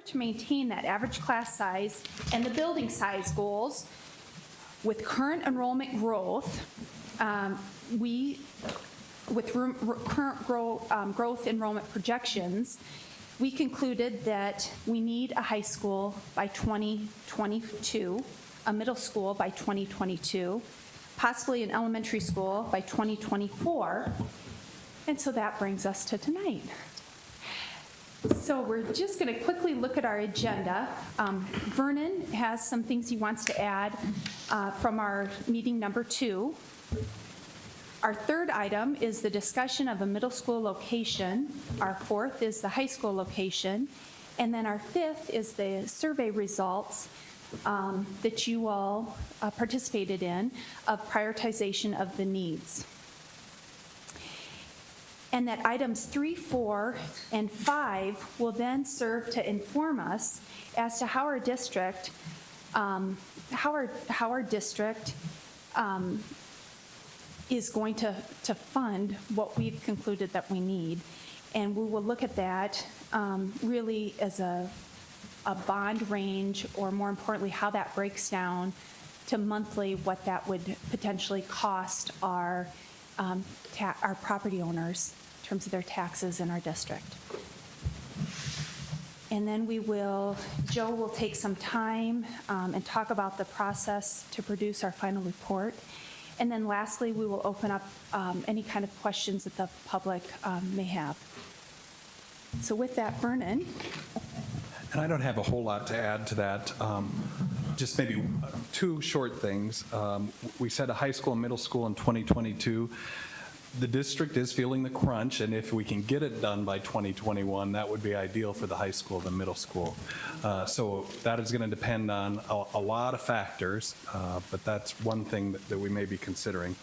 to maintain that average class size and the building size goals with current enrollment growth, current growth enrollment projections, we concluded that we need a high school by 2022, a middle school by 2022, possibly an elementary school by 2024, and so that brings us to tonight. So we're just going to quickly look at our agenda. Vernon has some things he wants to add from our meeting number 2. Our third item is the discussion of a middle school location. Our fourth is the high school location. And then our fifth is the survey results that you all participated in of prioritization of the needs. And that items 3, 4, and 5 will then serve to inform us as to how our district, is going to fund what we've concluded that we need. And we will look at that really as a bond range, or more importantly, how that breaks down to monthly, what that would potentially cost our property owners in terms of their taxes in our district. And then Joe will take some time and talk about the process to produce our final report. And then lastly, we will open up any kind of questions that the public may have. So with that, Vernon. And I don't have a whole lot to add to that. Just maybe 2 short things. We said a high school and middle school in 2022. The district is feeling the crunch, and if we can get it done by 2021, that would be ideal for the high school and the middle school. So that is going to depend on a lot of factors, but that's one thing that we may be considering.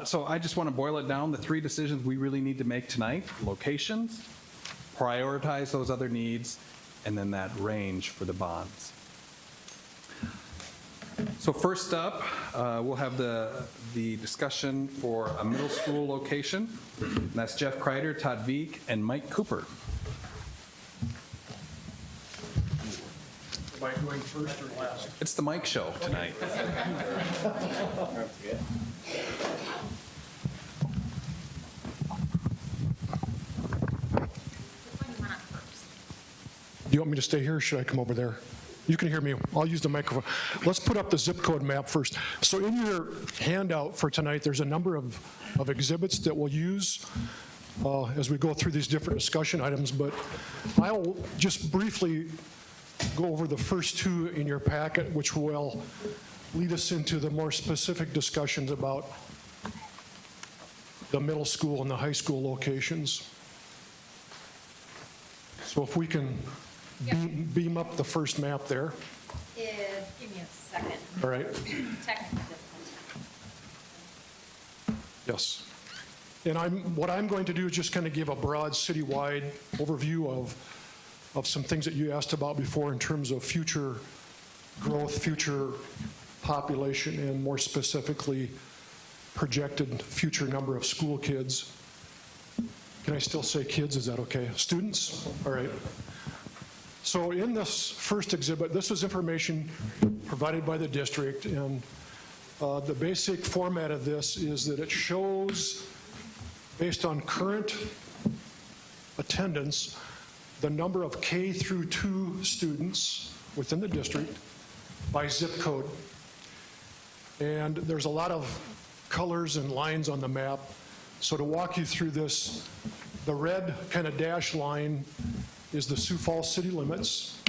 So I just want to boil it down. The 3 decisions we really need to make tonight: locations, prioritize those other needs, and then that range for the bonds. So first up, we'll have the discussion for a middle school location. And that's Jeff Kreider, Todd Veek, and Mike Cooper. Am I going first or last? It's the Mike show tonight. Do you want me to stay here, or should I come over there? You can hear me. I'll use the microphone. Let's put up the zip code map first. So in your handout for tonight, there's a number of exhibits that we'll use as we go through these different discussion items, but I'll just briefly go over the first 2 in your packet, which will lead us into the more specific discussions about the middle school and the high school locations. So if we can beam up the first map there. Give me a second. All right. Technical difficulty. Yes. And what I'm going to do is just kind of give a broad citywide overview of some things that you asked about before in terms of future growth, future population, and more specifically, projected future number of school kids. Can I still say kids? Is that okay? Students? All right. So in this first exhibit, this is information provided by the district, and the basic format of this is that it shows, based on current attendance, the number of K through 2 students within the district by zip code. And there's a lot of colors and lines on the map. So to walk you through this, the red kind of dash line is the Sioux Falls city limits.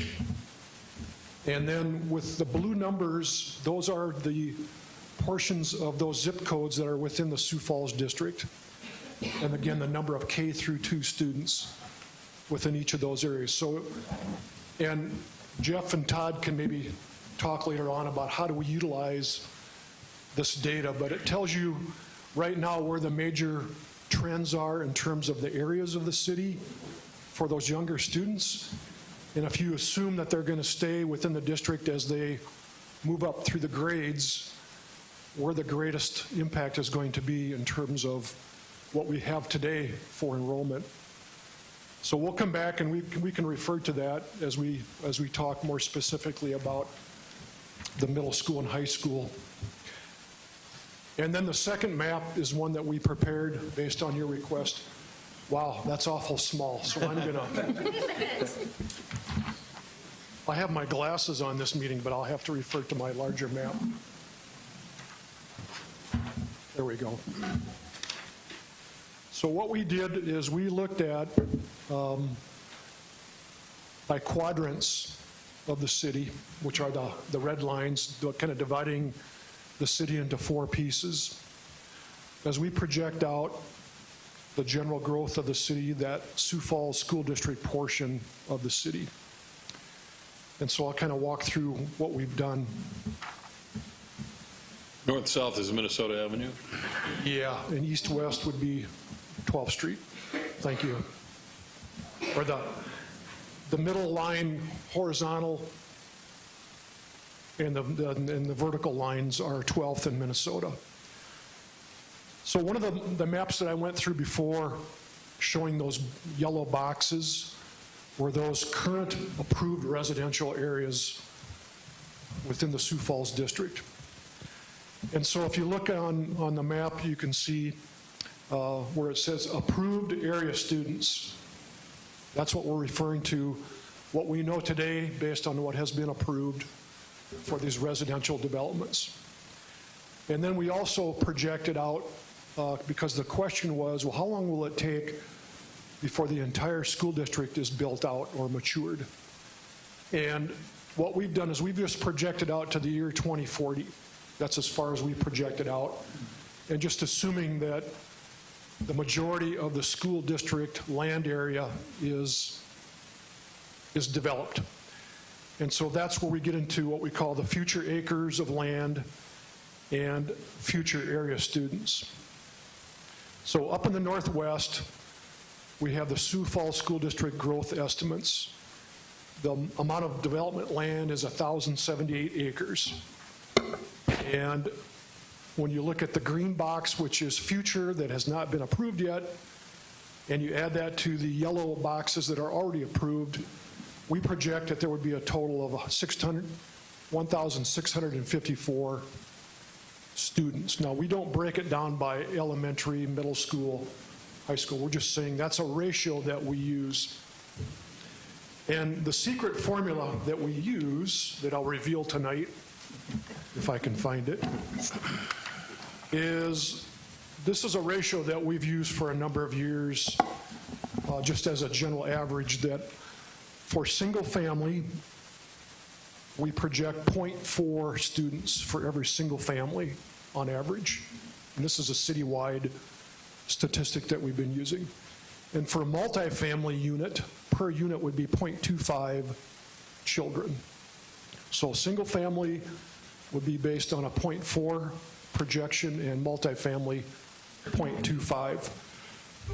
And then with the blue numbers, those are the portions of those zip codes that are within the Sioux Falls district. And again, the number of K through 2 students within each of those areas. So, and Jeff and Todd can maybe talk later on about how do we utilize this data, but it tells you right now where the major trends are in terms of the areas of the city for those younger students. And if you assume that they're going to stay within the district as they move up through the grades, where the greatest impact is going to be in terms of what we have today for enrollment. So we'll come back and we can refer to that as we talk more specifically about the middle school and high school. And then the second map is one that we prepared based on your request. Wow, that's awful small, so I'm gonna, I have my glasses on this meeting, but I'll have to refer to my larger map. There we go. So what we did is we looked at, by quadrants of the city, which are the red lines, kind of dividing the city into 4 pieces. As we project out the general growth of the city, that Sioux Falls School District portion of the city. And so I'll kind of walk through what we've done. North-south is Minnesota Avenue. Yeah, and east-west would be 12th Street. Thank you. Or the middle line horizontal and the vertical lines are 12th in Minnesota. So one of the maps that I went through before showing those yellow boxes were those current approved residential areas within the Sioux Falls district. And so if you look on the map, you can see where it says approved area students. That's what we're referring to, what we know today based on what has been approved for these residential developments. And then we also projected out, because the question was, well, how long will it take before the entire school district is built out or matured? And what we've done is we've just projected out to the year 2040. That's as far as we projected out. And just assuming that the majority of the school district land area is developed. And so that's where we get into what we call the future acres of land and future area students. So up in the northwest, we have the Sioux Falls School District growth estimates. The amount of development land is 1,078 acres. And when you look at the green box, which is future that has not been approved yet, and you add that to the yellow boxes that are already approved, we project that there would be a total of 1,654 students. Now, we don't break it down by elementary, middle school, high school. We're just saying that's a ratio that we use. And the secret formula that we use, that I'll reveal tonight, if I can find it, is this is a ratio that we've used for a number of years, just as a general average, that for single family, we project 0.4 students for every single family on average. And this is a citywide statistic that we've been using. And for a multifamily unit, per unit would be 0.25 children. So single family would be based on a 0.4 projection and multifamily 0.25.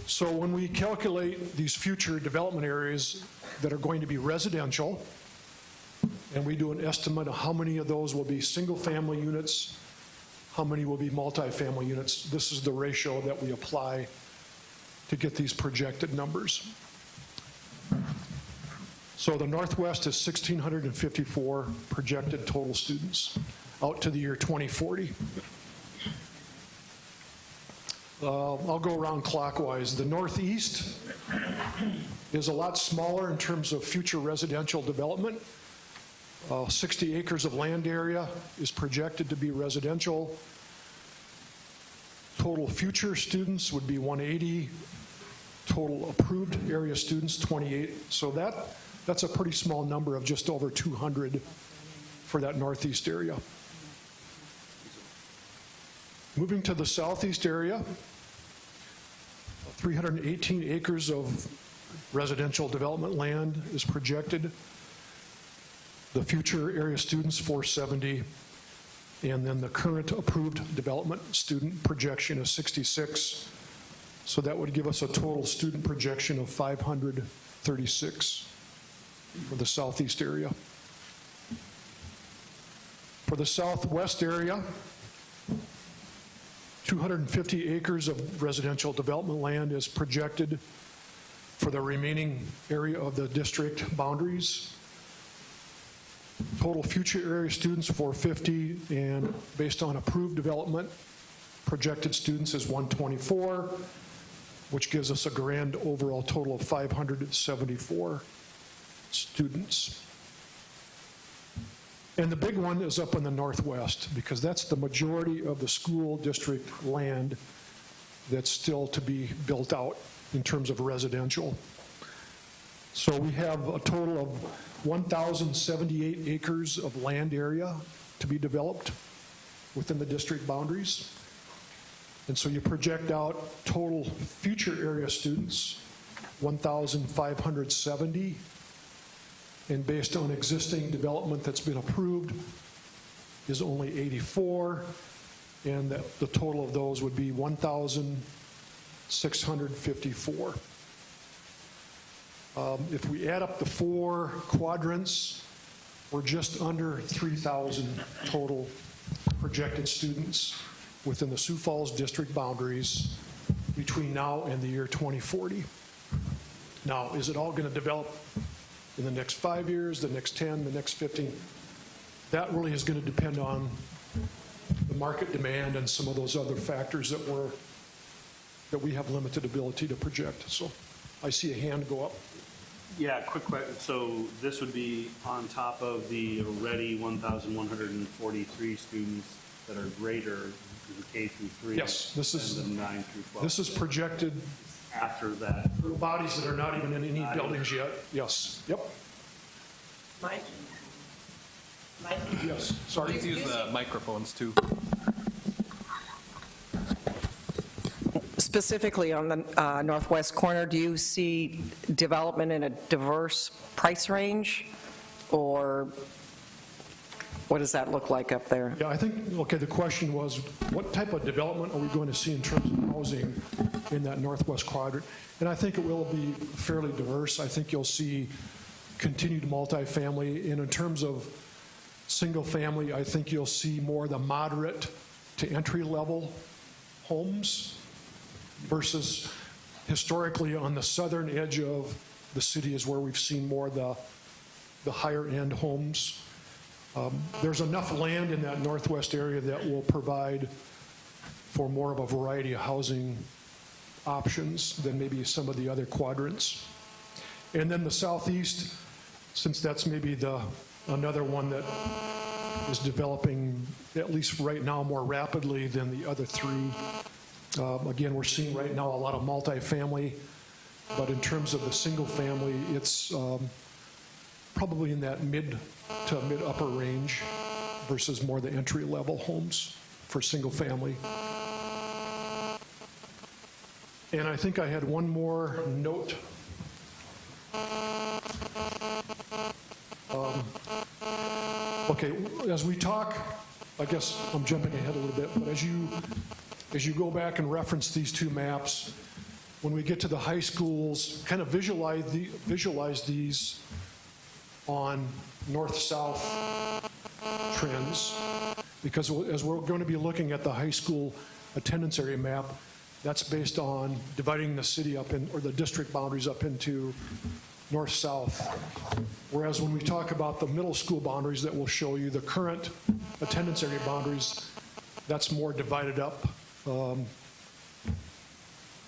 So when we calculate these future development areas that are going to be residential, and we do an estimate of how many of those will be single family units, how many will be multifamily units, this is the ratio that we apply to get these projected numbers. So the Northwest is 1,654 projected total students out to the year 2040. I'll go around clockwise. The Northeast is a lot smaller in terms of future residential development. 60 acres of land area is projected to be residential. Total future students would be 180. Total approved area students, 28. So that's a pretty small number of just over 200 for that Northeast area. Moving to the Southeast area, 318 acres of residential development land is projected. The future area students, 470, and then the current approved development student projection is 66. So that would give us a total student projection of 536 for the Southeast area. For the Southwest area, 250 acres of residential development land is projected. for the remaining area of the district boundaries. Total future area students 450, and based on approved development, projected students is 124, which gives us a grand overall total of 574 students. And the big one is up in the northwest, because that's the majority of the school district land that's still to be built out in terms of residential. So we have a total of 1,078 acres of land area to be developed within the district boundaries. And so you project out total future area students, 1,570. And based on existing development that's been approved is only 84. And the total of those would be 1,654. If we add up the 4 quadrants, we're just under 3,000 total projected students within the Sioux Falls district boundaries between now and the year 2040. Now, is it all going to develop in the next 5 years, the next 10, the next 15? That really is going to depend on the market demand and some of those other factors that we have limited ability to project. So I see a hand go up. Yeah, quick question. So this would be on top of the already 1,143 students that are greater than K through 3? Yes, this is- And the 9 through 12? This is projected After that? for bodies that are not even in any buildings yet. Yes, yep, Mike? yes, sorry. Please use the microphones too. Specifically on the northwest corner, do you see development in a diverse price range? Or what does that look like up there? Yeah, I think, okay, the question was, what type of development are we going to see in terms of housing in that northwest quadrant? And I think it will be fairly diverse. I think you'll see continued multifamily. And in terms of single family, I think you'll see more the moderate to entry-level homes versus historically on the southern edge of the city is where we've seen more the higher-end homes. There's enough land in that northwest area that will provide for more of a variety of housing options than maybe some of the other quadrants. And then the southeast, since that's maybe another one that is developing, at least right now, more rapidly than the other 3. Again, we're seeing right now a lot of multifamily, but in terms of the single family, it's probably in that mid to mid-upper range versus more the entry-level homes for single family. And I think I had one more note. Okay, as we talk, I guess I'm jumping ahead a little bit, but as you go back and reference these 2 maps, when we get to the high schools, kind of visualize these on north-south trends, because as we're going to be looking at the high school attendance area map, that's based on dividing the city up or the district boundaries up into north-south. Whereas when we talk about the middle school boundaries that will show you the current attendance area boundaries, that's more divided up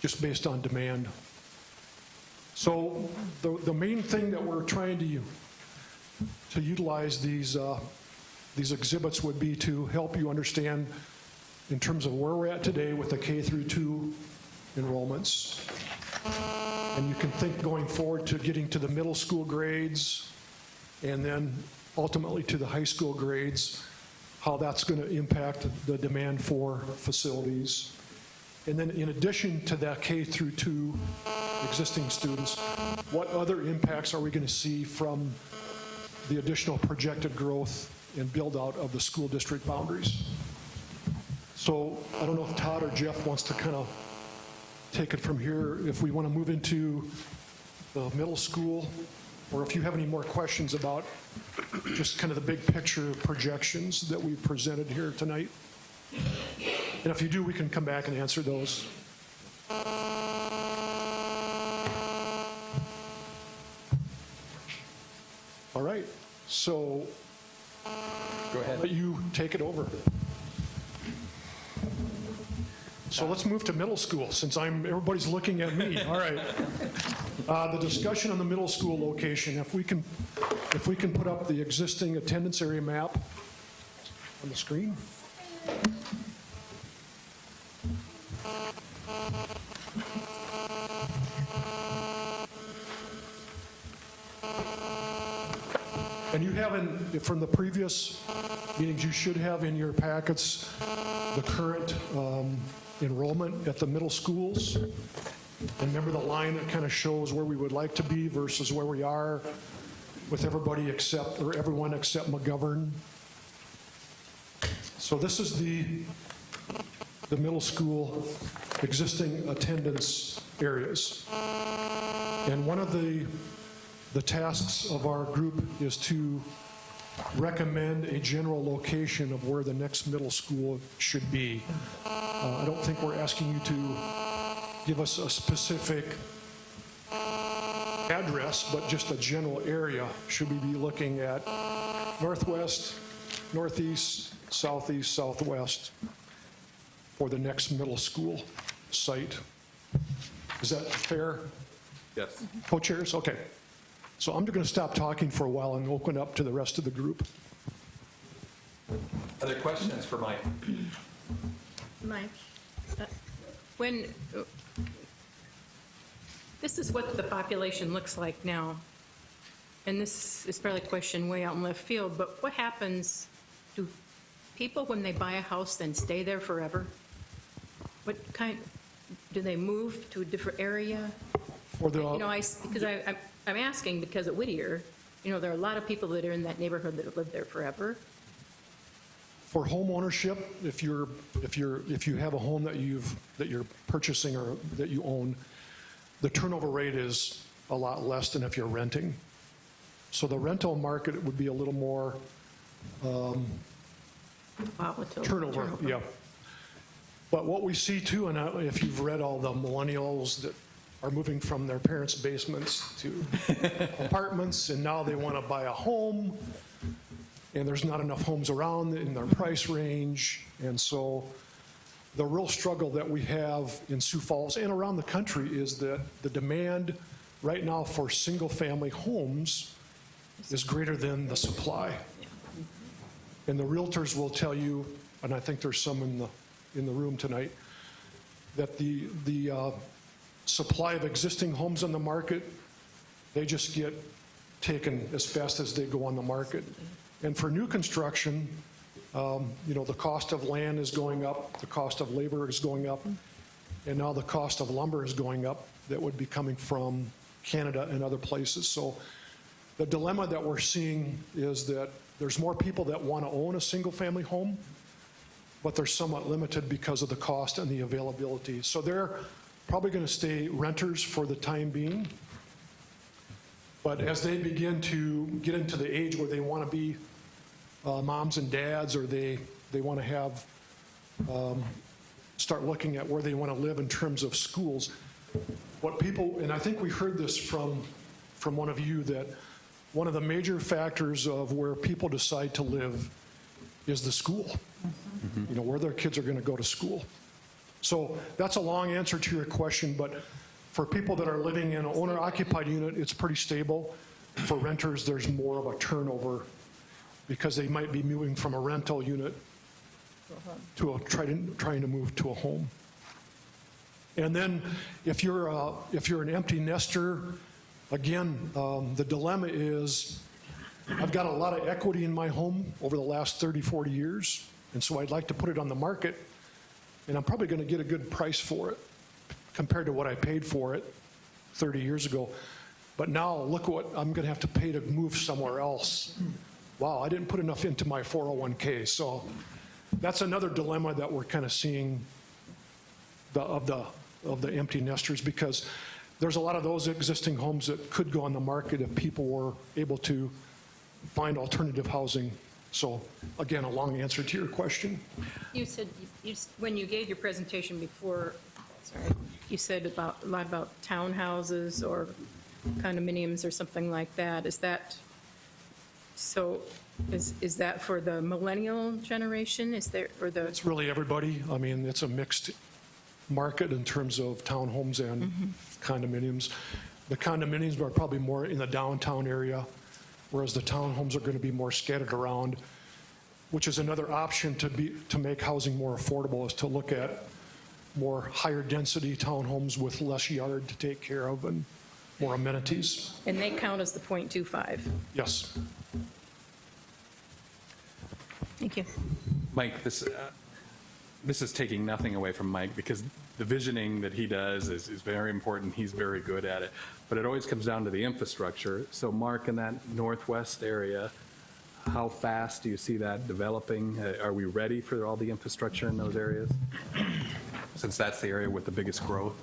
just based on demand. So the main thing that we're trying to utilize these exhibits would be to help you understand in terms of where we're at today with the K through 2 enrollments. And you can think going forward to getting to the middle school grades and then ultimately to the high school grades, how that's going to impact the demand for facilities. And then in addition to that K through 2 existing students, what other impacts are we going to see from the additional projected growth and build out of the school district boundaries? So I don't know if Todd or Jeff wants to kind of take it from here, if we want to move into the middle school, or if you have any more questions about just kind of the big picture projections that we've presented here tonight. And if you do, we can come back and answer those. So Go ahead. let you take it over. So let's move to middle school, since everybody's looking at me. All right. The discussion on the middle school location, if we can put up the existing attendance area map on the screen. And you have from the previous meetings, you should have in your packets the current enrollment at the middle schools. And remember the line that kind of shows where we would like to be versus where we are with everybody or everyone except McGovern. So this is the middle school existing attendance areas. And one of the tasks of our group is to recommend a general location of where the next middle school should be. I don't think we're asking you to give us a specific address, but just a general area. Should we be looking at northwest, northeast, southeast, southwest for the next middle school site? Is that fair? Yes. Co-chairs? Okay. So I'm going to stop talking for a while and open up to the rest of the group. Other questions for Mike? Mike, this is what the population looks like now, and this is probably a question way out in left field, but what happens, do people, when they buy a house, then stay there forever? Do they move to a different area? Because I'm asking because at Whittier, there are a lot of people that are in that neighborhood that have lived there forever. For home ownership, if you have a home that you're purchasing or that you own, the turnover rate is a lot less than if you're renting. So the rental market would be a little more Volatile. turnover. Yeah. But what we see too, and if you've read all the millennials that are moving from their parents' basements to apartments, and now they want to buy a home, and there's not enough homes around in their price range. And so the real struggle that we have in Sioux Falls and around the country is that the demand right now for single-family homes is greater than the supply. And the realtors will tell you, and I think there's some in the room tonight, that the supply of existing homes on the market, they just get taken as fast as they go on the market. And for new construction, the cost of land is going up, the cost of labor is going up, and now the cost of lumber is going up that would be coming from Canada and other places. So the dilemma that we're seeing is that there's more people that want to own a single-family home, but they're somewhat limited because of the cost and the availability. So they're probably going to stay renters for the time being. But as they begin to get into the age where they want to be moms and dads, or they want to have, start looking at where they want to live in terms of schools, what people, and I think we heard this from one of you, that one of the major factors of where people decide to live is the school, where their kids are going to go to school. So that's a long answer to your question, but for people that are living in an owner-occupied unit, it's pretty stable. For renters, there's more of a turnover because they might be moving from a rental unit to trying to move to a home. And then if you're an empty nester, again, the dilemma is I've got a lot of equity in my home over the last 30, 40 years, and so I'd like to put it on the market, and I'm probably going to get a good price for it compared to what I paid for it 30 years ago. But now look what I'm going to have to pay to move somewhere else. Wow, I didn't put enough into my 401k. So that's another dilemma that we're kind of seeing of the empty nesters, because there's a lot of those existing homes that could go on the market if people were able to find alternative housing. So again, a long answer to your question. You said, when you gave your presentation before, you said a lot about townhouses or condominiums or something like that. Is that So is that for the millennial generation? Is there, or the, It's really everybody. I mean, it's a mixed market in terms of townhomes and condominiums. The condominiums are probably more in the downtown area, whereas the townhomes are going to be more scattered around, which is another option to make housing more affordable, is to look at more higher density townhomes with less yard to take care of and more amenities. and they count as the .25? Yes. Thank you. Mike, this is taking nothing away from Mike, because the visioning that he does is very important. He's very good at it. But it always comes down to the infrastructure. So Mark, in that northwest area, how fast do you see that developing? Are we ready for all the infrastructure in those areas? Since that's the area with the biggest growth.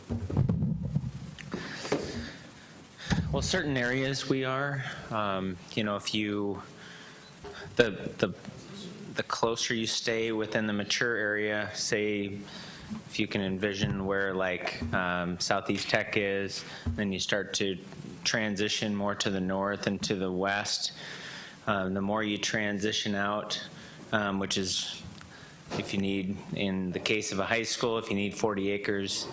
Well, certain areas we are. If you, the closer you stay within the mature area, say, if you can envision where like Southeast Tech is, then you start to transition more to the north and to the west. The more you transition out, which is, if you need, in the case of a high school, if you need 40 acres,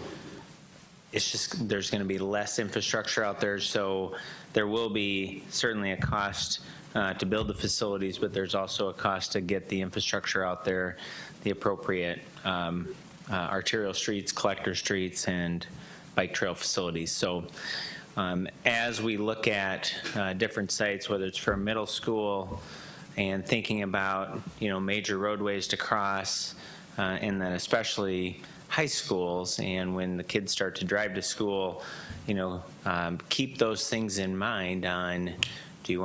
it's just, there's going to be less infrastructure out there. So there will be certainly a cost to build the facilities, but there's also a cost to get the infrastructure out there, the appropriate arterial streets, collector streets, and bike trail facilities. So as we look at different sites, whether it's for a middle school and thinking about, major roadways to cross, and then especially high schools, and when the kids start to drive to school, keep those things in mind on, do you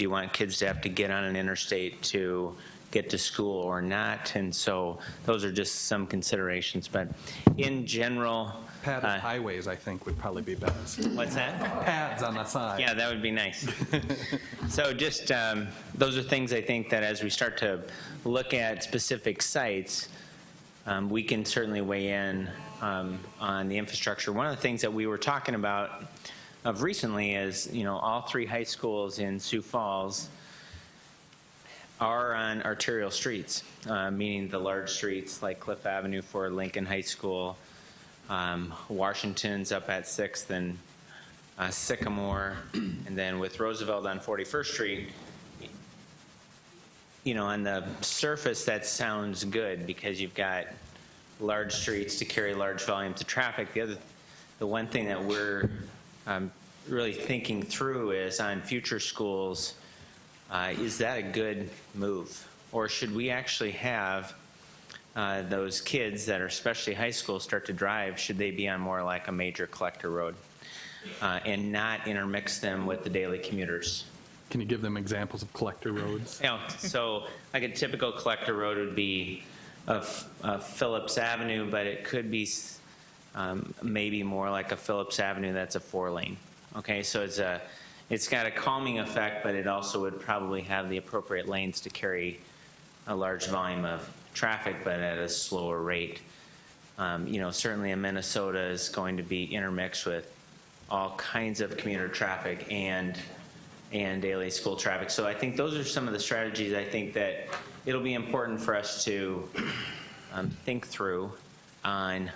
want kids to have to get on an interstate to get to school or not? And so those are just some considerations, but in general, Padded highways, I think, would probably be best. what's that? Pads on the side. Yeah, that would be nice. So just, those are things I think that as we start to look at specific sites, we can certainly weigh in on the infrastructure. One of the things that we were talking about of recently is, all 3 high schools in Sioux Falls are on arterial streets, meaning the large streets like Cliff Avenue for Lincoln High School, Washington's up at 6th and Sycamore, and then with Roosevelt on 41st Street, on the surface that sounds good because you've got large streets to carry large volumes of traffic. The one thing that we're really thinking through is on future schools, is that a good move? Or should we actually have those kids that are especially high school start to drive, should they be on more like a major collector road and not intermix them with the daily commuters? Can you give them examples of collector roads? So like a typical collector road would be Phillips Avenue, but it could be maybe more like a Phillips Avenue that's a 4-lane. Okay, so it's got a calming effect, but it also would probably have the appropriate lanes to carry a large volume of traffic, but at a slower rate. Certainly in Minnesota is going to be intermixed with all kinds of commuter traffic and daily school traffic. So I think those are some of the strategies I think that it'll be important for us to think through on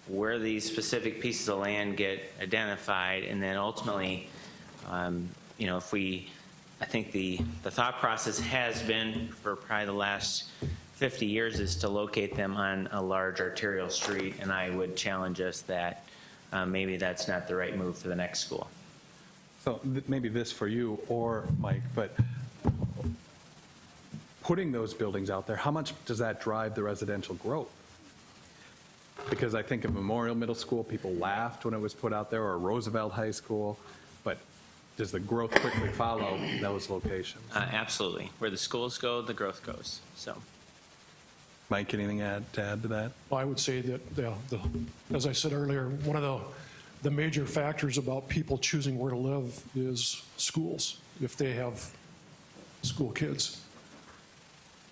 where these specific pieces of land get identified, and then ultimately, I think the thought process has been for probably the last 50 years is to locate them on a large arterial street, and I would challenge us that maybe that's not the right move for the next school. So maybe this for you or Mike, but putting those buildings out there, how much does that drive the residential growth? Because I think of Memorial Middle School, people laughed when it was put out there, or Roosevelt High School, but does the growth quickly follow those locations? Absolutely. Where the schools go, the growth goes. So, Mike, anything to add to that? I would say that, as I said earlier, one of the major factors about people choosing where to live is schools, if they have school kids.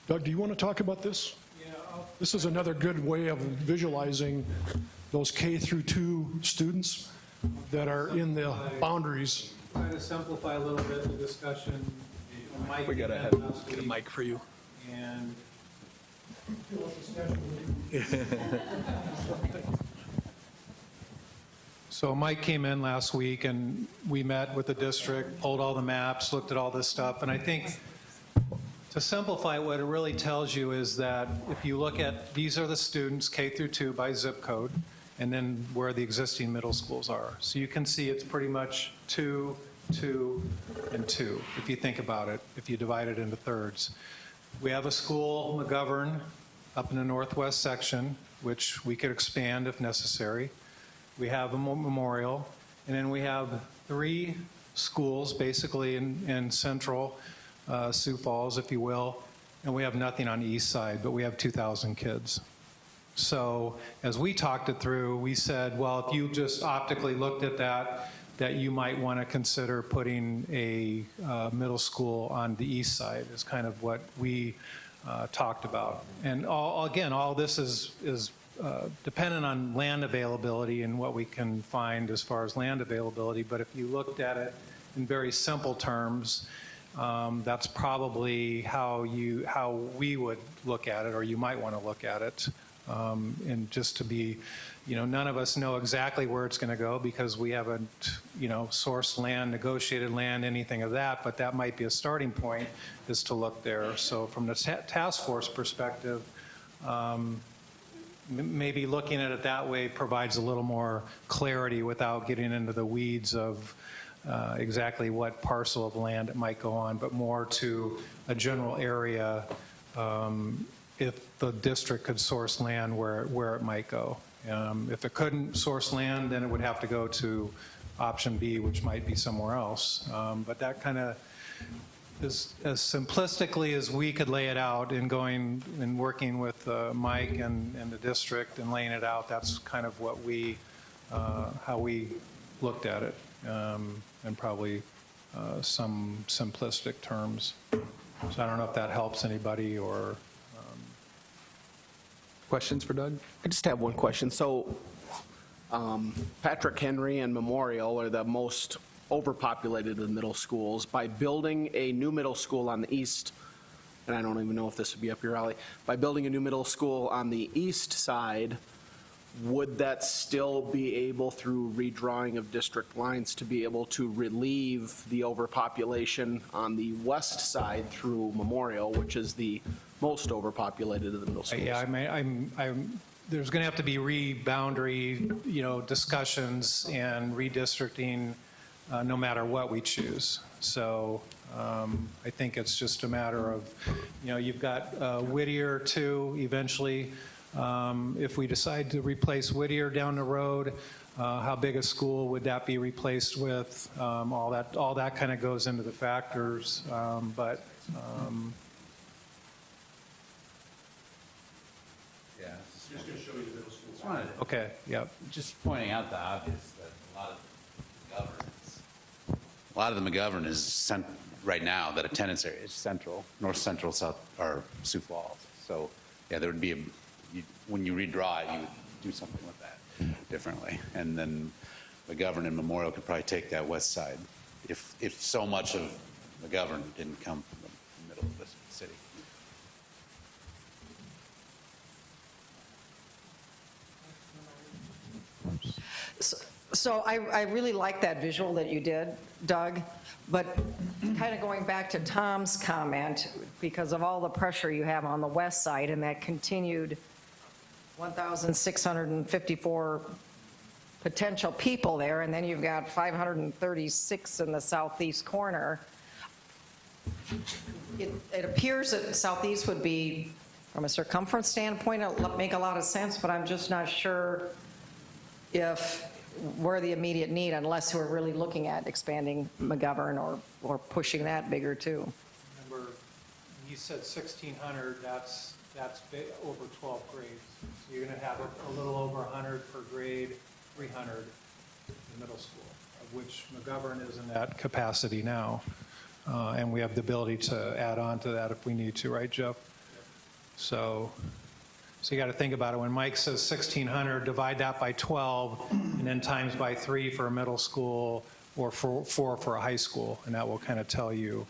Doug, do you want to talk about this? Yeah. This is another good way of visualizing those K through 2 students that are in the boundaries. Try to simplify a little bit the discussion. We gotta get a mic for you. And so Mike came in last week and we met with the district, pulled all the maps, looked at all this stuff. And I think to simplify, what it really tells you is that if you look at, these are the students K through 2 by zip code, and then where the existing middle schools are. So you can see it's pretty much 2, 2, and 2, if you think about it, if you divide it into thirds. We have a school, McGovern, up in the northwest section, which we could expand if necessary. We have a memorial, and then we have 3 schools basically in central Sioux Falls, if you will, and we have nothing on the east side, but we have 2,000 kids. So as we talked it through, we said, well, if you just optically looked at that you might want to consider putting a middle school on the east side is kind of what we talked about. And all this is dependent on land availability and what we can find as far as land availability. But if you looked at it in very simple terms, that's probably how we would look at it, or you might want to look at it. And just to be, none of us know exactly where it's going to go because we haven't, sourced land, negotiated land, anything of that, but that might be a starting point, is to look there. So from the task force perspective, maybe looking at it that way provides a little more clarity without getting into the weeds of exactly what parcel of land it might go on, but more to a general area if the district could source land where it might go. If it couldn't source land, then it would have to go to option B, which might be somewhere else. But that kind of is as simplistically as we could lay it out in going and working with Mike and the district and laying it out. That's kind of what how we looked at it, in probably some simplistic terms. So I don't know if that helps anybody or. Questions for Doug? I just have one question. So Patrick Henry and Memorial are the most overpopulated of the middle schools. By building a new middle school on the east, and I don't even know if this would be up your alley, by building a new middle school on the east side, would that still be able, through redrawing of district lines, to be able to relieve the overpopulation on the west side through Memorial, which is the most overpopulated of the middle schools? Yeah, there's going to have to be reboundary, discussions and redistricting no matter what we choose. So I think it's just a matter of, you've got Whittier too, eventually. If we decide to replace Whittier down the road, how big a school would that be replaced with? All that kind of goes into the factors. Just going to show you the middle school. Okay, yep. Just pointing out the obvious that a lot of the McGovern is right now, that attendance area is central, north central, south, or Sioux Falls. So yeah, there would be when you redraw it, you would do something with that differently. And then McGovern and Memorial could probably take that west side if so much of McGovern didn't come from the middle of the city. So I really like that visual that you did, Doug, but kind of going back to Tom's comment, because of all the pressure you have on the west side and that continued 1,654 potential people there, and then you've got 536 in the southeast corner, it appears that southeast would be, from a circumference standpoint, it'll make a lot of sense, but I'm just not sure if we're the immediate need, unless we're really looking at expanding McGovern or pushing that bigger too. Remember, you said 1,600, that's over 12 grades. So you're going to have a little over 100 per grade, 300 in middle school, of which McGovern is in that capacity now. And we have the ability to add on to that if we need to, right, Jeff? So you got to think about it. When Mike says 1,600, divide that by 12, and then times by 3 for a middle school, or 4 for a high school, and that will kind of tell you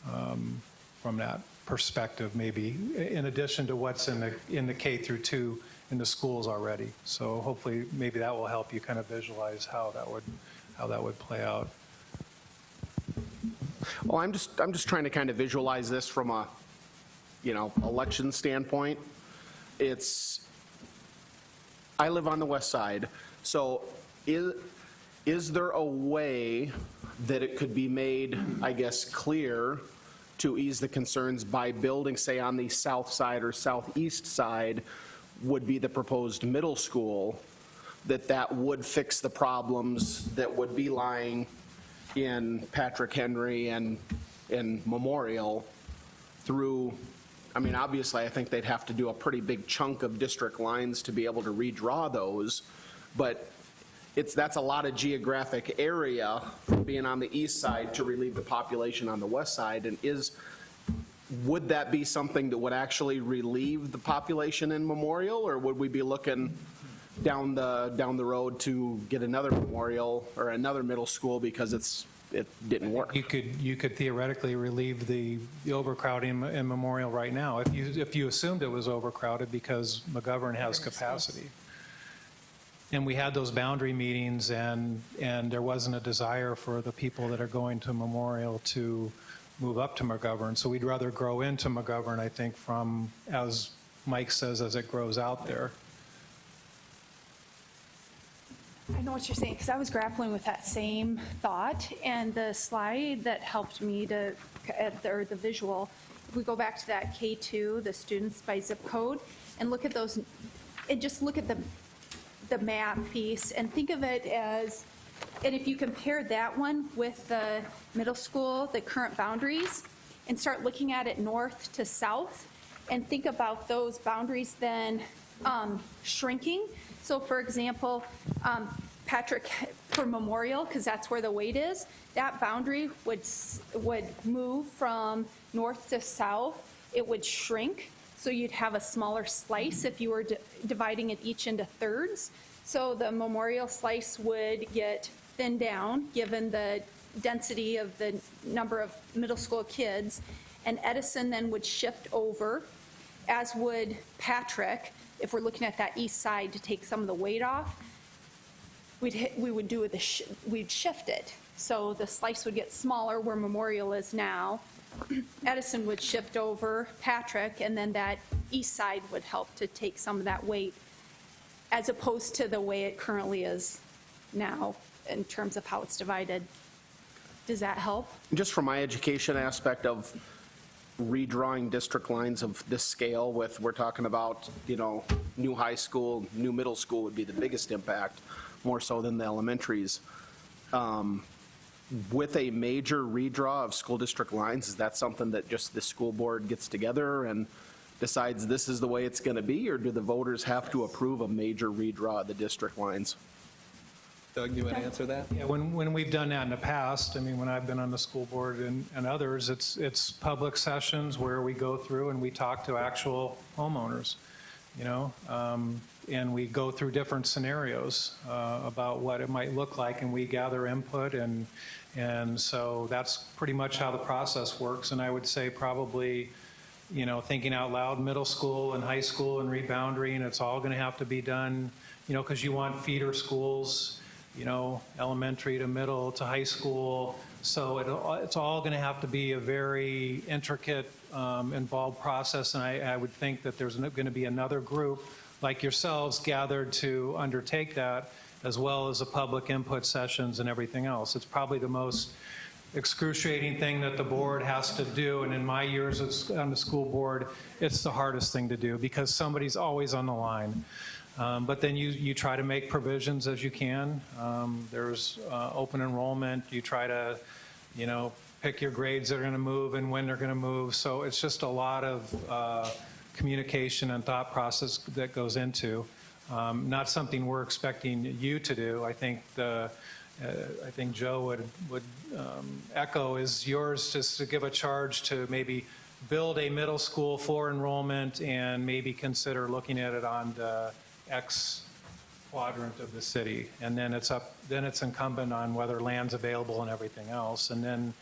from that perspective, maybe, in addition to what's in the K through 2 in the schools already. So hopefully, maybe that will help you kind of visualize how that would play out. Well, I'm just trying to kind of visualize this from a, election standpoint. I live on the west side, so is there a way that it could be made, I guess, clear to ease the concerns by building, say, on the south side or southeast side would be the proposed middle school, that would fix the problems that would be lying in Patrick Henry and Memorial through, obviously, I think they'd have to do a pretty big chunk of district lines to be able to redraw those, but that's a lot of geographic area from being on the east side to relieve the population on the west side, and would that be something that would actually relieve the population in Memorial, or would we be looking down the road to get another Memorial or another middle school because it didn't work? You could theoretically relieve the overcrowding in Memorial right now if you assumed it was overcrowded because McGovern has capacity. And we had those boundary meetings, and there wasn't a desire for the people that are going to Memorial to move up to McGovern. So we'd rather grow into McGovern, I think, from, as Mike says, as it grows out there. I know what you're saying, because I was grappling with that same thought, and the slide that helped me or the visual, if we go back to that K2, the students by zip code, and look at those, and just look at the map piece, and think of it as, and if you compare that one with the middle school, the current boundaries, and start looking at it north to south, and think about those boundaries then shrinking. So for example, Patrick, for Memorial, because that's where the weight is, that boundary would move from north to south. It would shrink, so you'd have a smaller slice if you were dividing it each into thirds. So the Memorial slice would get thinned down, given the density of the number of middle school kids, and Edison then would shift over, as would Patrick, if we're looking at that east side to take some of the weight off. We'd shift it. So the slice would get smaller where Memorial is now. Edison would shift over Patrick, and then that east side would help to take some of that weight, as opposed to the way it currently is now in terms of how it's divided. Does that help? Just from my education aspect of redrawing district lines of this scale, we're talking about, new high school, new middle school would be the biggest impact, more so than the elementaries. With a major redraw of school district lines, is that something that just the school board gets together and decides this is the way it's going to be, or do the voters have to approve a major redraw of the district lines? Doug, you want to answer that? Yeah, when we've done that in the past, when I've been on the school board and others, it's public sessions where we go through and we talk to actual homeowners, and we go through different scenarios about what it might look like, and we gather input, and so that's pretty much how the process works. And I would say probably, thinking out loud, middle school and high school and reboundary, it's all going to have to be done, because you want feeder schools, elementary to middle to high school. So it's all going to have to be a very intricate, involved process. And I would think that there's going to be another group like yourselves gathered to undertake that, as well as the public input sessions and everything else. It's probably the most excruciating thing that the board has to do. And in my years on the school board, it's the hardest thing to do because somebody's always on the line. But then you try to make provisions as you can. There's open enrollment. You try to, pick your grades that are going to move and when they're going to move. So it's just a lot of communication and thought process that goes into. Not something we're expecting you to do. I think Joe would echo is yours, just to give a charge to maybe build a middle school for enrollment and maybe consider looking at it on the X quadrant of the city, and then it's incumbent on whether land's available and everything else. And then,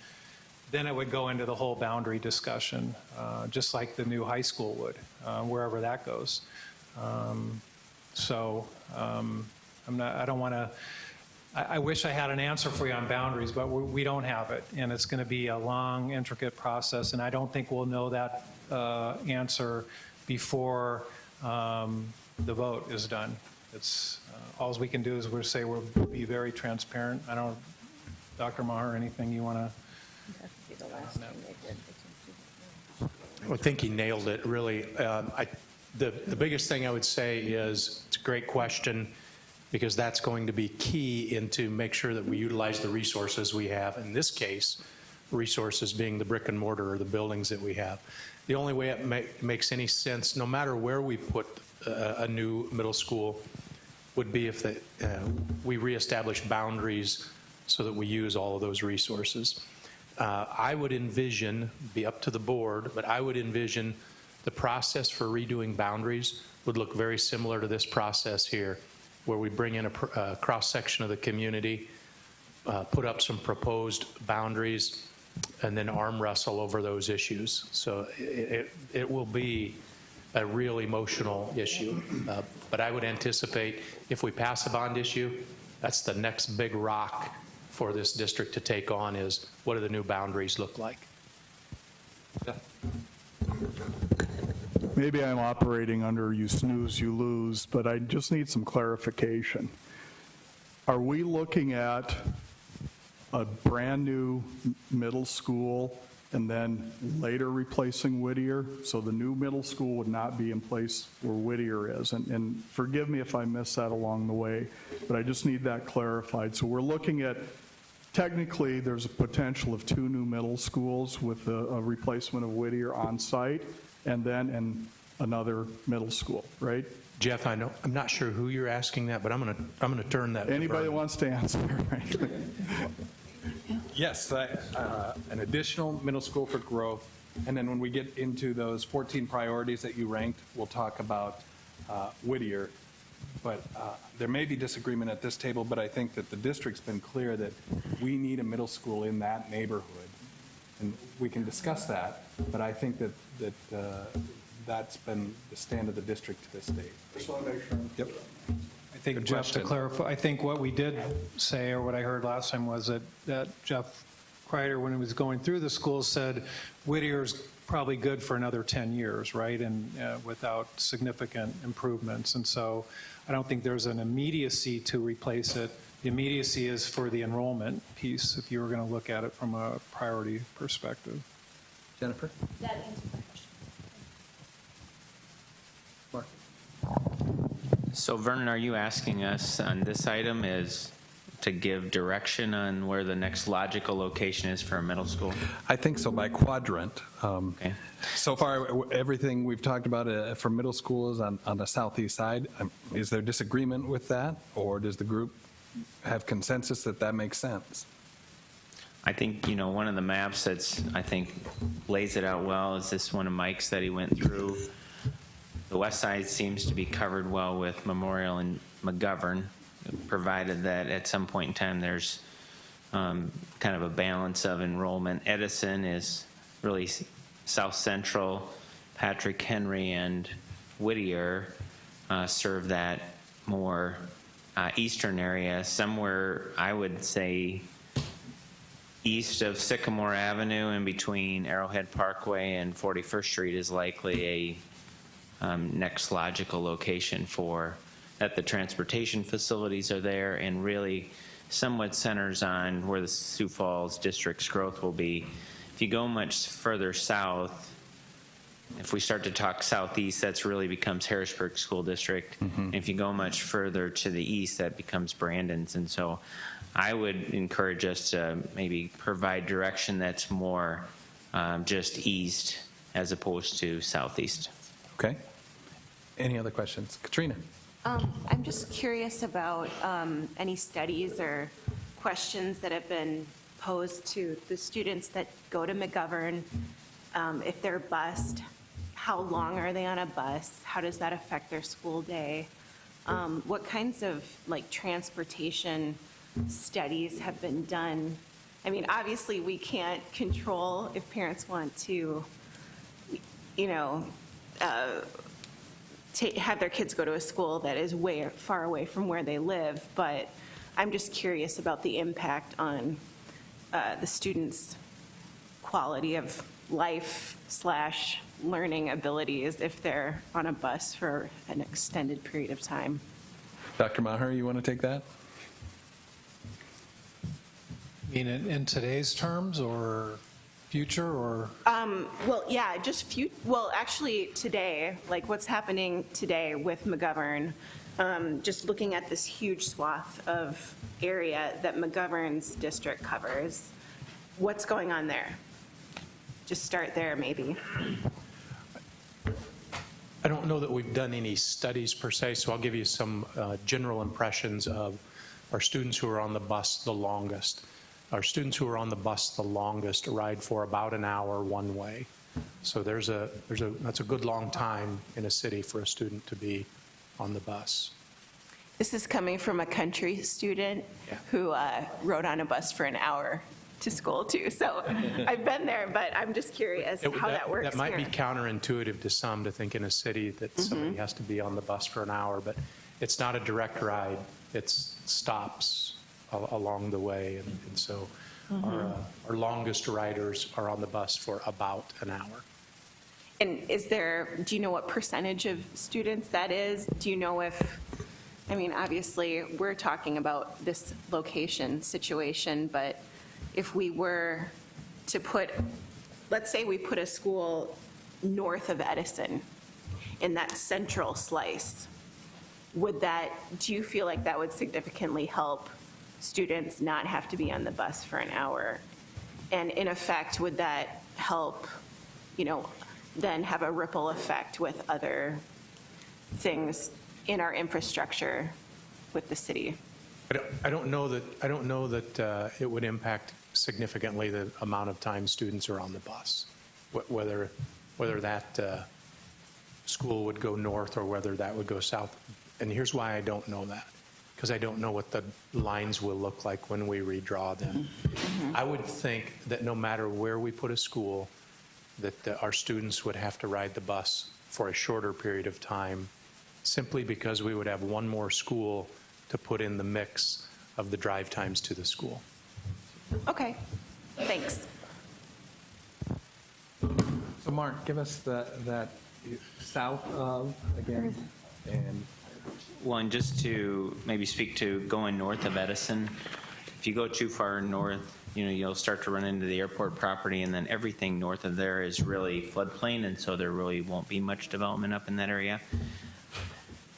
then it would go into the whole boundary discussion, just like the new high school would, wherever that goes. I don't want to, I wish I had an answer for you on boundaries, but we don't have it. And it's going to be a long, intricate process, and I don't think we'll know that answer before the vote is done. It's, all we can do is we'll say we'll be very transparent. I don't, Dr. Maher, anything you want to? I think he nailed it, really. The biggest thing I would say is it's a great question, because that's going to be key into make sure that we utilize the resources we have. In this case, resources being the brick and mortar or the buildings that we have. The only way it makes any sense, no matter where we put a new middle school, would be if we reestablish boundaries so that we use all of those resources. I would envision, be up to the board, but I would envision the process for redoing boundaries would look very similar to this process here, where we bring in a cross-section of the community, put up some proposed boundaries, and then arm wrestle over those issues. So it will be a real emotional issue. But I would anticipate if we pass a bond issue, that's the next big rock for this district to take on, is what do the new boundaries look like? Yeah. Maybe I'm operating under you snooze, you lose, but I just need some clarification. Are we looking at a brand-new middle school and then later replacing Whittier? So the new middle school would not be in place where Whittier is. And forgive me if I missed that along the way, but I just need that clarified. So we're looking at, technically, there's a potential of 2 new middle schools with a replacement of Whittier on site, and then another middle school, right? Jeff, I know, I'm not sure who you're asking that, but I'm going to turn that. Anybody that wants to answer, right? Yes, an additional middle school for growth. And then when we get into those 14 priorities that you ranked, we'll talk about Whittier. But there may be disagreement at this table, but I think that the district's been clear that we need a middle school in that neighborhood. And we can discuss that, but I think that that's been the stand of the district to this date. Just want to make sure. Yep. I think, Good Jeff, to question. clarify, I think what we did say, or what I heard last time, was that Jeff Kreider, when he was going through the schools, said Whittier's probably good for another 10 years, right? And without significant improvements. And so I don't think there's an immediacy to replace it. The immediacy is for the enrollment piece, if you were going to look at it from a priority perspective. Jennifer? That answers my question. Mark? So Vernon, are you asking us on this item is to give direction on where the next logical location is for a middle school? I think so, by quadrant. Okay. So far, everything we've talked about for middle school is on the southeast side. Is there disagreement with that, or does the group have consensus that that makes sense? I think, one of the maps that's, I think, lays it out well is this one of Mike's that he went through. The west side seems to be covered well with Memorial and McGovern, provided that at some point in time there's kind of a balance of enrollment. Edison is really south central. Patrick Henry and Whittier serve that more eastern area. Somewhere, I would say, east of Sycamore Avenue and between Arrowhead Parkway and 41st Street is likely a next logical location for that. The transportation facilities are there, and really somewhat centers on where the Sioux Falls district's growth will be. If you go much further south, if we start to talk southeast, that's really becomes Harrisburg School District. And if you go much further to the east, that becomes Brandon's. And so I would encourage us to maybe provide direction that's more just east as opposed to southeast. Okay. Any other questions? Katrina? I'm just curious about any studies or questions that have been posed to the students that go to McGovern. If they're bused, how long are they on a bus? How does that affect their school day? What kinds of transportation studies have been done I mean, obviously, we can't control if parents want to, have their kids go to a school that is way far away from where they live, but I'm just curious about the impact on the students' quality of life / learning abilities if they're on a bus for an extended period of time. Dr. Maher, you want to take that? I mean, in today's terms or future or? Well, yeah, well, actually today, like what's happening today with McGovern, just looking at this huge swath of area that McGovern's district covers, what's going on there? Just start there, maybe. I don't know that we've done any studies per se, so I'll give you some general impressions of our students who are on the bus the longest. Our students who are on the bus the longest ride for about an hour one way. So that's a good long time in a city for a student to be on the bus. This is coming from a country student who rode on a bus for an hour to school too. So I've been there, but I'm just curious how that works That might here. be counterintuitive to some to think in a city that somebody has to be on the bus for an hour, but it's not a direct ride. It's stops along the way, and so our longest riders are on the bus for about an hour. And do you know what percentage of students that is? Do you know if, I mean, obviously, we're talking about this location situation, but if we were to let's say we put a school north of Edison in that central slice, do you feel like that would significantly help students not have to be on the bus for an hour? And in effect, would that help, then have a ripple effect with other things in our infrastructure with the city? I don't know that it would impact significantly the amount of time students are on the bus, whether that school would go north or whether that would go south. And here's why I don't know that, because I don't know what the lines will look like when we redraw them. I would think that no matter where we put a school, that our students would have to ride the bus for a shorter period of time, simply because we would have one more school to put in the mix of the drive times to the school. Okay, thanks. So Mark, give us that south of again, and Well, and just to maybe speak to going north of Edison, if you go too far north, you'll start to run into the airport property, and then everything north of there is really floodplain, and so there really won't be much development up in that area.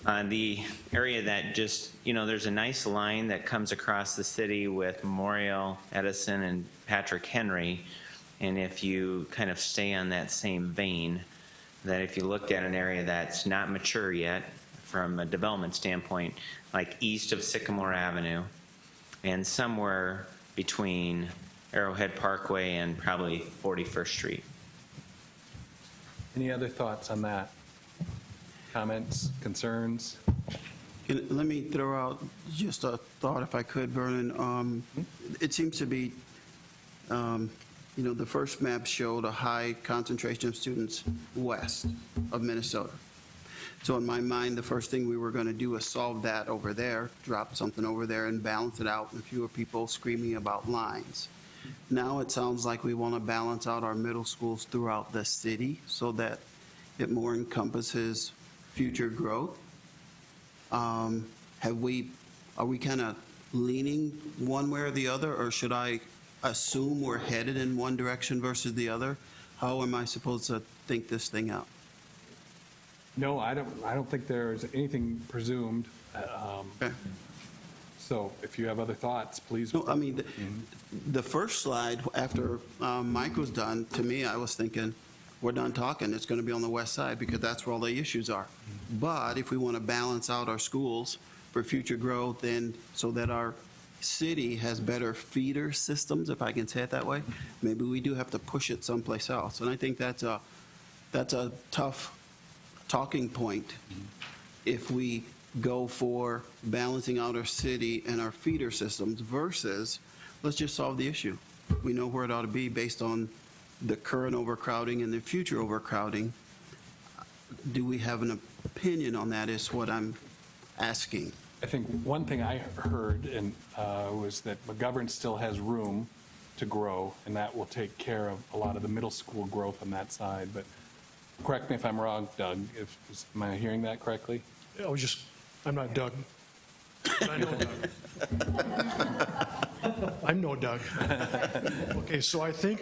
The area that just, there's a nice line that comes across the city with Memorial, Edison, and Patrick Henry, and if you kind of stay on that same vein, that if you looked at an area that's not mature yet from a development standpoint, like east of Sycamore Avenue, and somewhere between Arrowhead Parkway and probably 41st Street. any other thoughts on that? Comments, concerns? Let me throw out just a thought, if I could, Vernon. It seems to be, the first map showed a high concentration of students west of Minnesota. So in my mind, the first thing we were going to do is solve that over there, drop something over there and balance it out, and fewer people screaming about lines. Now it sounds like we want to balance out our middle schools throughout the city so that it more encompasses future growth. Are we kind of leaning one way or the other, or should I assume we're headed in one direction versus the other? How am I supposed to think this thing out? No, I don't think there's anything presumed. Okay. So if you have other thoughts, please. No, I mean, the first slide, after Mike was done, to me, I was thinking, we're done talking, it's going to be on the west side because that's where all the issues are. But if we want to balance out our schools for future growth and so that our city has better feeder systems, if I can say it that way, maybe we do have to push it someplace else. And I think that's a tough talking point if we go for balancing out our city and our feeder systems versus let's just solve the issue. We know where it ought to be based on the current overcrowding and the future overcrowding. Do we have an opinion on that is what I'm asking. I think one thing I heard was that McGovern still has room to grow, and that will take care of a lot of the middle school growth on that side. But correct me if I'm wrong, Doug. Am I hearing that correctly? I'm not Doug. But I know Doug. I'm no Doug. Okay, so I think,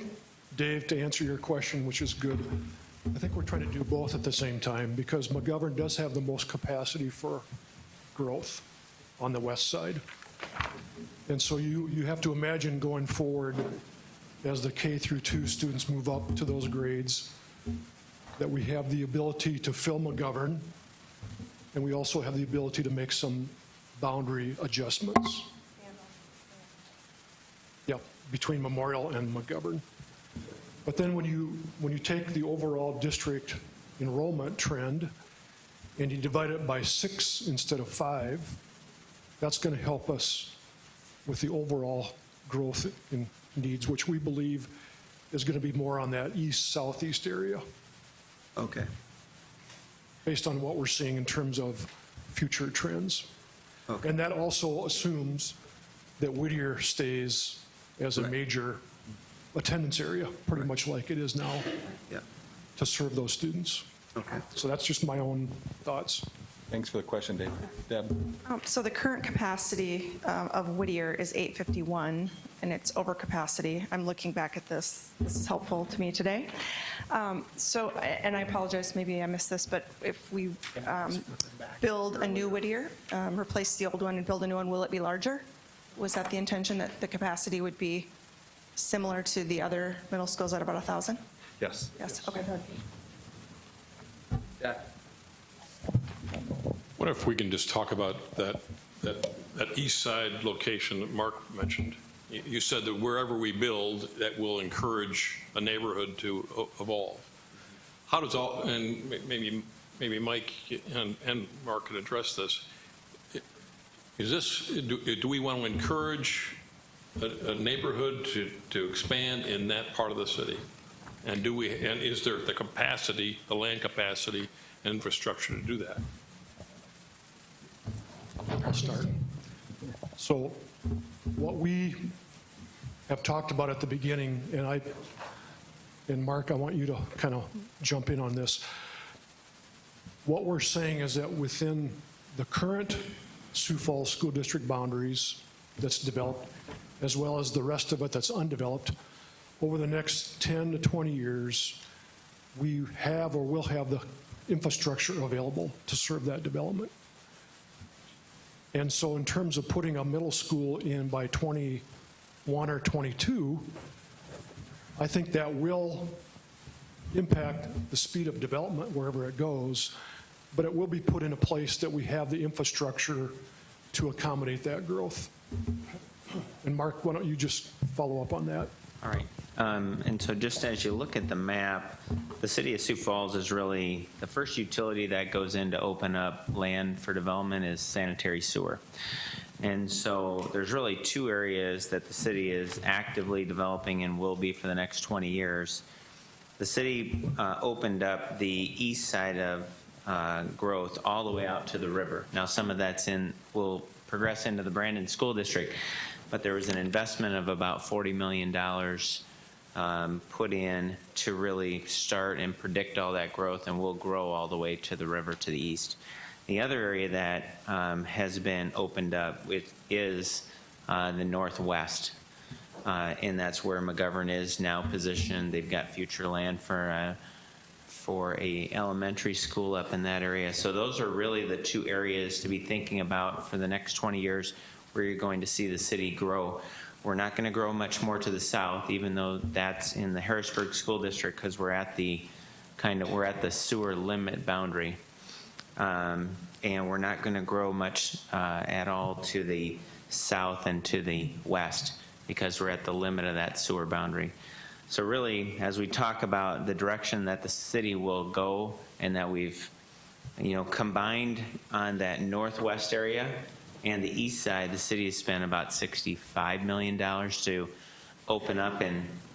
Dave, to answer your question, which is good, I think we're trying to do both at the same time because McGovern does have the most capacity for growth on the west side. And so you have to imagine going forward as the K through 2 students move up to those grades that we have the ability to fill McGovern, and we also have the ability to make some boundary adjustments. Yep, between Memorial and McGovern. But then when you take the overall district enrollment trend and you divide it by 6 instead of 5, that's going to help us with the overall growth in needs, which we believe is going to be more on that east-southeast area. Okay. Based on what we're seeing in terms of future trends. Okay. And that also assumes that Whittier stays as a major attendance area, pretty much like it is now, to serve those students. Okay. So that's just my own thoughts. Thanks for the question, Dave. Deb? So the current capacity of Whittier is 851, and it's over capacity. I'm looking back at this. This is helpful to me today. So, and I apologize, maybe I missed this, but if we build a new Whittier, replace the old one and build a new one, will it be larger? Was that the intention, that the capacity would be similar to the other middle schools at about 1,000? Yes. Yes, okay. What if we can just talk about that east side location that Mark mentioned? You said that wherever we build, that will encourage a neighborhood to evolve. How does all, and maybe Mike and Mark can address this. Is this, do we want to encourage a neighborhood to expand in that part of the city? And is there the capacity, the land capacity, and infrastructure to do that? I'll start. So what we have talked about at the beginning, and Mark, I want you to kind of jump in on this. What we're saying is that within the current Sioux Falls School District boundaries that's developed, as well as the rest of it that's undeveloped, over the next 10 to 20 years, we have or will have the infrastructure available to serve that development. And so in terms of putting a middle school in by 21 or 22, I think that will impact the speed of development wherever it goes, but it will be put in a place that we have the infrastructure to accommodate that growth. And Mark, why don't you just follow up on that? All right. And so just as you look at the map, the city of Sioux Falls is really, the first utility that goes in to open up land for development is sanitary sewer. And so there's really 2 areas that the city is actively developing and will be for the next 20 years. The city opened up the east side of growth all the way out to the river. Now some of that's will progress into the Brandon School District, but there was an investment of about $40 million put in to really start and predict all that growth, and will grow all the way to the river to the east. The other area that has been opened up is the northwest, and that's where McGovern is now positioned. They've got future land for a elementary school up in that area. So those are really the 2 areas to be thinking about for the next 20 years where you're going to see the city grow. We're not going to grow much more to the south, even though that's in the Harrisburg School District, because we're at the sewer limit boundary. And we're not going to grow much at all to the south and to the west, because we're at the limit of that sewer boundary. So really, as we talk about the direction that the city will go, and that we've combined on that northwest area and the east side, the city has spent about $65 million to open up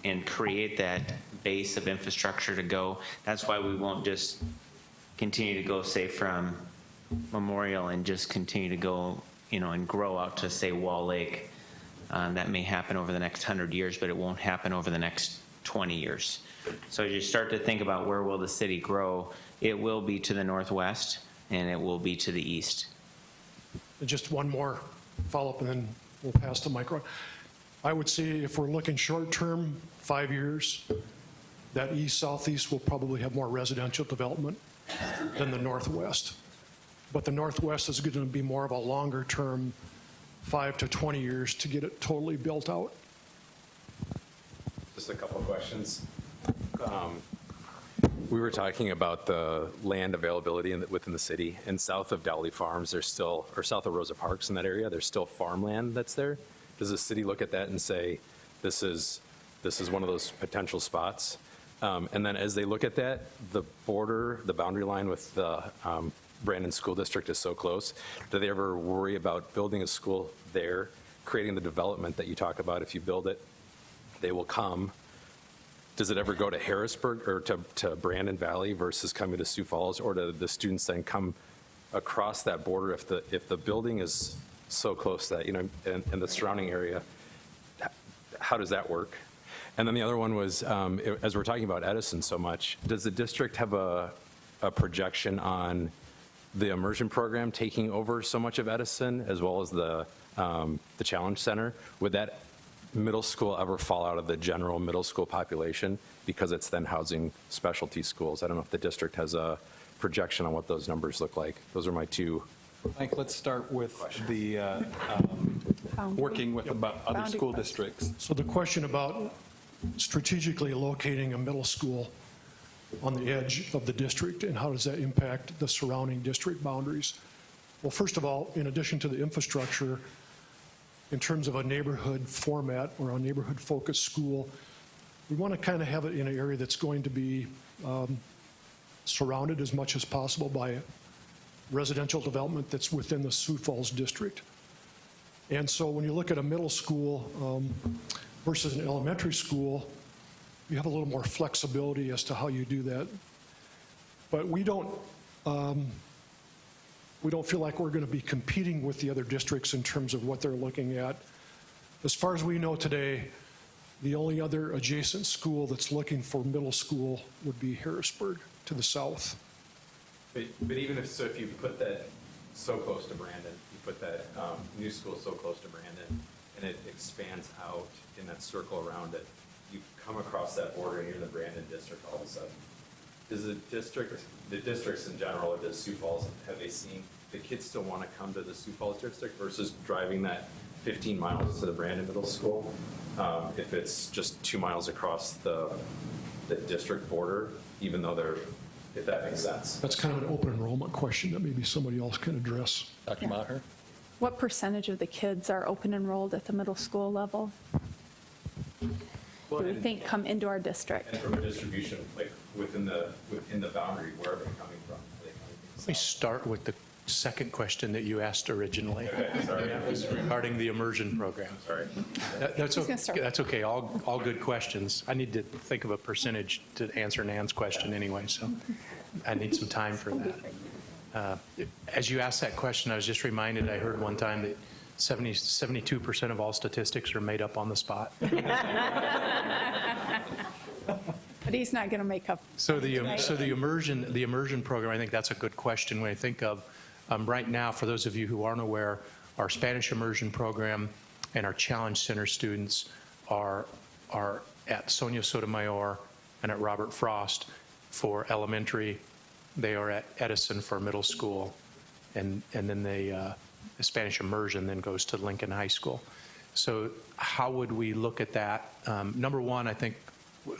and create that base of infrastructure to go. That's why we won't just continue to go, say, from Memorial and just continue to go, and grow out to, say, Wall Lake. That may happen over the next 100 years, but it won't happen over the next 20 years. So as you start to think about where will the city grow, it will be to the northwest and it will be to the east. And just one more follow-up, and then we'll pass the micro. I would say if we're looking short-term, 5 years, that east-southeast will probably have more residential development than the northwest. But the northwest is going to be more of a longer-term, 5 to 20 years to get it totally built out. Just a couple of questions. We were talking about the land availability within the city, and south of Dowley Farms, there's still, or south of Rosa Parks in that area, there's still farmland that's there. Does the city look at that and say, this is one of those potential spots? And then as they look at that, the border, the boundary line with the Brandon School District is so close. Do they ever worry about building a school there, creating the development that you talk about? If you build it, they will come. Does it ever go to Harrisburg or to Brandon Valley versus coming to Sioux Falls, or do the students then come across that border if the building is so close that, in the surrounding area? How does that work? And then the other one was, as we're talking about Edison so much, does the district have a projection on the immersion program taking over so much of Edison, as well as the Challenge Center? Would that middle school ever fall out of the general middle school population because it's then housing specialty schools? I don't know if the district has a projection on what those numbers look like. Those are my two. Mike, let's start with the working with other school districts. So the question about strategically locating a middle school on the edge of the district, and how does that impact the surrounding district boundaries? Well, first of all, in addition to the infrastructure, in terms of a neighborhood format or a neighborhood-focused school, we want to kind of have it in an area that's going to be surrounded as much as possible by residential development that's within the Sioux Falls district. And so when you look at a middle school versus an elementary school, you have a little more flexibility as to how you do that. But we don't feel like we're going to be competing with the other districts in terms of what they're looking at. As far as we know today, the only other adjacent school that's looking for middle school would be Harrisburg to the south. But even if you put that so close to Brandon, you put that new school so close to Brandon, and it expands out in that circle around it, you come across that border and you're in the Brandon district all of a sudden. Does the districts in general, or does Sioux Falls, have they seen the kids still want to come to the Sioux Falls district versus driving that 15 miles to the Brandon Middle School? If it's just 2 miles across the district border, even though if that makes sense. That's kind of an open enrollment question that maybe somebody else can address. Dr. Maher? What percentage of the kids are open enrolled at the middle school level? Do we think come into our district? And from a distribution, like within the boundary, where are they coming from? Are they coming from the Let me start with the second question that you asked originally. Okay, sorry. Regarding the immersion program. Sorry. That's okay, all good questions. I need to think of a percentage to answer Nan's question anyway, so I need some time for that. As you asked that question, I was just reminded, I heard one time that 72% of all statistics are made up on the spot. But he's not going to make up. So the immersion program, I think that's a good question when I think of right now, for those of you who aren't aware, our Spanish immersion program and our Challenge Center students are at Sonia Sotomayor and at Robert Frost for elementary. They are at Edison for middle school, and then the Spanish immersion then goes to Lincoln High School. So how would we look at that? Number one, I think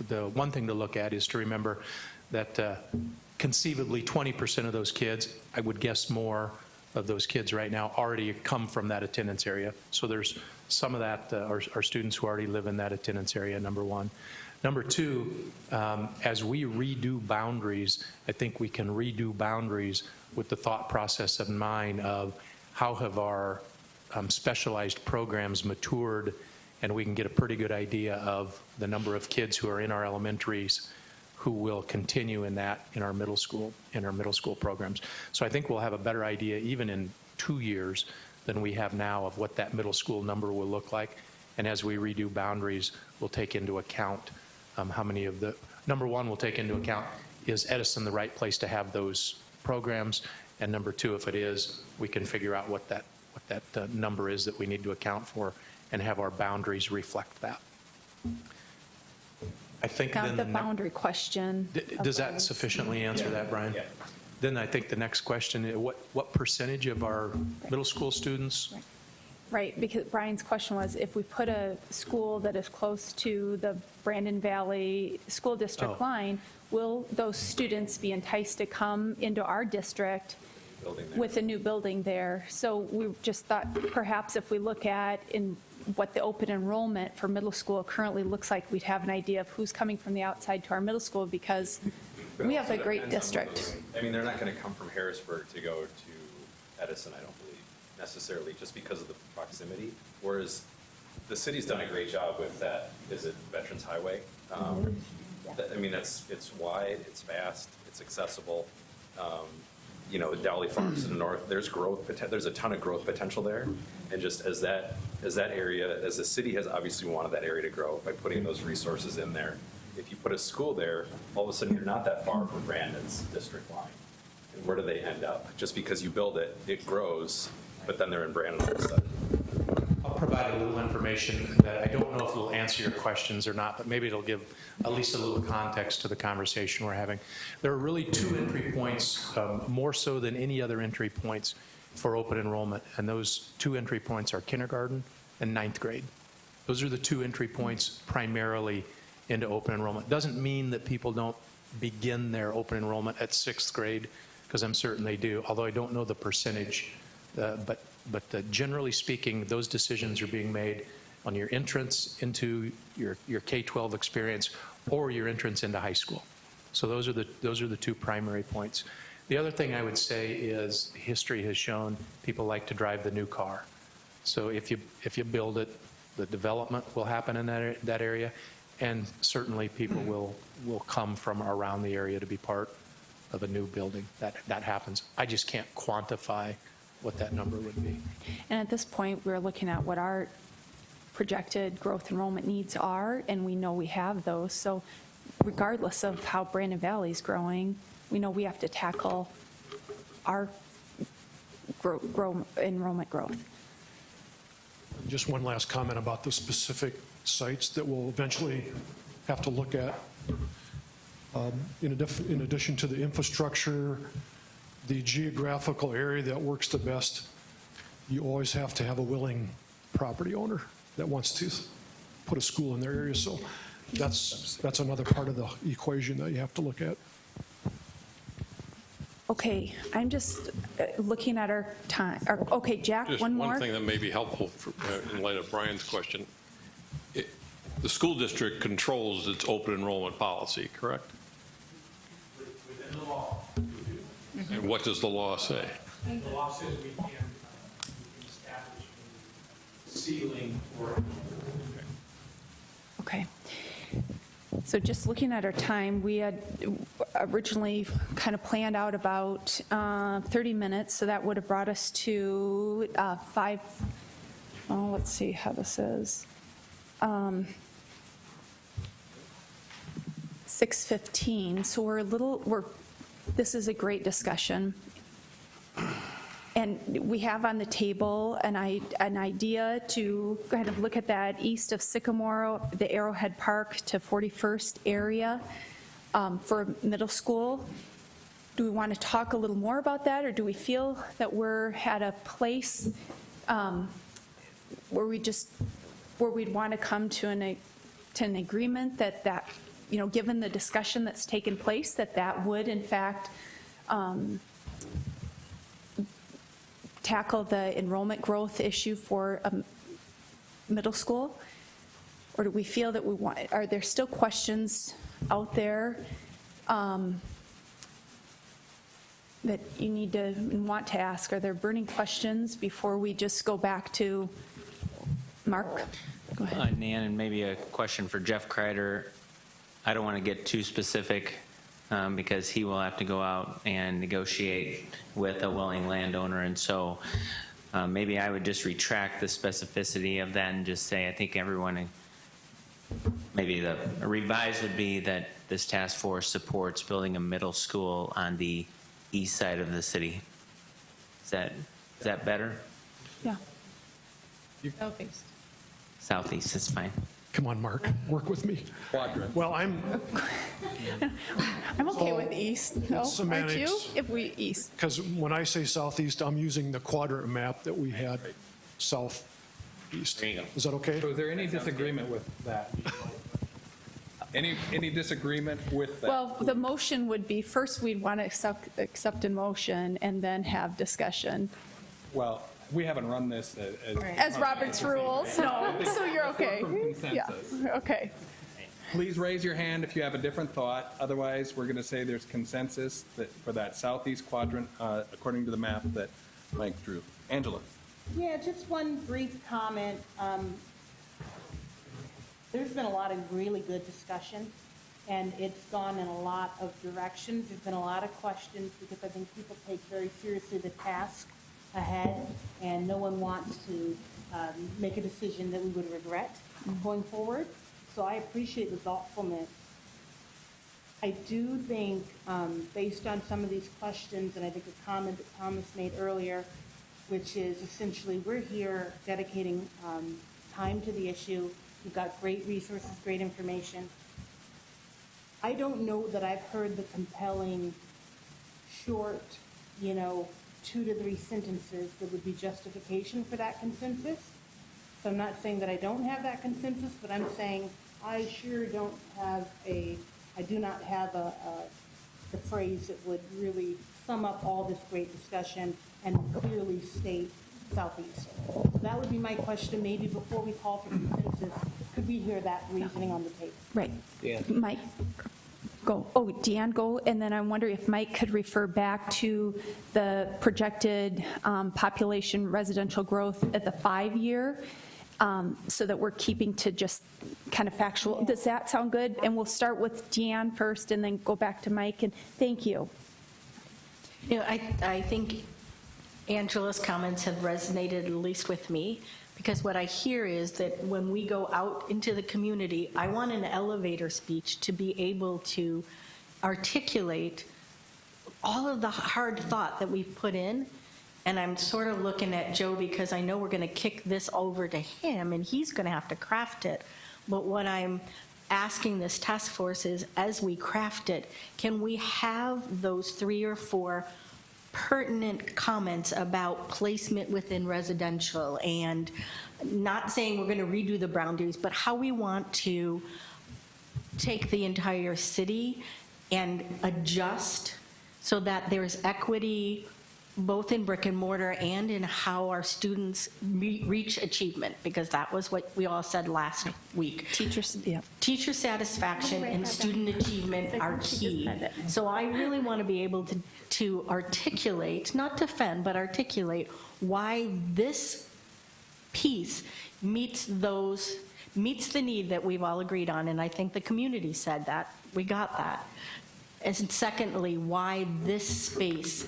the one thing to look at is to remember that conceivably 20% of those kids, I would guess more of those kids right now, already come from that attendance area. So there's some of that are students who already live in that attendance area, number one. Number two, as we redo boundaries, I think we can redo boundaries with the thought process in mind of how have our specialized programs matured and we can get a pretty good idea of the number of kids who are in our elementaries who will continue in our middle school programs. So I think we'll have a better idea even in 2 years than we have now of what that middle school number will look like. And as we redo boundaries, we'll take into account how many of the, number one, we'll take into account, is Edison the right place to have those programs? And number two, if it is, we can figure out what that number is that we need to account for and have our boundaries reflect that. I think Now, then the boundary question. does that sufficiently answer that, Brian? Yeah. Then I think the next question is what percentage of our middle school students? Right, because Brian's question was, if we put a school that is close to the Brandon Valley School District line, will those students be enticed to come into our district with a new building there? So we just thought perhaps if we look at in what the open enrollment for middle school currently looks like, we'd have an idea of who's coming from the outside to our middle school, because we have a great district. I mean, they're not going to come from Harrisburg to go to Edison, I don't believe, necessarily, just because of the proximity. Whereas the city's done a great job with that. Is it Veterans Highway? I mean, it's wide, it's fast, it's accessible. You know, Dowley Farms to the north, there's a ton of growth potential there. And just as that area, as the city has obviously wanted that area to grow by putting those resources in there. If you put a school there, all of a sudden you're not that far from Brandon's district line. And where do they end up? Just because you build it, it grows, but then they're in Brandon all of a sudden. I'll provide a little information that I don't know if it'll answer your questions or not, but maybe it'll give at least a little context to the conversation we're having. There are really two entry points, more so than any other entry points for open enrollment, and those two entry points are kindergarten and ninth grade. Those are the two entry points primarily into open enrollment. Doesn't mean that people don't begin their open enrollment at sixth grade, because I'm certain they do, although I don't know the percentage. But generally speaking, those decisions are being made on your entrance into your K-12 experience or your entrance into high school. So those are the two primary points. The other thing I would say is history has shown people like to drive the new car. So if you build it, the development will happen in that area, and certainly people will come from around the area to be part of a new building. That happens. I just can't quantify what that number would be. And at this point, we're looking at what our projected growth enrollment needs are, and we know we have those. So regardless of how Brandon Valley is growing, we know we have to tackle our enrollment growth. Just one last comment about the specific sites that we'll eventually have to look at. In addition to the infrastructure, the geographical area that works the best, you always have to have a willing property owner that wants to put a school in their area. So that's another part of the equation that you have to look at. Okay, I'm just looking at our time. Okay, Jack, Just one more. one thing that may be helpful in light of Brian's question. The school district controls its open enrollment policy, correct? Within the law. And what does the law say? The law says we can establish a ceiling for. Okay. So just looking at our time, we had originally kind of planned out about 30 minutes, so that would have brought us to let's see how this is. 6:15, so this is a great discussion. And we have on the table an idea to kind of look at that east of Sycamore, the Arrowhead Park to 41st area for middle school. Do we want to talk a little more about that, or do we feel that we're at a place where we'd want to come to an agreement that given the discussion that's taken place, that would in fact tackle the enrollment growth issue for middle school? Or do we feel that are there still questions out there that you need to and want to ask? Are there burning questions before we just go back to Mark, go ahead. Nan, and maybe a question for Jeff Kreider. I don't want to get too specific because he will have to go out and negotiate with a willing landowner. And so maybe I would just retract the specificity of that and just say, I think everyone, maybe the revise would be that this task force supports building a middle school on the east side of the city. Is that better? Yeah. Southeast. Southeast, that's fine. Come on, Mark, work with me. Quadrant. Well, I'm I'm okay with east, no, aren't you? semantics. If we east. Because when I say southeast, I'm using the quadrant map that we had southeast. There you go. Is that okay? So is there any disagreement with that? Any disagreement with that? Well, the motion would be, first we'd want to accept a motion and then have discussion. Well, we haven't run this As Robert's rules, no, so you're okay. Yeah, okay. Please raise your hand if you have a different thought. Otherwise, we're going to say there's consensus for that southeast quadrant according to the map that Mike drew. Angela. Yeah, just one brief comment. There's been a lot of really good discussion, and it's gone in a lot of directions. There's been a lot of questions because I think people take very seriously the task ahead, and no one wants to make a decision that we would regret going forward. So I appreciate the thoughtfulness. I do think, based on some of these questions, and I think a comment that Thomas made earlier, which is essentially we're here dedicating time to the issue. We've got great resources, great information. I don't know that I've heard the compelling, short, 2 to 3 sentences that would be justification for that consensus. So I'm not saying that I don't have that consensus, but I'm saying I sure don't have I do not have the phrase that would really sum up all this great discussion and clearly state Southeast. So that would be my question, maybe before we call for consensus, could we hear that reasoning on the table? Right. Mike, go. Oh, Deanne, go. And then I wonder if Mike could refer back to the projected population residential growth at the 5-year so that we're keeping to just kind of factual. Does that sound good? And we'll start with Deanne first and then go back to Mike. And thank you. I think Angela's comments have resonated, at least with me, because what I hear is that when we go out into the community, I want an elevator speech to be able to articulate all of the hard thought that we've put in. And I'm sort of looking at Joe because I know we're going to kick this over to him and he's going to have to craft it. But what I'm asking this task force is, as we craft it, can we have those 3 or 4 pertinent comments about placement within residential, and not saying we're going to redo the boundaries, but how we want to take the entire city and adjust so that there's equity both in brick and mortar and in how our students reach achievement, because that was what we all said last week. Teacher satisfaction and student achievement are key. So I really want to be able to articulate, not defend, but articulate why this piece meets the need that we've all agreed on, and I think the community said that. We got that. And secondly, why this space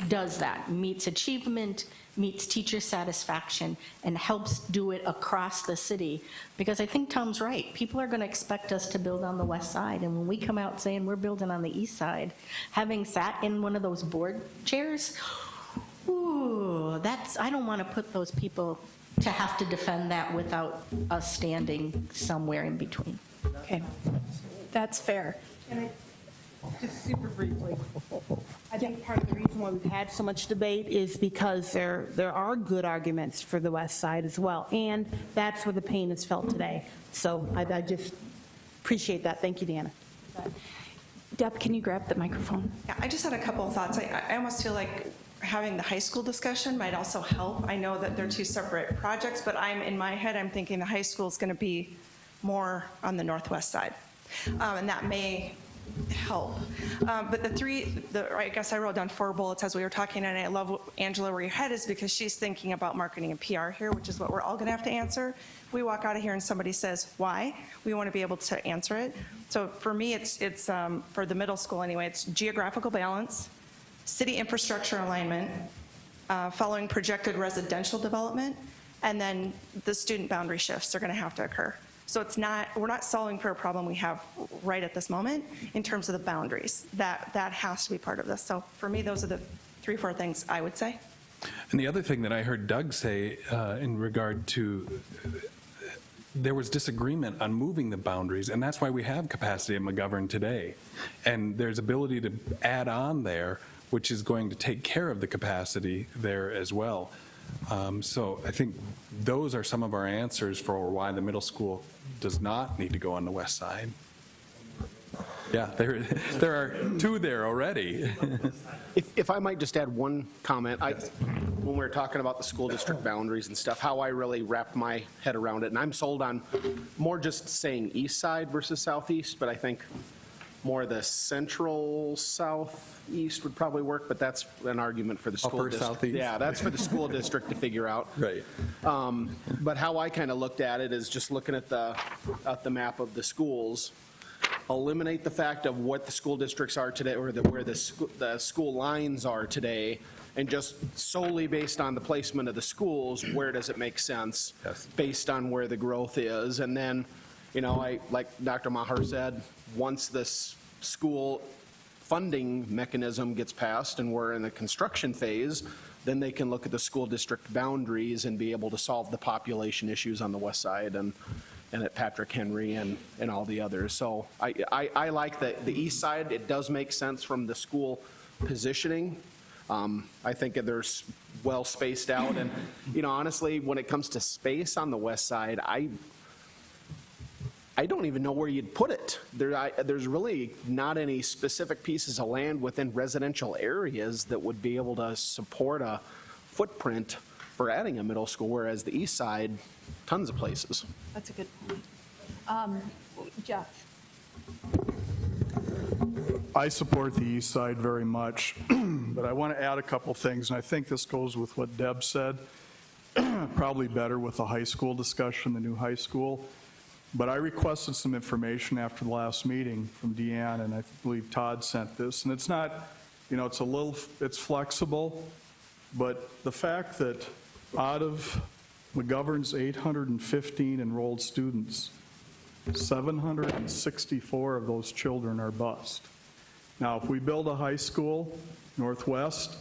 does that, meets achievement, meets teacher satisfaction, and helps do it across the city. Because I think Tom's right. People are going to expect us to build on the west side. And when we come out saying we're building on the east side, having sat in one of those board chairs, ooh, I don't want to put those people to have to defend that without us standing somewhere in between. Okay, that's fair. Just super briefly, I think part of the reason why we've had so much debate is because there are good arguments for the west side as well, and that's where the pain is felt today. So I just appreciate that. Thank you, Deanna. Deb, can you grab the microphone? Yeah, I just had a couple of thoughts. I almost feel like having the high school discussion might also help. I know that they're 2 separate projects, but in my head, I'm thinking the high school is going to be more on the northwest side. And that may help. But I guess I wrote down 4 bullets as we were talking, and I love, Angela, where your head is, because she's thinking about marketing and PR here, which is what we're all going to have to answer. We walk out of here and somebody says, why? We want to be able to answer it. So for me, it's for the middle school anyway, it's geographical balance, city infrastructure alignment, following projected residential development, and then the student boundary shifts are going to have to occur. So we're not solving for a problem we have right at this moment in terms of the boundaries. That has to be part of this. So for me, those are the 3 or 4 things I would say. And the other thing that I heard Doug say in regard to, there was disagreement on moving the boundaries, and that's why we have capacity at McGovern today. And there's ability to add on there, which is going to take care of the capacity there as well. So I think those are some of our answers for why the middle school does not need to go on the west side. Yeah, there are 2 there already. If I might just add one comment, when we were talking about the school district boundaries and stuff, how I really wrapped my head around it, and I'm sold on more just saying east side versus southeast, but I think more the central southeast would probably work, but that's an argument for the school Upper district. southeast? Yeah, that's for the school district to figure out. Right. But how I kind of looked at it is just looking at the map of the schools, eliminate the fact of what the school districts are today, or where the school lines are today, and just solely based on the placement of the schools, where does it make sense? Yes. Based on where the growth is. And then, like Dr. Maher said, once this school funding mechanism gets passed and we're in the construction phase, then they can look at the school district boundaries and be able to solve the population issues on the west side and at Patrick Henry and all the others. So I like the east side. It does make sense from the school positioning. I think there's well spaced out. And, honestly, when it comes to space on the west side, I don't even know where you'd put it. There's really not any specific pieces of land within residential areas that would be able to support a footprint for adding a middle school, whereas the east side, tons of places. That's a good point. Jeff? I support the east side very much, but I want to add a couple things, and I think this goes with what Deb said, probably better with the high school discussion, the new high school. But I requested some information after the last meeting from Deanne, and I believe Todd sent this. And it's not, it's flexible, but the fact that out of McGovern's 815 enrolled students, 764 of those children are bused. Now, if we build a high school, Northwest,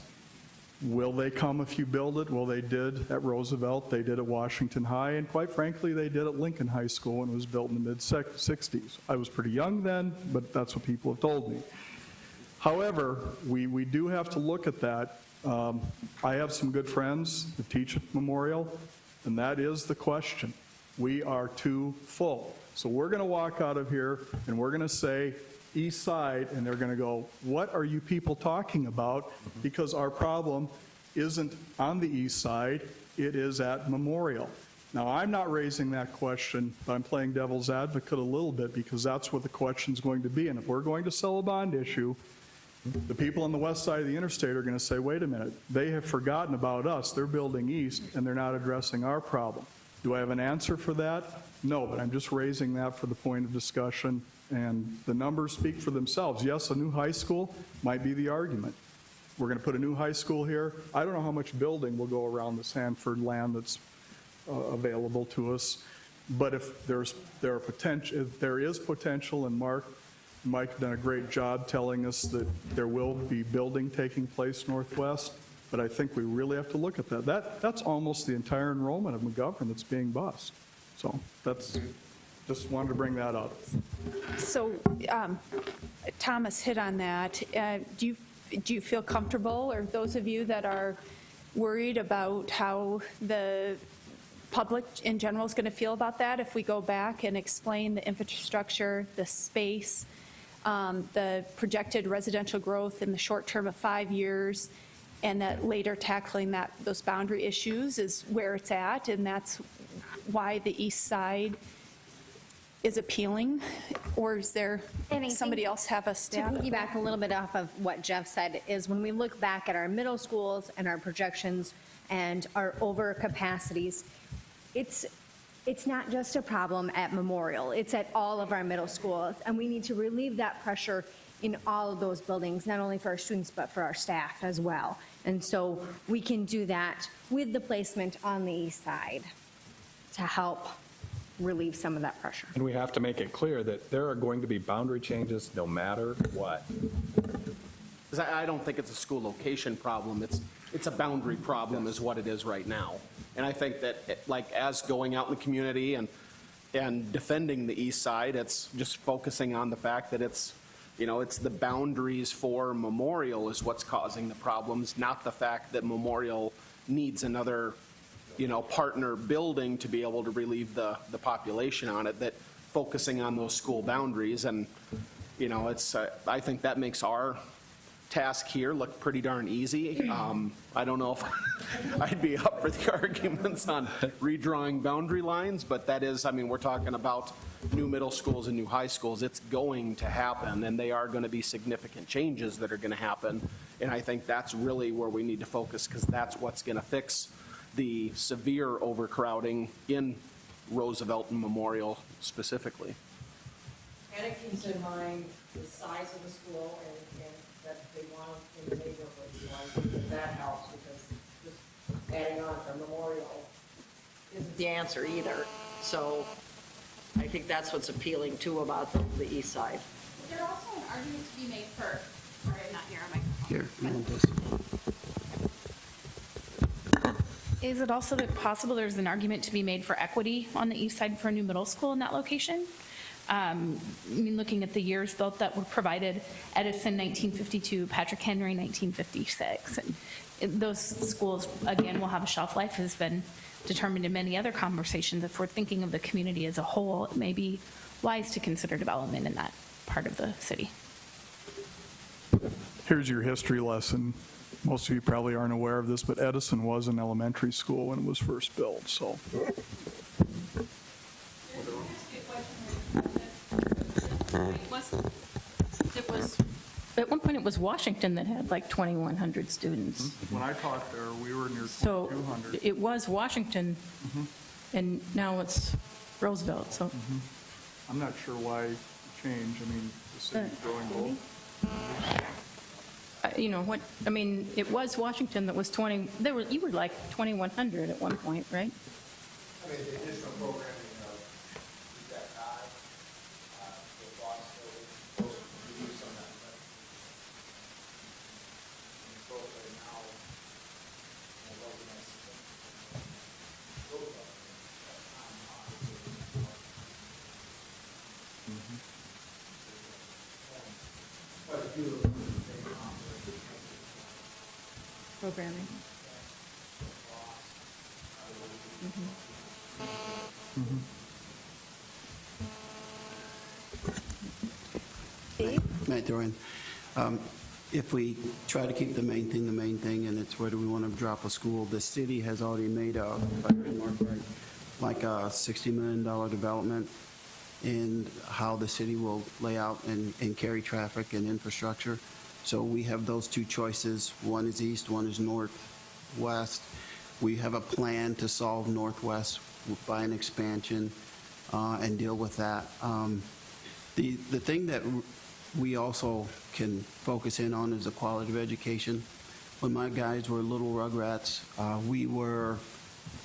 will they come if you build it? Well, they did at Roosevelt, they did at Washington High, and quite frankly, they did at Lincoln High School when it was built in the mid-60s. I was pretty young then, but that's what people have told me. However, we do have to look at that. I have some good friends that teach at Memorial, and that is the question. We are too full. So we're going to walk out of here, and we're going to say, east side, and they're going to go, what are you people talking about? Because our problem isn't on the east side, it is at Memorial. Now, I'm not raising that question, but I'm playing devil's advocate a little bit because that's what the question's going to be. And if we're going to sell a bond issue, the people on the west side of the interstate are going to say, wait a minute, they have forgotten about us. They're building east, and they're not addressing our problem. Do I have an answer for that? No, but I'm just raising that for the point of discussion. And the numbers speak for themselves. Yes, a new high school might be the argument. We're going to put a new high school here. I don't know how much building will go around the Sanford land that's available to us. But if there is potential, and Mike has done a great job telling us that there will be building taking place northwest. But I think we really have to look at that. That's almost the entire enrollment of McGovern that's being bused. So just wanted to bring that up. So Thomas hit on that. Do you feel comfortable, or those of you that are worried about how the public in general is going to feel about that, if we go back and explain the infrastructure, the space, the projected residential growth in the short term of 5 years, and that later tackling those boundary issues is where it's at, and that's why the east side is appealing, or is there somebody else have a To stat? piggyback a little bit off of what Jeff said, is when we look back at our middle schools and our projections and our overcapacities, it's not just a problem at Memorial, it's at all of our middle schools, and we need to relieve that pressure in all of those buildings, not only for our students, but for our staff as well. And so we can do that with the placement on the east side to help relieve some of that pressure. And we have to make it clear that there are going to be boundary changes no matter what. 'Cause I don't think it's a school location problem, it's a boundary problem is what it is right now. And I think that, like, as going out in the community and defending the east side, it's just focusing on the fact that it's the boundaries for Memorial is what's causing the problems, not the fact that Memorial needs another, partner building to be able to relieve the population on it, that focusing on those school boundaries. And, I think that makes our task here look pretty darn easy. I don't know if I'd be up for the arguments on redrawing boundary lines, but that is, we're talking about new middle schools and new high schools. It's going to happen, and they are going to be significant changes that are going to happen. And I think that's really where we need to focus, because that's what's going to fix the severe overcrowding in Roosevelt and Memorial specifically. And it keeps in mind the size of the school and that they want in the neighborhood. I think that helps, because just adding on to Memorial isn't the answer either. So I think that's what's appealing too about the east side. Is there also an argument to be made for, sorry, I'm not here on my Here, you want this? Is it also possible there's an argument to be made for equity on the east side for a new middle school in that location? Looking at the years built that were provided, Edison 1952, Patrick Henry 1956. And those schools, again, will have a shelf life, has been determined in many other conversations. If we're thinking of the community as a whole, it may be wise to consider development in that part of the city. Here's your history lesson. Most of you probably aren't aware of this, but Edison was an elementary school when it was first built, so. At one point, it was Washington that had like 2,100 students. When I taught there, we were near So 2,200. it was Washington, and now it's Roosevelt, so. I'm not sure why it changed. The city's growing both. It was Washington that was you were like 2,100 at one point, right? The additional programming of that high, the cost of reduce on that. And so right now, but if you look at Programming. May I throw in? If we try to keep the main thing, and it's where do we want to drop a school, the city has already made a, if I remark right, like a $60 million development in how the city will lay out and carry traffic and infrastructure. So we have those two choices. One is east, one is northwest. We have a plan to solve northwest by an expansion and deal with that. The thing that we also can focus in on is the quality of education. When my guys were little rugrats, we were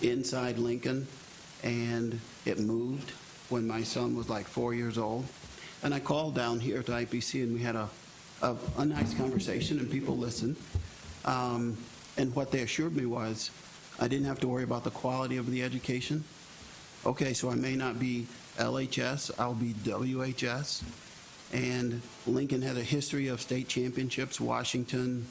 inside Lincoln, and it moved when my son was like 4 years old. And I called down here to IPC, and we had a nice conversation, and people listened. And what they assured me was I didn't have to worry about the quality of the education. Okay, so I may not be LHS, I'll be WHS. And Lincoln has a history of state championships. Washington,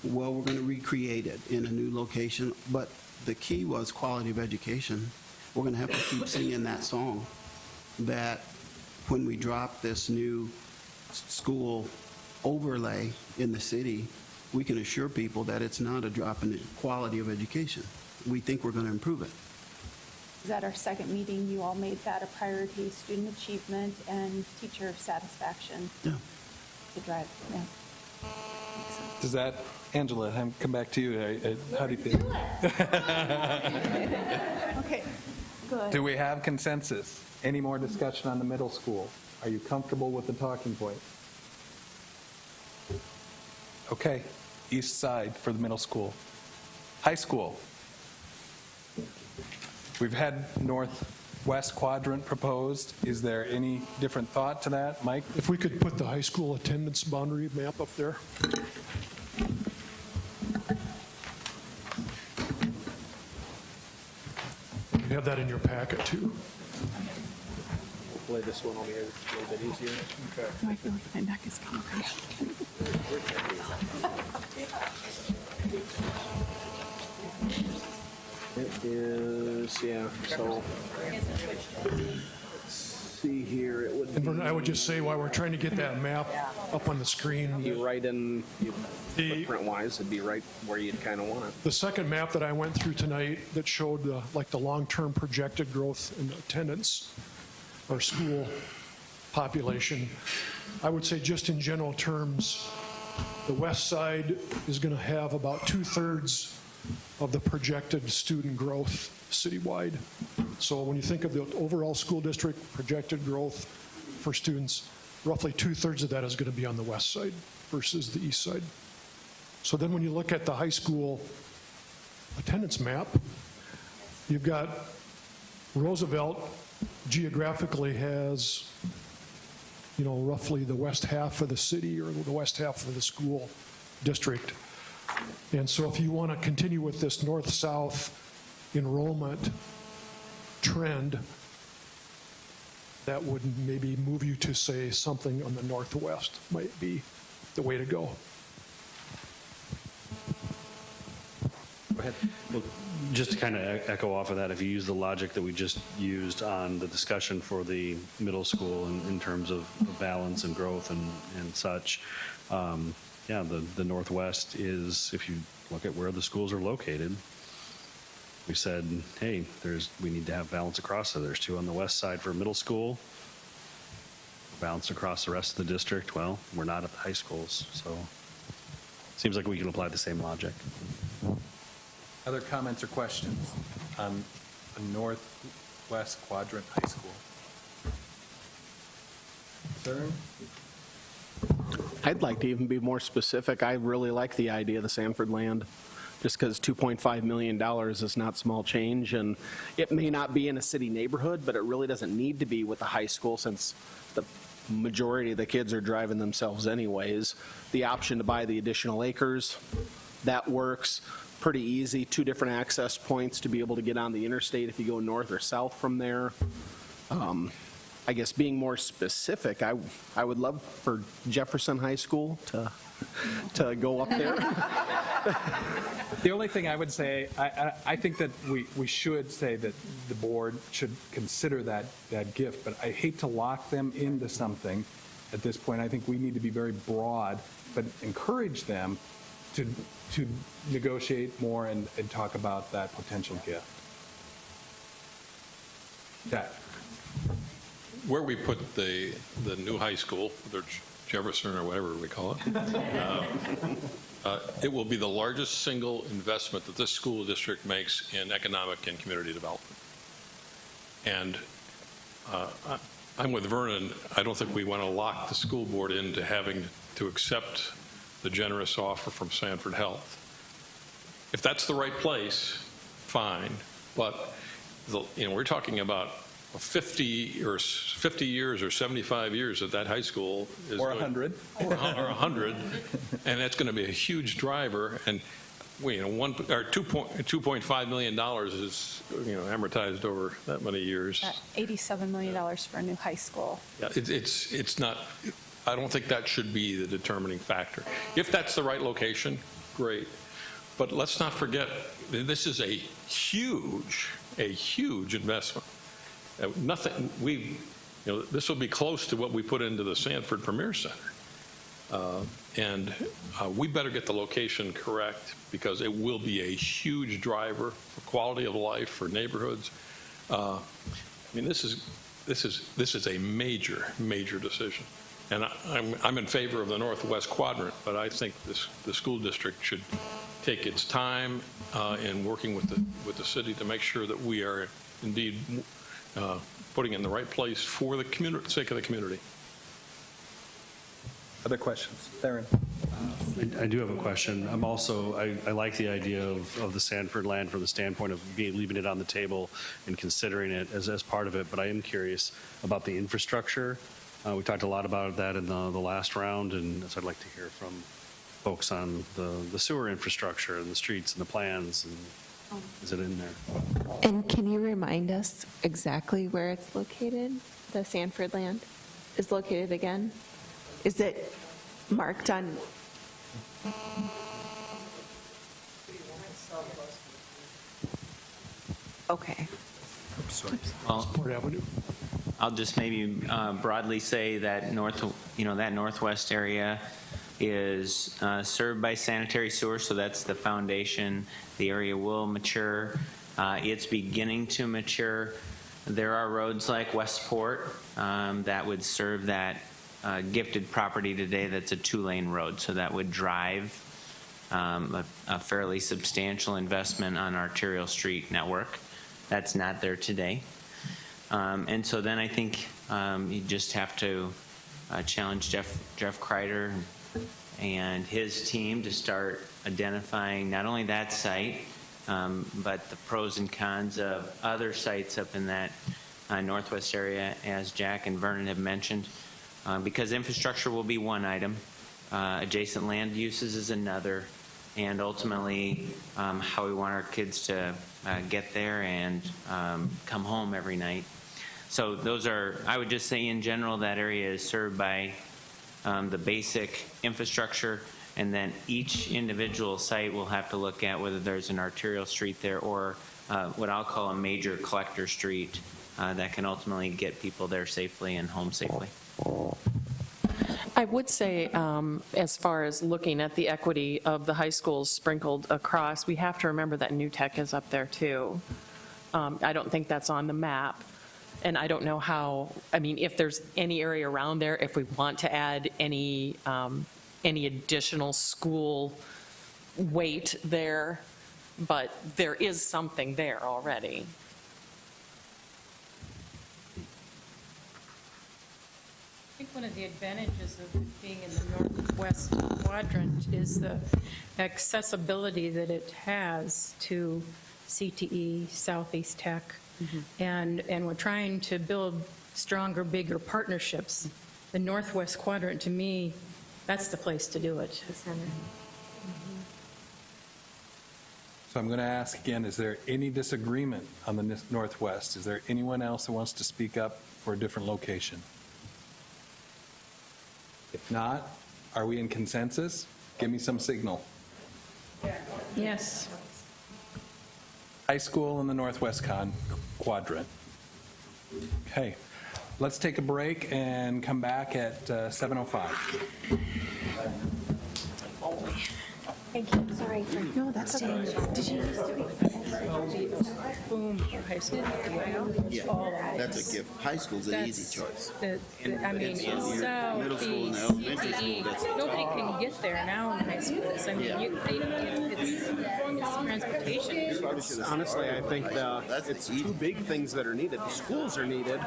well, we're going to recreate it in a new location. But the key was quality of education. We're going to have to keep singing that song, that when we drop this new school overlay in the city, we can assure people that it's not a drop in the quality of education. We think we're going to improve it. 'cause at our second meeting, you all made that a priority, student achievement and teacher satisfaction to drive, yeah. Does that, Angela, come back to you. How do you feel? Okay, good. Do we have consensus? Any more discussion on the middle school? Are you comfortable with the talking point? Okay, east side for the middle school. High school. We've had northwest quadrant proposed. Is there any different thought to that, Mike? If we could put the high school attendance boundary map up there. You have that in your packet, too. Hopefully this one will be a little bit easier. Okay. I feel like my neck is coming. It is, yeah, so, let's see here, it would And Vernon, I would just say, while we're trying to get that map up on the screen, be right in, footprint-wise, it'd be right where you'd kind of want it. the second map that I went through tonight that showed the long-term projected growth in attendance or school population, I would say just in general terms, the west side is going to have about 2/3 of the projected student growth citywide. So when you think of the overall school district projected growth for students, roughly 2/3 of that is going to be on the west side versus the east side. So then when you look at the high school attendance map, you've got Roosevelt geographically has, roughly the west half of the city or the west half of the school district. And so if you want to continue with this north-south enrollment trend, that would maybe move you to say something on the northwest might be the way to go. Go ahead. Well, just to kind of echo off of that, if you use the logic that we just used on the discussion for the middle school in terms of balance and growth and such, yeah, the Northwest is, if you look at where the schools are located, we said, hey, we need to have balance across. So there's 2 on the west side for middle school, balanced across the rest of the district. Well, we're not at the high schools, so it seems like we can apply the same logic. Other comments or questions on the northwest quadrant high school? Sir? I'd like to even be more specific. I really like the idea of the Sanford land, just because $2.5 million is not small change, and it may not be in a city neighborhood, but it really doesn't need to be with the high school since the majority of the kids are driving themselves anyways. The option to buy the additional acres, that works. Pretty easy, 2 different access points to be able to get on the interstate if you go north or south from there. I guess being more specific, I would love for Jefferson High School to go up there. The only thing I would say, I think that we should say that the board should consider that gift, but I hate to lock them into something at this point. I think we need to be very broad, but encourage them to negotiate more and talk about that potential gift. That. Where we put the new high school, whether it's Jefferson or whatever we call it, it will be the largest single investment that this school district makes in economic and community development. And I'm with Vernon. I don't think we want to lock the school board into having to accept the generous offer from Sanford Health. If that's the right place, fine. But we're talking about 50 years or 75 years at that high school is or 100 or 100, and that's going to be a huge driver. And $2.5 million is amortized over that many years. $87 million for a new high school. Yeah, it's not. I don't think that should be the determining factor. If that's the right location, great. But let's not forget, this is a huge investment. This will be close to what we put into the Sanford Premier Center. And we better get the location correct because it will be a huge driver for quality of life for neighborhoods. I mean, this is a major, major decision. And I'm in favor of the northwest quadrant, but I think the school district should take its time in working with the city to make sure that we are indeed putting it in the right place for the sake of the community. Other questions? Theron. I do have a question. I like the idea of the Sanford land from the standpoint of leaving it on the table and considering it as part of it, but I am curious about the infrastructure. We talked a lot about that in the last round, and so I'd like to hear from folks on the sewer infrastructure and the streets and the plans, and is it in there? And can you remind us exactly where it's located? The Sanford land is located again? Is it marked on? Okay. Well, I'll just maybe broadly say that that northwest area is served by sanitary sewer, so that's the foundation. The area will mature. It's beginning to mature. There are roads like Westport that would serve that gifted property today. That's a 2-lane road, so that would drive a fairly substantial investment on arterial street network. That's not there today. And so then I think you just have to challenge Jeff Kreider and his team to start identifying not only that site, but the pros and cons of other sites up in that northwest area, as Jack and Vernon have mentioned, because infrastructure will be one item, adjacent land uses is another, and ultimately how we want our kids to get there and come home every night. So those are, I would just say in general, that area is served by the basic infrastructure, and then each individual site will have to look at whether there's an arterial street there or what I'll call a major collector street that can ultimately get people there safely and home safely. I would say, as far as looking at the equity of the high schools sprinkled across, we have to remember that New Tech is up there too. I don't think that's on the map. And I don't know how, I mean, if there's any area around there, if we want to add any additional school weight there, but there is something there already. I think one of the advantages of it being in the northwest quadrant is the accessibility that it has to CTE, Southeast Tech, and we're trying to build stronger, bigger partnerships. The northwest quadrant, to me, that's the place to do it. So I'm going to ask again, is there any disagreement on the northwest? Is there anyone else that wants to speak up for a different location? If not, are we in consensus? Give me some signal. Yes. High school in the northwest quadrant. Okay, let's take a break and come back at 7:05. Thank you. Sorry. No, that's okay. Did you used to Boom for high school. Yeah, that's a gift. High school's an easy choice. I mean, Middle school and Southeast, elementary school, CTE, that's nobody can get there now in high schools. I mean, it's transportation. It's, honestly, I think it's two big things that are needed. The schools are needed,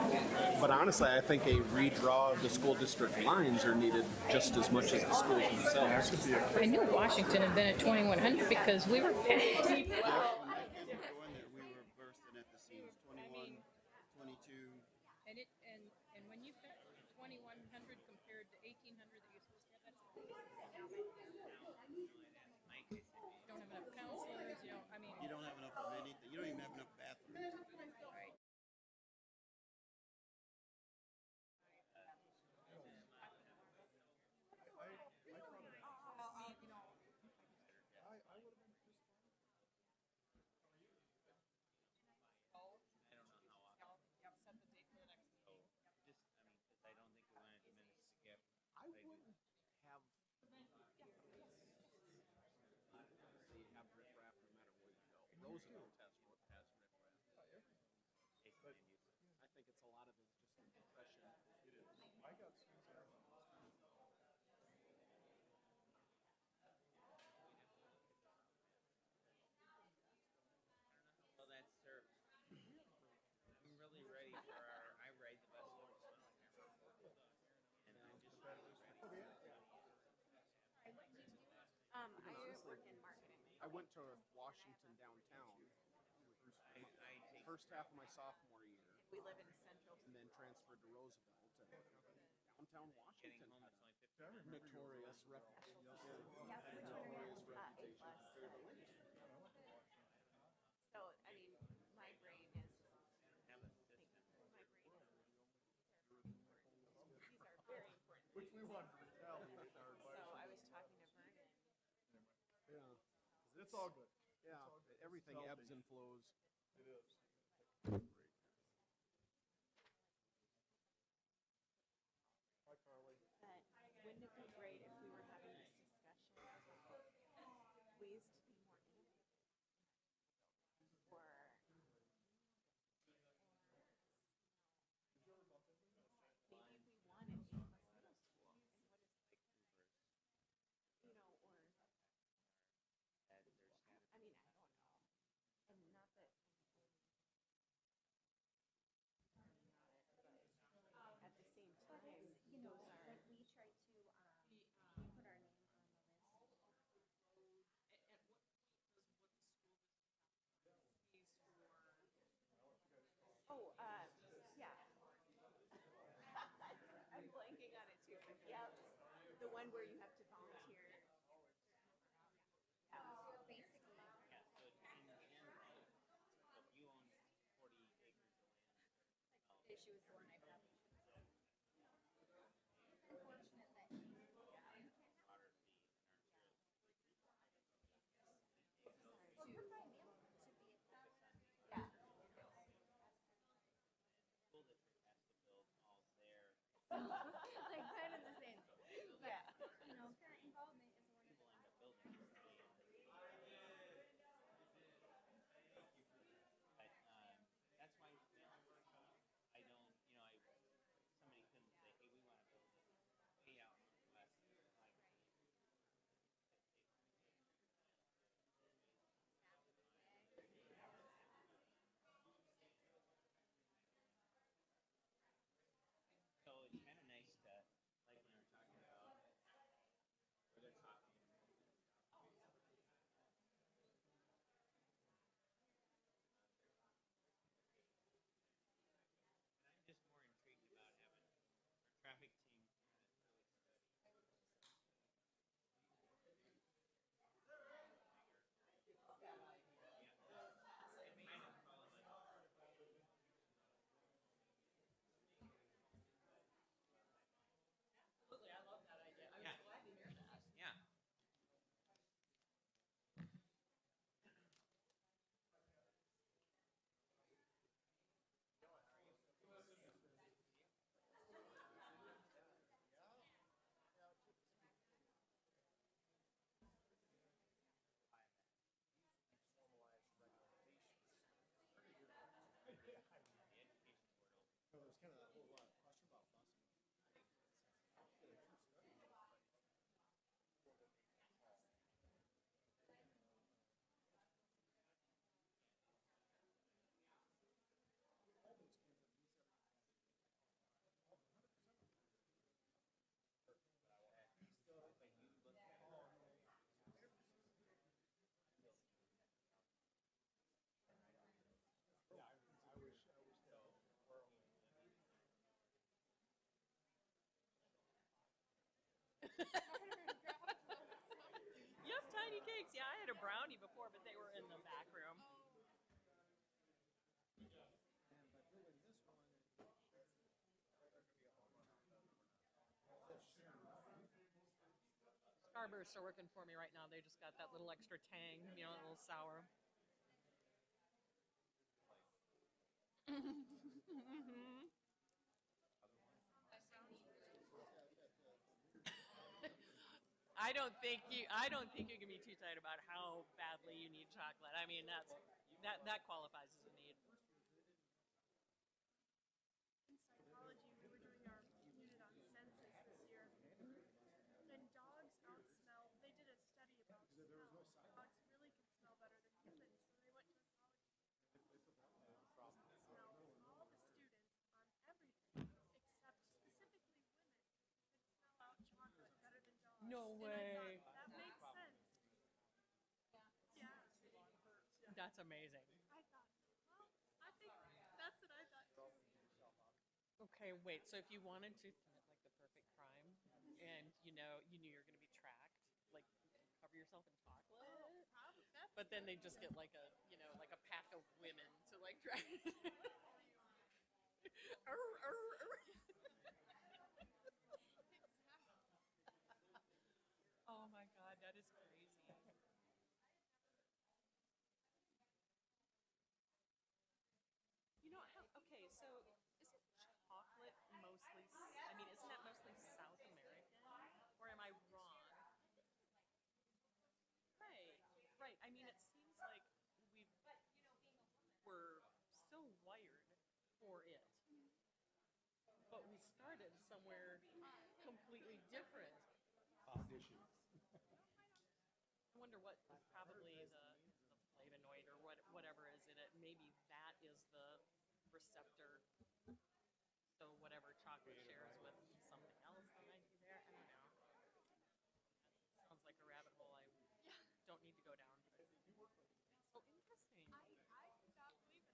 but honestly, I think a redraw of the school district lines are needed just as much as the schools themselves. I knew Washington had been at 2100 because we were packed. And when you've got 2100 compared to 1800 that you're supposed to have, you don't have enough counselors, You don't have enough of anything. You don't even have enough bathrooms. Right. I went to Washington downtown first half of my sophomore year. We live in Central. And then transferred to Roosevelt. And downtown Washington Getting home, had it's only 50 a notorious reputation. So, I mean, my brain is, these are very important. Which we want to retaliate our advice. So I was talking to Vernon. Yeah. It's all good. Yeah, everything ebbs and flows. It is. Hi, Carly. But wouldn't it be great if we were having this discussion about ways to be more innovative? Or maybe we want it in middle school, and what is, you know, or, I mean, I don't know. And not that, at the same time, You know, those are. like we try to put our name on the list. At what point does what the school district pays for? Oh, yeah. I'm blanking on it too. Yep, the one where you have to volunteer. So basically, Yeah, so if you own 40 acres of land. the issue is the one I probably should say. It's unfortunate that you can't Water fee and Well, you're fine, ma'am. To be Yeah. school district has to build all their like kind of the same. But, Yeah. you know, parent involvement is one of people end up building. But that's why I don't, somebody couldn't say, hey, we want to build it way out west. Like, so it's kind of nice to, like when we're talking about, where they're talking. And I'm just more intrigued about having our traffic team kind of really study. Absolutely, I love that idea. I was Yeah. glad to hear that. Yeah. No, there's kind of that whole question about busing. Yeah, I wish that were You have tiny cakes. Yeah, I had a brownie before, but they were in the back room. Starbursts are working for me right now. They just got that little extra tang, a little sour. Mhm. I don't think you can be too tight about how badly you need chocolate. I mean, that qualifies as a need. In psychology, we were doing our unit on senses this year, and dogs outsmell. They did a study about smell. Dogs really can smell better than humans, so they went to a college smell. All the students on everything, except specifically women, could smell out chocolate better than dogs. No And I way. thought, that makes sense. That's amazing. I thought, well, I think that's what I thought. Okay, wait, so if you wanted to commit like the perfect crime and you knew you're going to be tracked, like cover yourself in chocolate? Oh, probably. But then they just get like a, like a pack of women to like drag. Oh my God, that is crazy. Okay, so isn't chocolate mostly, isn't that mostly South American? Or am I wrong? Right. It seems like we're still wired for it. But we started somewhere completely different. Issues. I wonder what probably the flavonoid or whatever is in it. Maybe that is the receptor. So whatever chocolate shares with something else that might be there. I don't know. That sounds like a rabbit hole I don't need to go down. So interesting. I could not believe it.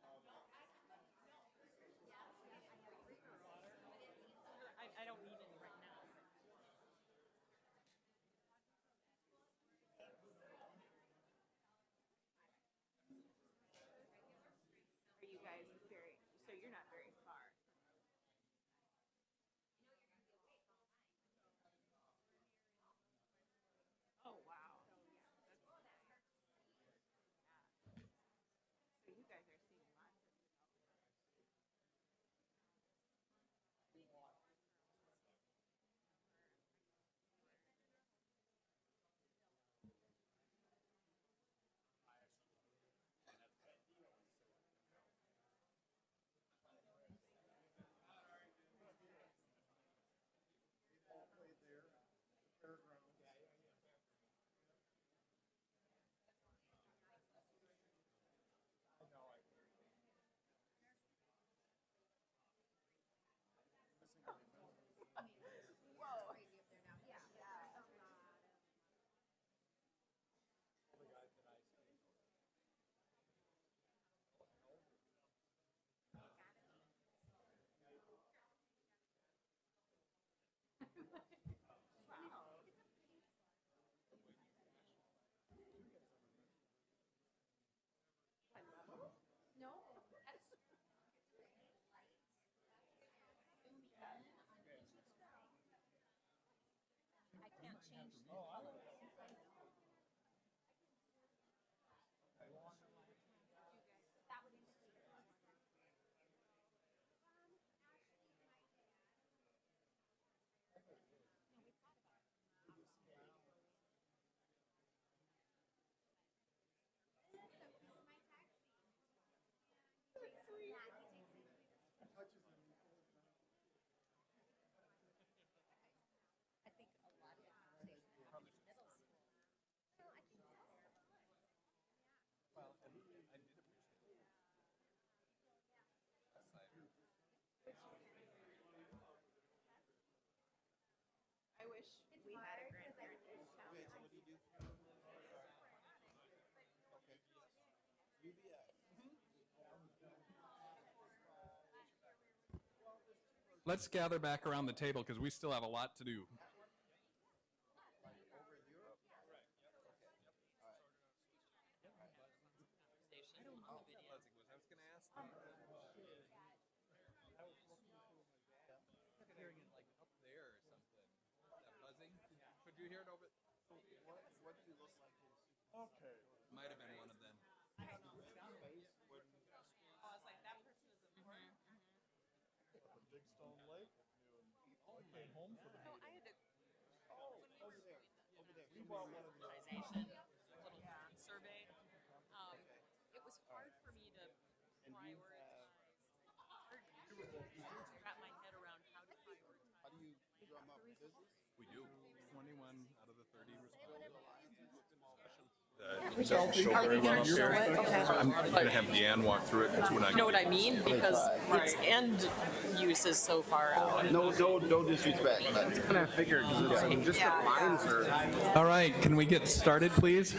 I thought, but you know what? That makes a lot of sense. I don't need any right now. Are you guys so you're not very far? Oh, wow. So you guys are seeing lots of Whoa. Yeah. No, that's. I can't change the colors. That would indicate. No, we thought about it. I think a lot of the conversation happened in middle school. Well, I think so. Well, and I did appreciate it. I wish we had a grandparent in town. Okay, so what do you do? Okay. UBS. Let's gather back around the table because we still have a lot to do. Over in Europe? I don't know what buzzing was. I was going to ask. I kept hearing it like up there or something. That buzzing. Could you hear it over? What do you look like in Okay. Might have been one of them. Oh, it's like that person is important. Up at Big Stone Lake. I came home for the meeting. I had to. over there? Over there. We bought one of the Organization, little survey. It was hard for me to And you prioritize. have Hard to wrap my head around how to prioritize We do. 21 out of the 30 responded. Are we going to show it? Okay. I'm going to have Deanne walk through it because we're not. You know what I mean? Because its end use is so far out. No disrespect. That's kind of figured, because it's just the lines are. All right, can we get started, please?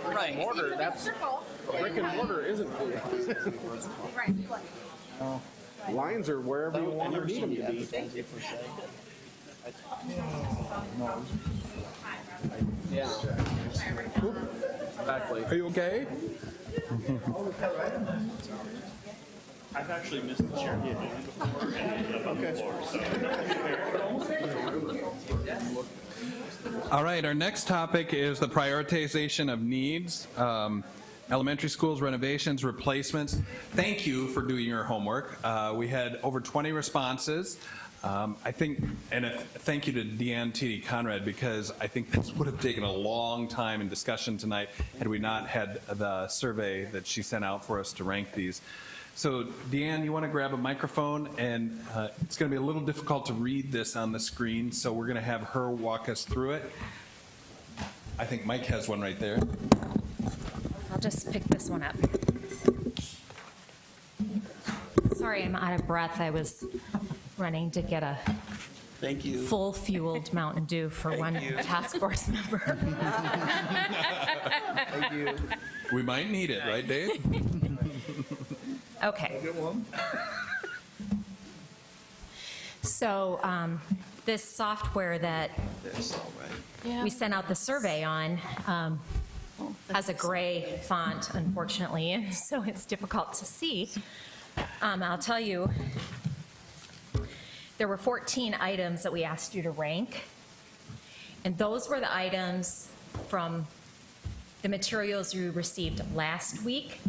Right. Mortar, that's, brick and mortar isn't. Lines are wherever you want to need them to be. Yeah. Exactly. Are you okay? I've actually missed the chair before and ended up on the floor, so. All right, our next topic is the prioritization of needs, elementary schools, renovations, replacements. Thank you for doing your homework. We had over 20 responses. I think, and thank you to Deanne T.D. Conrad, because I think this would have taken a long time in discussion tonight had we not had the survey that she sent out for us to rank these. So Deanne, you want to grab a microphone, and it's going to be a little difficult to read this on the screen, so we're going to have her walk us through it. I think Mike has one right there. I'll just pick this one up. Sorry, I'm out of breath. I was running to get a full-fueled Mountain Dew for one task force member. Thank you. We might need it, right, Dave? Okay. So this software that we sent out the survey on has a gray font, unfortunately, and so it's difficult to see. I'll tell you, there were 14 items that we asked you to rank, and those were the items from the materials you received last week.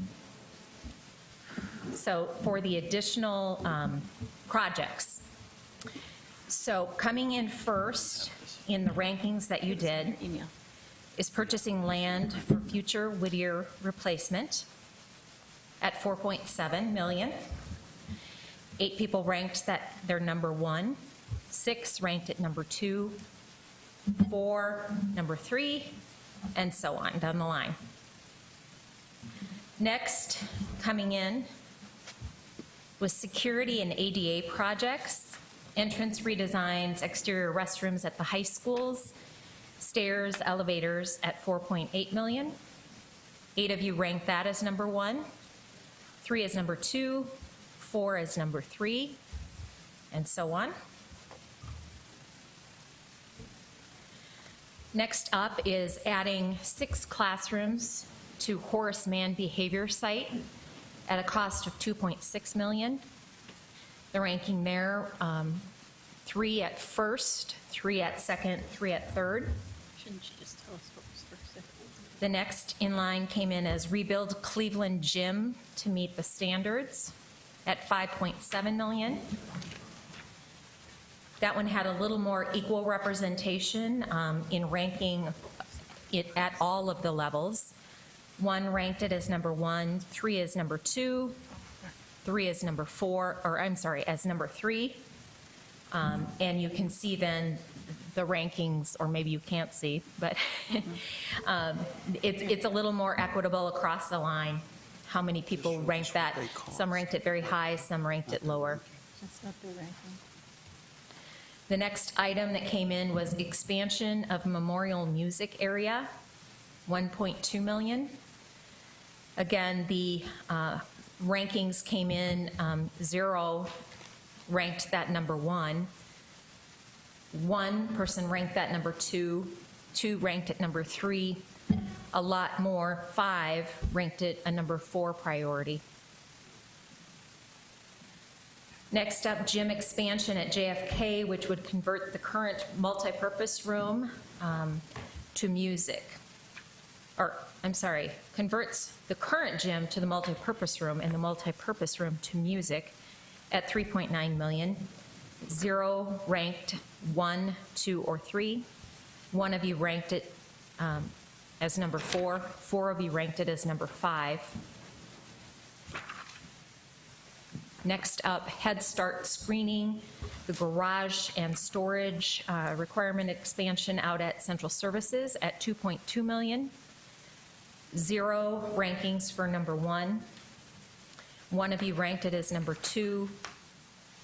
So for the additional projects. So coming in first in the rankings that you did is purchasing land for future Whittier replacement at $4.7 million. 8 people ranked that they're number 1, 6 ranked at number 2, 4 number 3, and so on down the line. Next, coming in was security and ADA projects, entrance redesigns, exterior restrooms at the high schools, stairs, elevators at $4.8 million. 8 of you ranked that as number 1, 3 as number 2, 4 as number 3, and so on. Next up is adding 6 classrooms to Horace Mann Behavior Site at a cost of $2.6 million. The ranking there, 3 at first, 3 at second, 3 at third. Shouldn't you just tell us what was first? The next in line came in as rebuild Cleveland Gym to meet the standards at $5.7 million. That one had a little more equal representation in ranking it at all of the levels. 1 ranked it as number 1, 3 as number 2, 3 as number 4, or I'm sorry, as number 3. And you can see then the rankings, or maybe you can't see, but it's a little more equitable across the line. How many people ranked that? Some ranked it very high, some ranked it lower. That's not the ranking. The next item that came in was expansion of memorial music area, $1.2 million. Again, the rankings came in, 0 ranked that number 1. 1 person ranked that number 2, 2 ranked it number 3, a lot more, 5 ranked it a number 4 priority. Next up, gym expansion at JFK, which would convert the current multipurpose room to music. Or, I'm sorry, converts the current gym to the multipurpose room and the multipurpose room to music at $3.9 million. 0 ranked 1, 2, or 3. 1 of you ranked it as number 4. 4 of you ranked it as number 5. Next up, Head Start screening The garage and storage requirement expansion out at Central Services at $2.2 million. 0 rankings for number 1. One of you ranked it as number 2.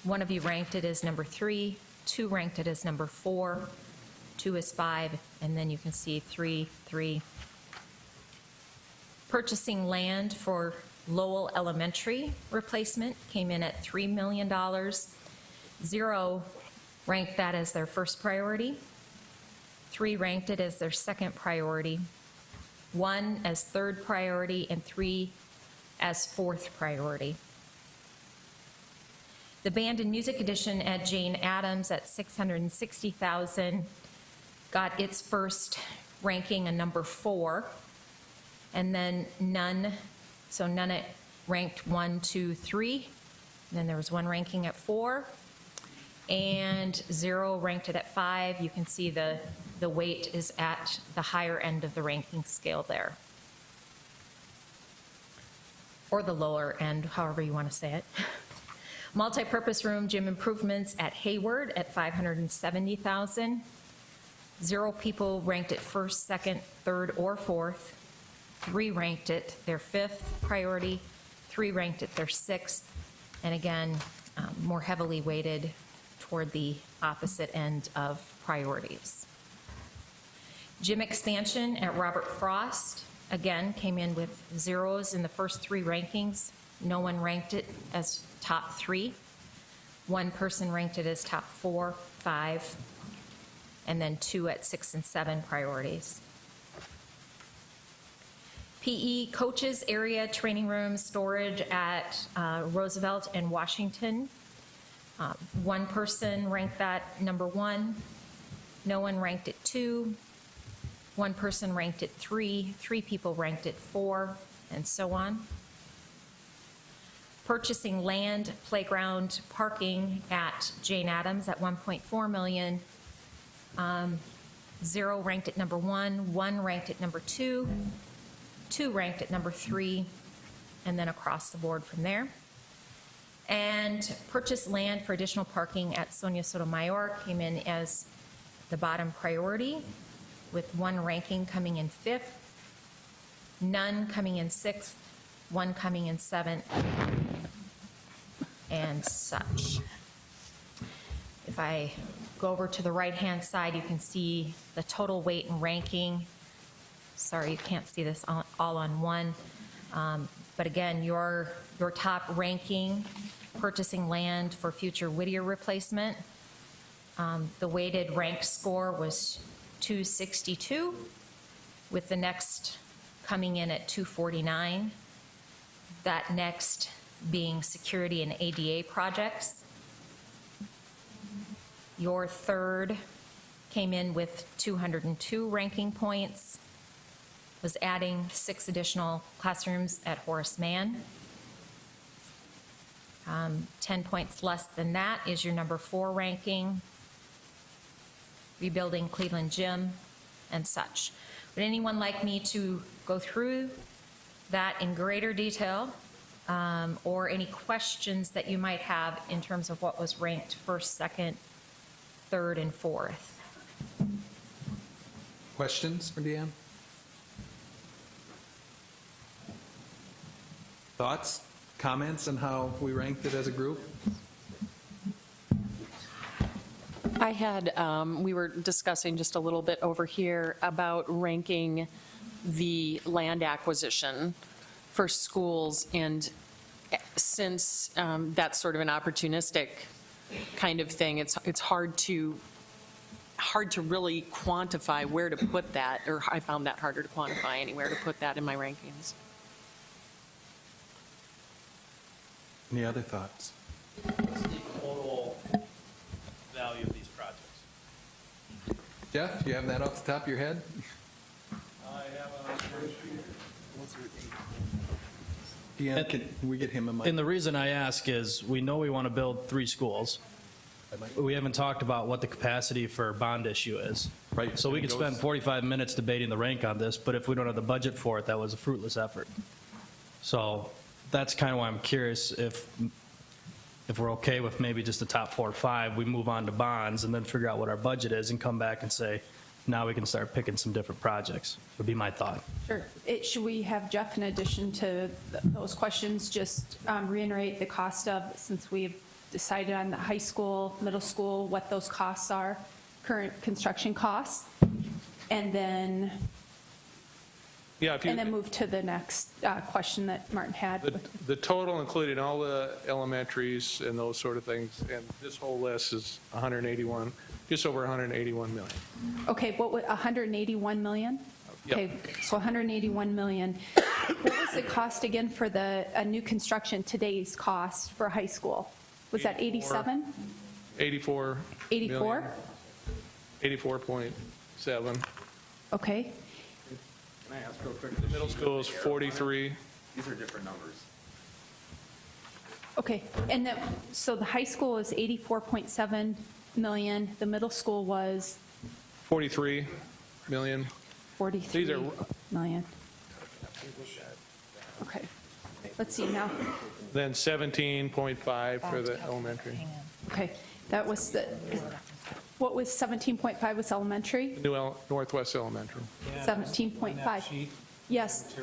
One of you ranked it as number 3. 2 ranked it as number 4. 2 is 5, and then you can see 3, 3. Purchasing land for Lowell Elementary replacement came in at $3 million. 0 ranked that as their first priority. 3 ranked it as their second priority. 1 as third priority, and 3 as fourth priority. The band and music addition at Jane Addams at $660,000 got its first ranking, a number 4, and then none it ranked 1, 2, 3. And then there was 1 ranking at 4, and 0 ranked it at 5. You can see the weight is at the higher end of the ranking scale there. Or the lower end, however you want to say it. Multipurpose room gym improvements at Hayward at $570,000. 0 people ranked it first, second, third, or fourth. 3 ranked it their fifth priority. 3 ranked it their sixth. And again, more heavily weighted toward the opposite end of priorities. Gym expansion at Robert Frost, again, came in with 0s in the first 3 rankings. No one ranked it as top 3. 1 person ranked it as top 4, 5, and then 2 at 6 and 7 priorities. PE coaches area training room storage at Roosevelt and Washington. 1 person ranked that number 1. No one ranked it 2. 1 person ranked it 3. 3 people ranked it 4, and so on. Purchasing land, playground, parking at Jane Addams at $1.4 million. 0 ranked at number 1. 1 ranked at number 2. 2 ranked at number 3, and then across the board from there. And purchase land for additional parking at Sonia Sotomayor came in as the bottom priority, with 1 ranking coming in 5th, none coming in 6th, 1 coming in 7th, and such. If I go over to the right-hand side, you can see the total weight and ranking. Sorry, you can't see this all on one. But again, your top ranking, purchasing land for future Whittier replacement, the weighted rank score was 262, with the next coming in at 249. That next being security and ADA projects. Your third came in with 202 ranking points, was adding 6 additional classrooms at Horace Mann. 10 points less than that is your number 4 ranking, rebuilding Cleveland Gym, and such. Would anyone like me to go through that in greater detail, or any questions that you might have in terms of what was ranked first, second, third, and fourth? Questions for Deanne? Thoughts, comments on how we ranked it as a group? I had, we were discussing just a little bit over here about ranking the land acquisition for schools, and since that's sort of an opportunistic kind of thing, it's hard to really quantify where to put that, or I found that harder to quantify anywhere to put that in my rankings. Any other thoughts? What's the total value of these projects? Jeff, you have that off the top of your head? I have a spreadsheet. Deanne, can we get him a mic? And the reason I ask is, we know we want to build 3 schools. We haven't talked about what the capacity for bond issue is. Right. So we could spend 45 minutes debating the rank on this, but if we don't have the budget for it, that was a fruitless effort. So that's kind of why I'm curious if if we're okay with maybe just the top 4 or 5, we move on to bonds and then figure out what our budget is and come back and say, now we can start picking some different projects, would be my thought. Sure. Should we have Jeff, in addition to those questions, just reiterate the cost of, since we've decided on the high school, middle school, what those costs are, current construction costs, and then move to the next question that Martin had. The total, including all the elementaries and those sort of things, and this whole list is 181, just over 181 million. Okay, what would, 181 million? Yep. Okay, so 181 million. What was the cost again for the new construction, today's cost for high school? Was that 87? 84. 84? 84.7. Okay. Can I ask real quick? The middle school is 43. These are different numbers. Okay, and so the high school is 84.7 million, the middle school was 43 million. 43 million. Okay, let's see now. Then 17.5 for the elementary. Okay, that was the, what was 17.5 was elementary? Northwest Elementary. 17.5. Yes.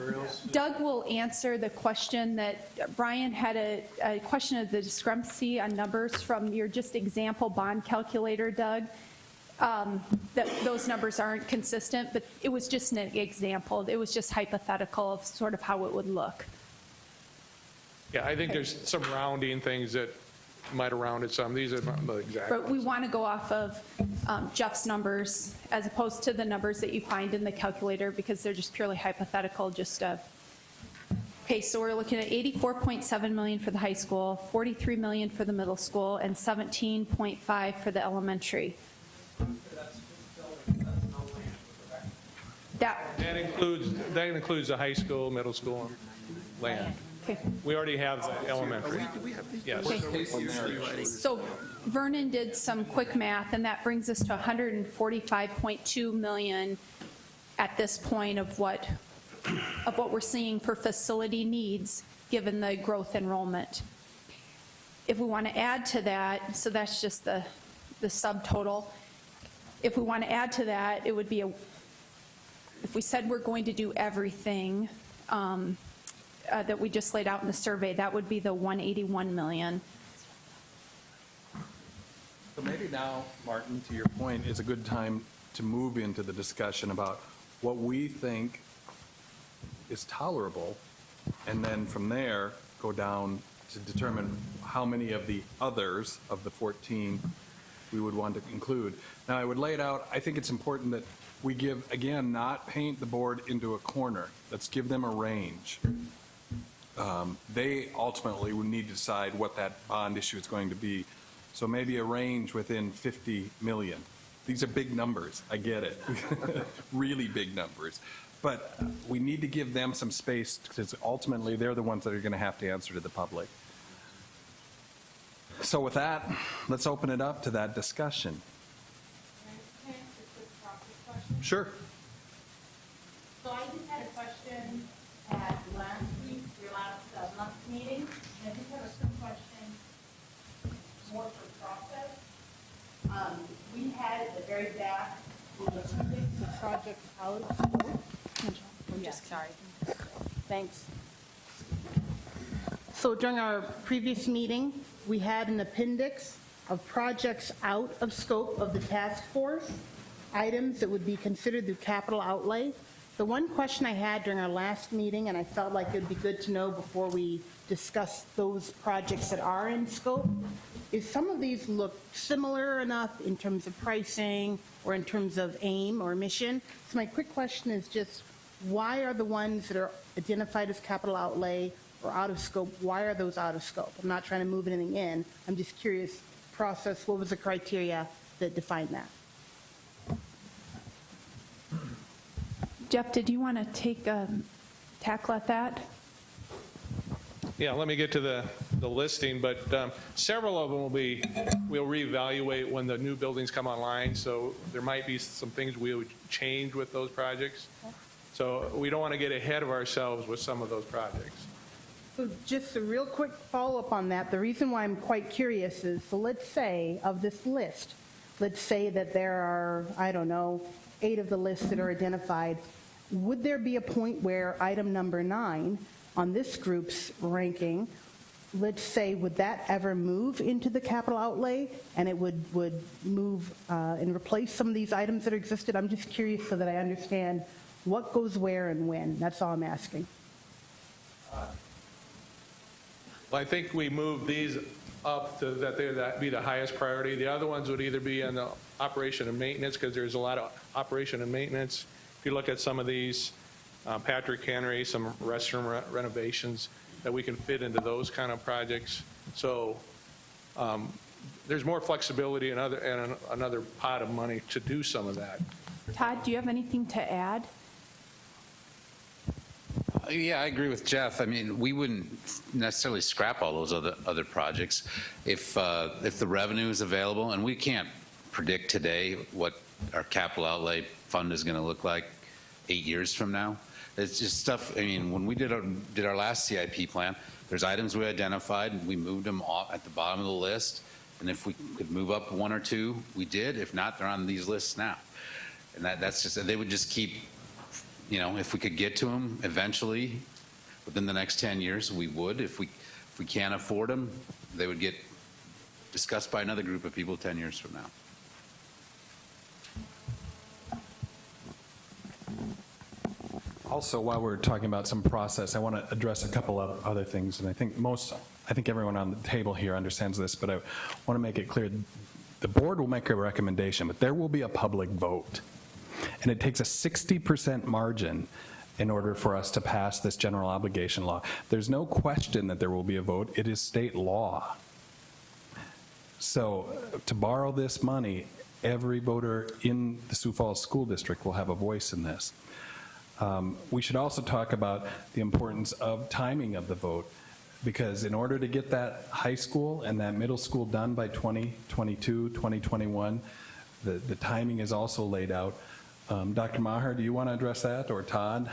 Doug will answer the question that Brian had a question of the discrepancy on numbers from your just example bond calculator, Doug. That those numbers aren't consistent, but it was just an example. It was just hypothetical of sort of how it would look. Yeah, I think there's some rounding things that might have rounded some. These are not the exact. But we want to go off of Jeff's numbers as opposed to the numbers that you find in the calculator because they're just purely hypothetical, okay, so we're looking at 84.7 million for the high school, 43 million for the middle school, and 17.5 for the elementary. That includes the high school, middle school, and land. Okay. We already have the elementary. Yes. Okay. So Vernon did some quick math, and that brings us to 145.2 million at this point of what we're seeing for facility needs, given the growth enrollment. If we want to add to that, so that's just the subtotal. If we want to add to that, it would be if we said we're going to do everything that we just laid out in the survey, that would be the 181 million. So maybe now, Martin, to your point, is a good time to move into the discussion about what we think is tolerable, and then from there, go down to determine how many of the others of the 14 we would want to include. Now, I would lay it out. I think it's important that we give, again, not paint the board into a corner. Let's give them a range. They ultimately would need to decide what that bond issue is going to be. So maybe a range within 50 million. These are big numbers, I get it. Really big numbers. But we need to give them some space because ultimately they're the ones that are going to have to answer to the public. So with that, let's open it up to that discussion. Sure. So I just had a question at last week, your last month meeting, and I just have a quick question more for process. We had at the very back, the project out of scope. Yes, sorry. Thanks. So during our previous meeting, we had an appendix of projects out of scope of the task force, items that would be considered through capital outlay. The one question I had during our last meeting, and I felt like it would be good to know before we discuss those projects that are in scope, is some of these look similar enough in terms of pricing or in terms of aim or mission. So my quick question is just, why are the ones that are identified as capital outlay or out of scope, why are those out of scope? I'm not trying to move anything in. I'm just curious, process, what was the criteria that defined that? Jeff, did you want to take a tackle at that? Yeah, let me get to the listing, but several of them we'll reevaluate when the new buildings come online, so there might be some things we would change with those projects. So we don't want to get ahead of ourselves with some of those projects. So just a real quick follow-up on that. The reason why I'm quite curious is, so let's say of this list, let's say that there are, I don't know, 8 of the lists that are identified. Would there be a point where item number 9 on this group's ranking, let's say, would that ever move into the capital outlay and it would move and replace some of these items that existed? I'm just curious so that I understand what goes where and when. That's all I'm asking. Well, I think we moved these up to that be the highest priority. The other ones would either be on the operation and maintenance, because there's a lot of operation and maintenance. If you look at some of these, Patrick Henry, some restroom renovations, that we can fit into those kind of projects. So there's more flexibility and another pot of money to do some of that. Todd, do you have anything to add? Yeah, I agree with Jeff. I mean, we wouldn't necessarily scrap all those other projects if the revenue is available, and we can't predict today what our capital outlay fund is going to look like 8 years from now. It's just stuff. I mean, when we did our last CIP plan, there's items we identified, we moved them off at the bottom of the list, and if we could move up 1 or 2, we did. If not, they're on these lists now, and that's just, they would just keep. You know, if we could get to them eventually within the next 10 years, we would. If we can't afford them, they would get discussed by another group of people 10 years from now. Also, while we're talking about some process, I want to address a couple of other things, and I think everyone on the table here understands this, but I want to make it clear, the board will make a recommendation, but there will be a public vote. And it takes a 60% margin in order for us to pass this general obligation law. There's no question that there will be a vote. It is state law. So to borrow this money, every voter in the Sioux Falls School District will have a voice in this. We should also talk about the importance of timing of the vote, because in order to get that high school and that middle school done by 2022, 2021, the timing is also laid out. Dr. Maher, do you want to address that, or Todd?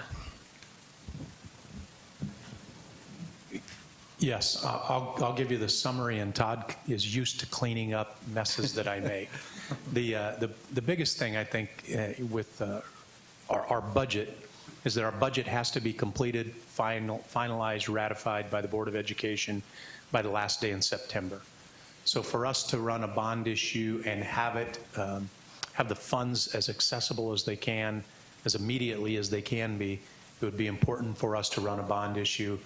Yes, I'll give you the summary, and Todd is used to cleaning up messes that I make. The biggest thing I think with our budget is that our budget has to be completed, finalized, ratified by the Board of Education by the last day in September. So for us to run a bond issue and have it have the funds as accessible as they can, as immediately as they can be, it would be important for us to run a bond issue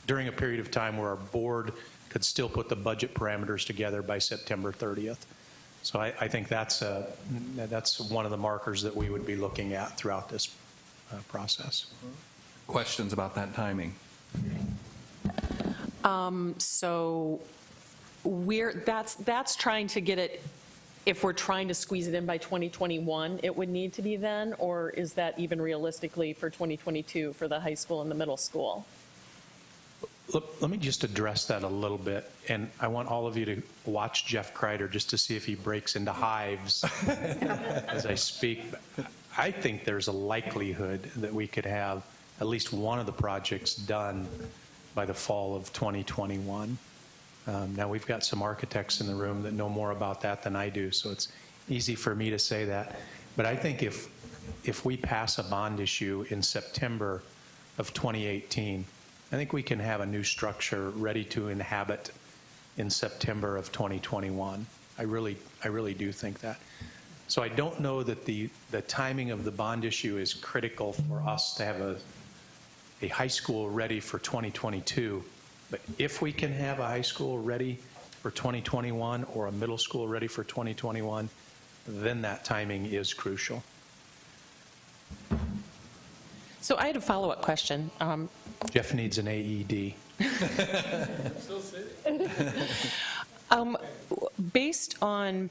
during a period of time where our board could still put the budget parameters together by September 30th. So I think that's one of the markers that we would be looking at throughout this process. Questions about that timing? So that's trying to get it, if we're trying to squeeze it in by 2021, it would need to be then, or is that even realistically for 2022 for the high school and the middle school? Let me just address that a little bit, and I want all of you to watch Jeff Kreider just to see if he breaks into hives as I speak. I think there's a likelihood that we could have at least one of the projects done by the fall of 2021. Now, we've got some architects in the room that know more about that than I do, so it's easy for me to say that. But I think if we pass a bond issue in September of 2018, I think we can have a new structure ready to inhabit in September of 2021. I really do think that. So I don't know that the timing of the bond issue is critical for us to have a high school ready for 2022. But if we can have a high school ready for 2021 or a middle school ready for 2021, then that timing is crucial. So I had a follow-up question. Jeff needs an AED. Based on,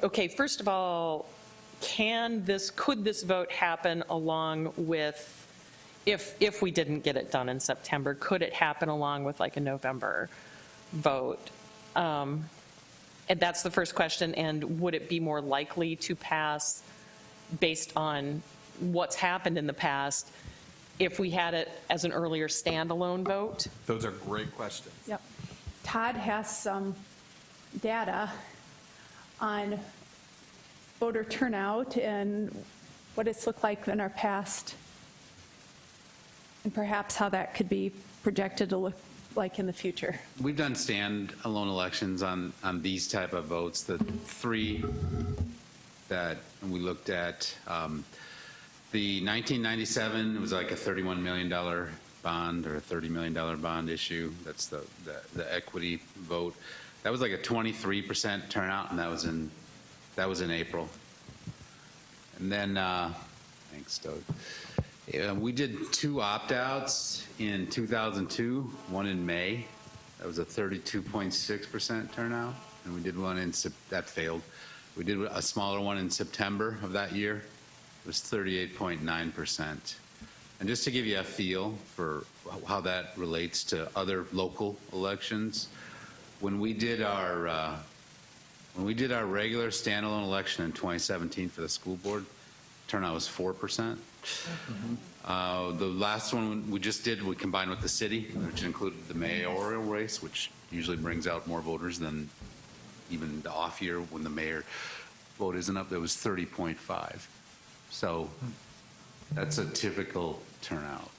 okay, first of all, could this vote happen along with, if we didn't get it done in September, could it happen along with like a November vote? And that's the first question. And would it be more likely to pass based on what's happened in the past if we had it as an earlier standalone vote? Those are great questions. Yep. Todd has some data on voter turnout and what it's looked like in our past, and perhaps how that could be projected to look like in the future. We've done stand-alone elections on these type of votes. The three that we looked at, the 1997, it was like a $31 million bond or a $30 million bond issue. That's the equity vote. That was like a 23% turnout, and that was in April. And then, thanks, Doug. Yeah, we did 2 opt-outs in 2002, one in May. That was a 32.6% turnout, and we did one that failed. We did a smaller one in September of that year. It was 38.9%. And just to give you a feel for how that relates to other local elections, when we did our regular standalone election in 2017 for the school board, turnout was 4%. The last one we just did, we combined with the city, which included the mayoral race, which usually brings out more voters than even the off year when the mayor vote isn't up. It was 30.5. So that's a typical turnout.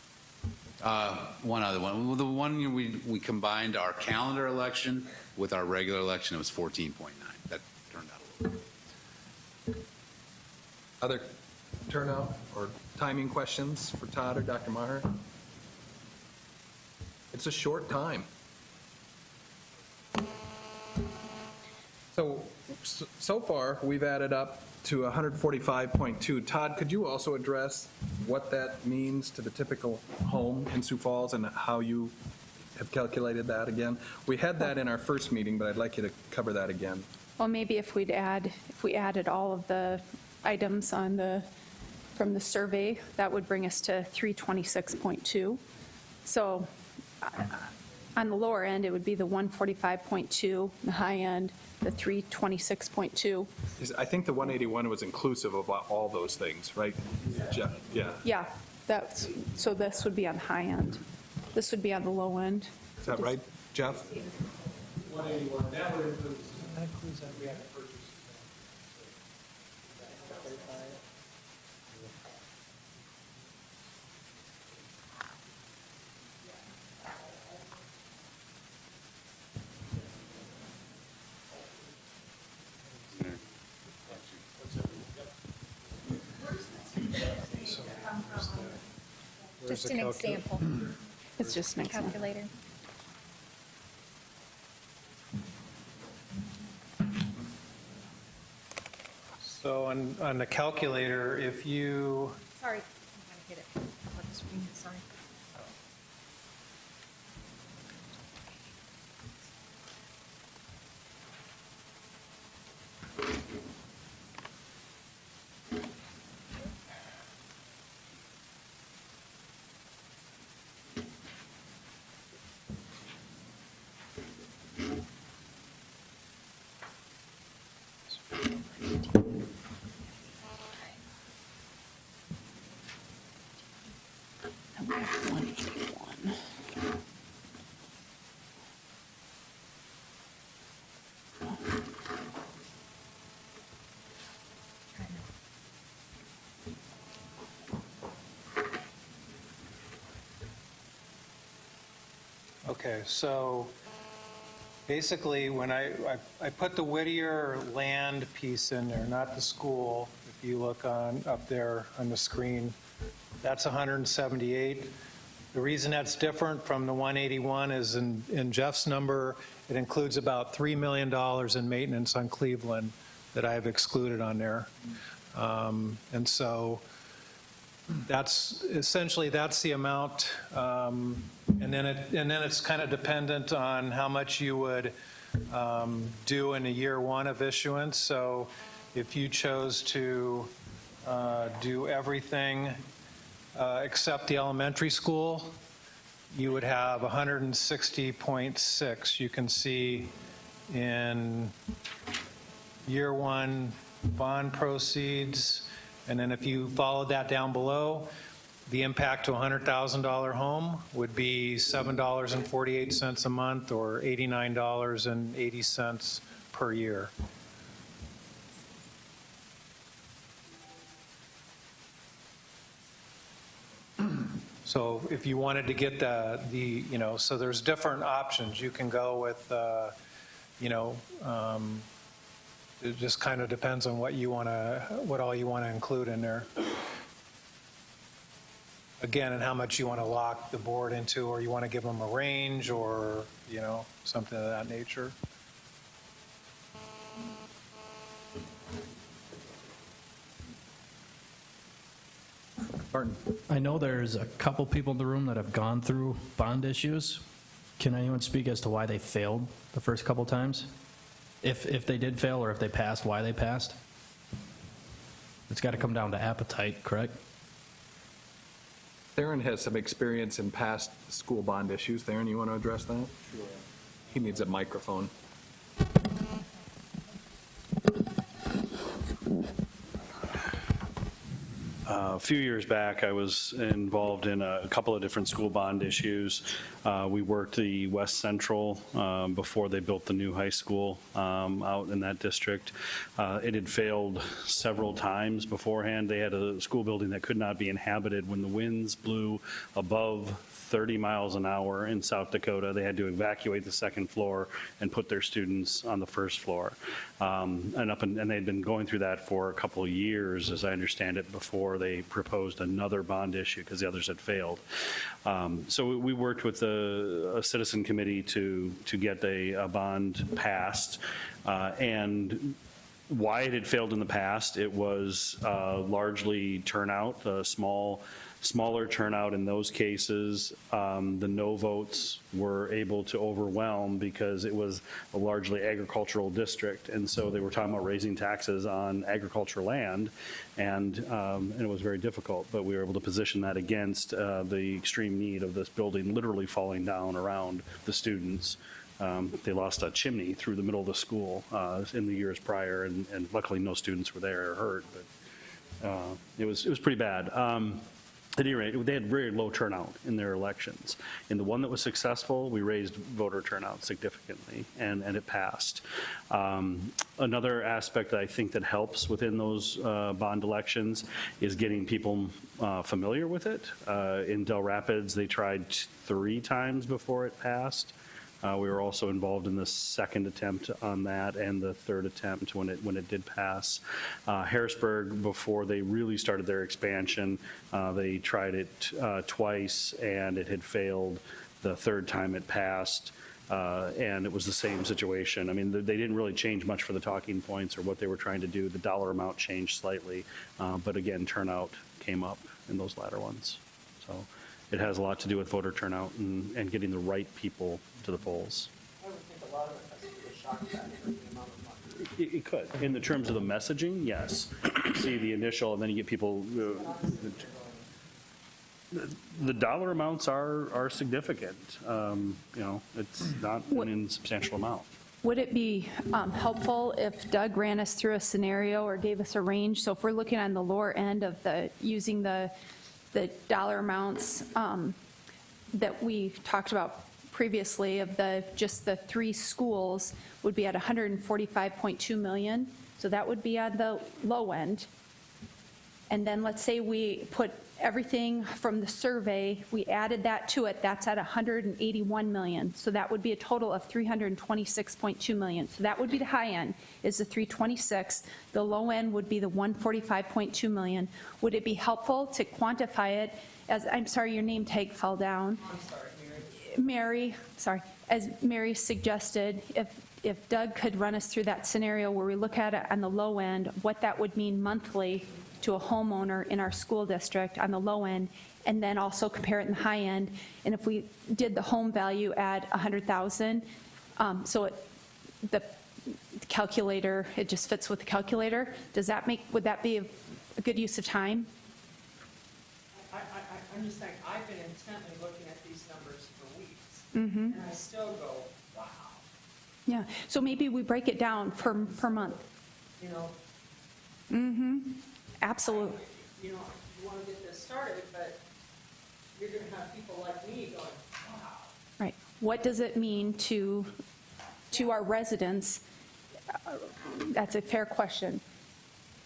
One other one. The one year we combined our calendar election with our regular election, it was 14.9. That turned out a little bit. Other turnout or timing questions for Todd or Dr. Maher? It's a short time. So far, we've added up to 145.2. Todd, could you also address what that means to the typical home in Sioux Falls and how you have calculated that again? We had that in our first meeting, but I'd like you to cover that again. Well, maybe if we added all of the items from the survey, that would bring us to 326.2. So on the lower end, it would be the 145.2, the high end, the 326.2. I think the 181 was inclusive of all those things, right? Jeff? Yeah. Yeah, so this would be on the high end. This would be on the low end. Is that right, Jeff? 181, that would include, that includes that we had to purchase. Just an example. It's just an example. Calculator. So on the calculator, if you, Sorry, I'm going to hit it. On the screen, sorry. okay, so basically when I put the Whittier land piece in there, not the school. If you look up there on the screen, that's 178. The reason that's different from the 181 is in Jeff's number, it includes about $3 million in maintenance on Cleveland that I've excluded on there. And so that's essentially, that's the amount. And then it's kind of dependent on how much you would do in a year one of issuance. So if you chose to do everything except the elementary school, you would have 160.6. You can see in year one bond proceeds, and then if you follow that down below, The impact to a $100,000 home would be $7.48 a month or $89.80 per year. So if you wanted to get so there's different options. You can go with, it just kind of depends on what all you want to include in there. Again, and how much you want to lock the board into, or you want to give them a range, or, something of that nature. Martin? I know there's a couple people in the room that have gone through bond issues. Can anyone speak as to why they failed the first couple times? If they did fail, or if they passed, why they passed? It's got to come down to appetite, correct? Theron has some experience in past school bond issues. Theron, you want to address that? Sure. He needs a microphone. A few years back, I was involved in a couple of different school bond issues. We worked the West Central before they built the new high school out in that district. It had failed several times beforehand. They had a school building that could not be inhabited when the winds blew above 30 miles an hour in South Dakota. They had to evacuate the second floor and put their students on the first floor. And they'd been going through that for a couple of years, as I understand it, before they proposed another bond issue because the others had failed. So we worked with a citizen committee to get a bond passed. And why it had failed in the past, it was largely turnout, smaller turnout in those cases. The no votes were able to overwhelm because it was a largely agricultural district, and so they were talking about raising taxes on agricultural land, and it was very difficult, but we were able to position that against the extreme need of this building literally falling down around the students. They lost a chimney through the middle of the school in the years prior, and luckily no students were there or hurt, but it was pretty bad. At any rate, they had very low turnout in their elections. In the one that was successful, we raised voter turnout significantly, and it passed. Another aspect that I think that helps within those bond elections is getting people familiar with it. In Del Rapids, they tried 3 times before it passed. We were also involved in the second attempt on that and the third attempt when it did pass. Harrisburg, before they really started their expansion, they tried it twice and it had failed. The third time it passed, and it was the same situation. I mean, they didn't really change much for the talking points or what they were trying to do. The dollar amount changed slightly, but again, turnout came up in those latter ones. So it has a lot to do with voter turnout and getting the right people to the polls. I would think a lot of it has to be a shock factor in the amount of money. It could. In the terms of the messaging, yes. You see the initial, and then you get people. The dollar amounts are significant. It's not an insubstantial amount. Would it be helpful if Doug ran us through a scenario or gave us a range? So if we're looking on the lower end of using the dollar amounts that we talked about previously of just the 3 schools would be at 145.2 million. So that would be on the low end. And then let's say we put everything from the survey, we added that to it, that's at 181 million. So that would be a total of 326.2 million. So that would be the high end, is the 326. The low end would be the 145.2 million. Would it be helpful to quantify it as, I'm sorry, your name tag fell down. I'm sorry, Mary, sorry, as Mary suggested, if Doug could run us through that scenario where we look at it on the low end, what that would mean monthly to a homeowner in our school district on the low end, and then also compare it in the high end. And if we did the home value at 100,000, so the calculator, it just fits with the calculator. Would that be a good use of time? I'm just saying, I've been intently looking at these numbers for weeks, Mm-hmm. and I still go, wow. Yeah, so maybe we break it down per month. You know, Mm-hmm. Absolutely. you want to get this started, but you're going to have people like me going, wow. Right. What does it mean to our residents? That's a fair question.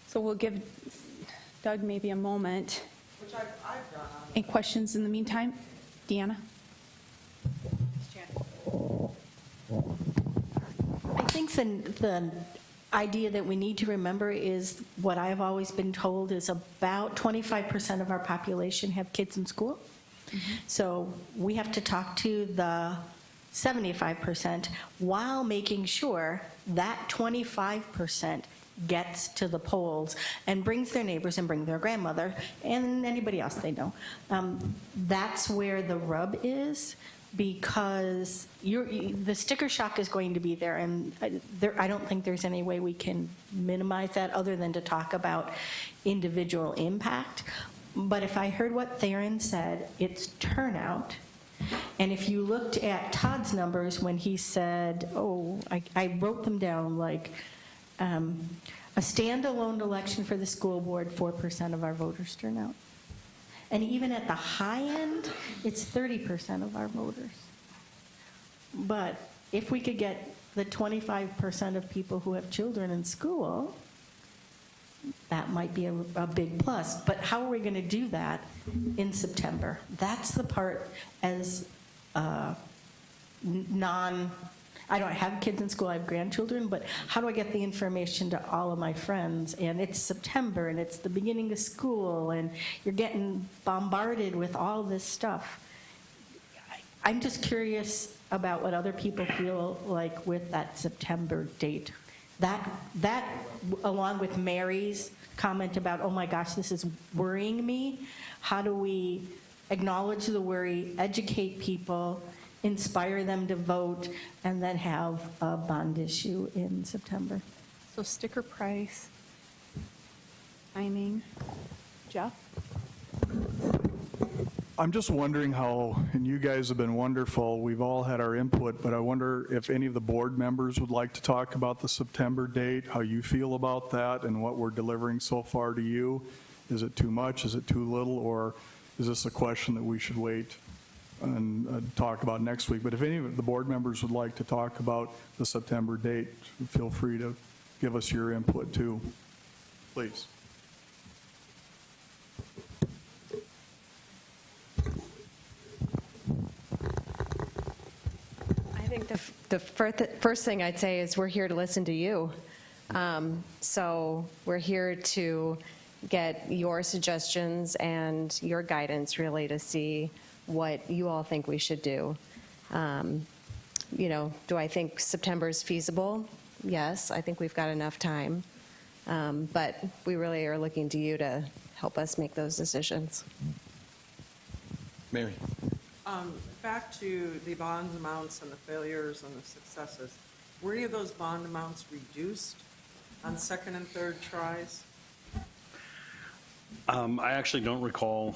So we'll give Doug maybe a moment. Which I've done. Any questions in the meantime? Deanna? I think the idea that we need to remember is what I've always been told is about 25% of our population have kids in school. So we have to talk to the 75% while making sure that 25% gets to the polls and brings their neighbors and bring their grandmother and anybody else they know. That's where the rub is, because the sticker shock is going to be there, and I don't think there's any way we can minimize that other than to talk about individual impact. But if I heard what Theron said, it's turnout. And if you looked at Todd's numbers when he said, I wrote them down, like a standalone election for the school board, 4% of our voters turn out. And even at the high end, it's 30% of our voters. But if we could get the 25% of people who have children in school, that might be a big plus. But how are we going to do that in September? That's the part as I don't have kids in school, I have grandchildren, but how do I get the information to all of my friends? And it's September, and it's the beginning of school, and you're getting bombarded with all this stuff. I'm just curious about what other people feel like with that September date. That along with Mary's comment about, oh my gosh, this is worrying me. How do we acknowledge the worry, educate people, inspire them to vote, and then have a bond issue in September? So sticker price, timing. Jeff? I'm just wondering how, and you guys have been wonderful, we've all had our input, but I wonder if any of the board members would like to talk about the September date, how you feel about that, and what we're delivering so far to you. Is it too much? Is it too little? Or is this a question that we should wait and talk about next week? But if any of the board members would like to talk about the September date, feel free to give us your input too, please. I think the first thing I'd say is we're here to listen to you. So we're here to get your suggestions and your guidance, really, to see what you all think we should do. Do I think September is feasible? Yes, I think we've got enough time. But we really are looking to you to help us make those decisions. Mary. Back to the bond amounts and the failures and the successes. Were any of those bond amounts reduced on second and third tries? I actually don't recall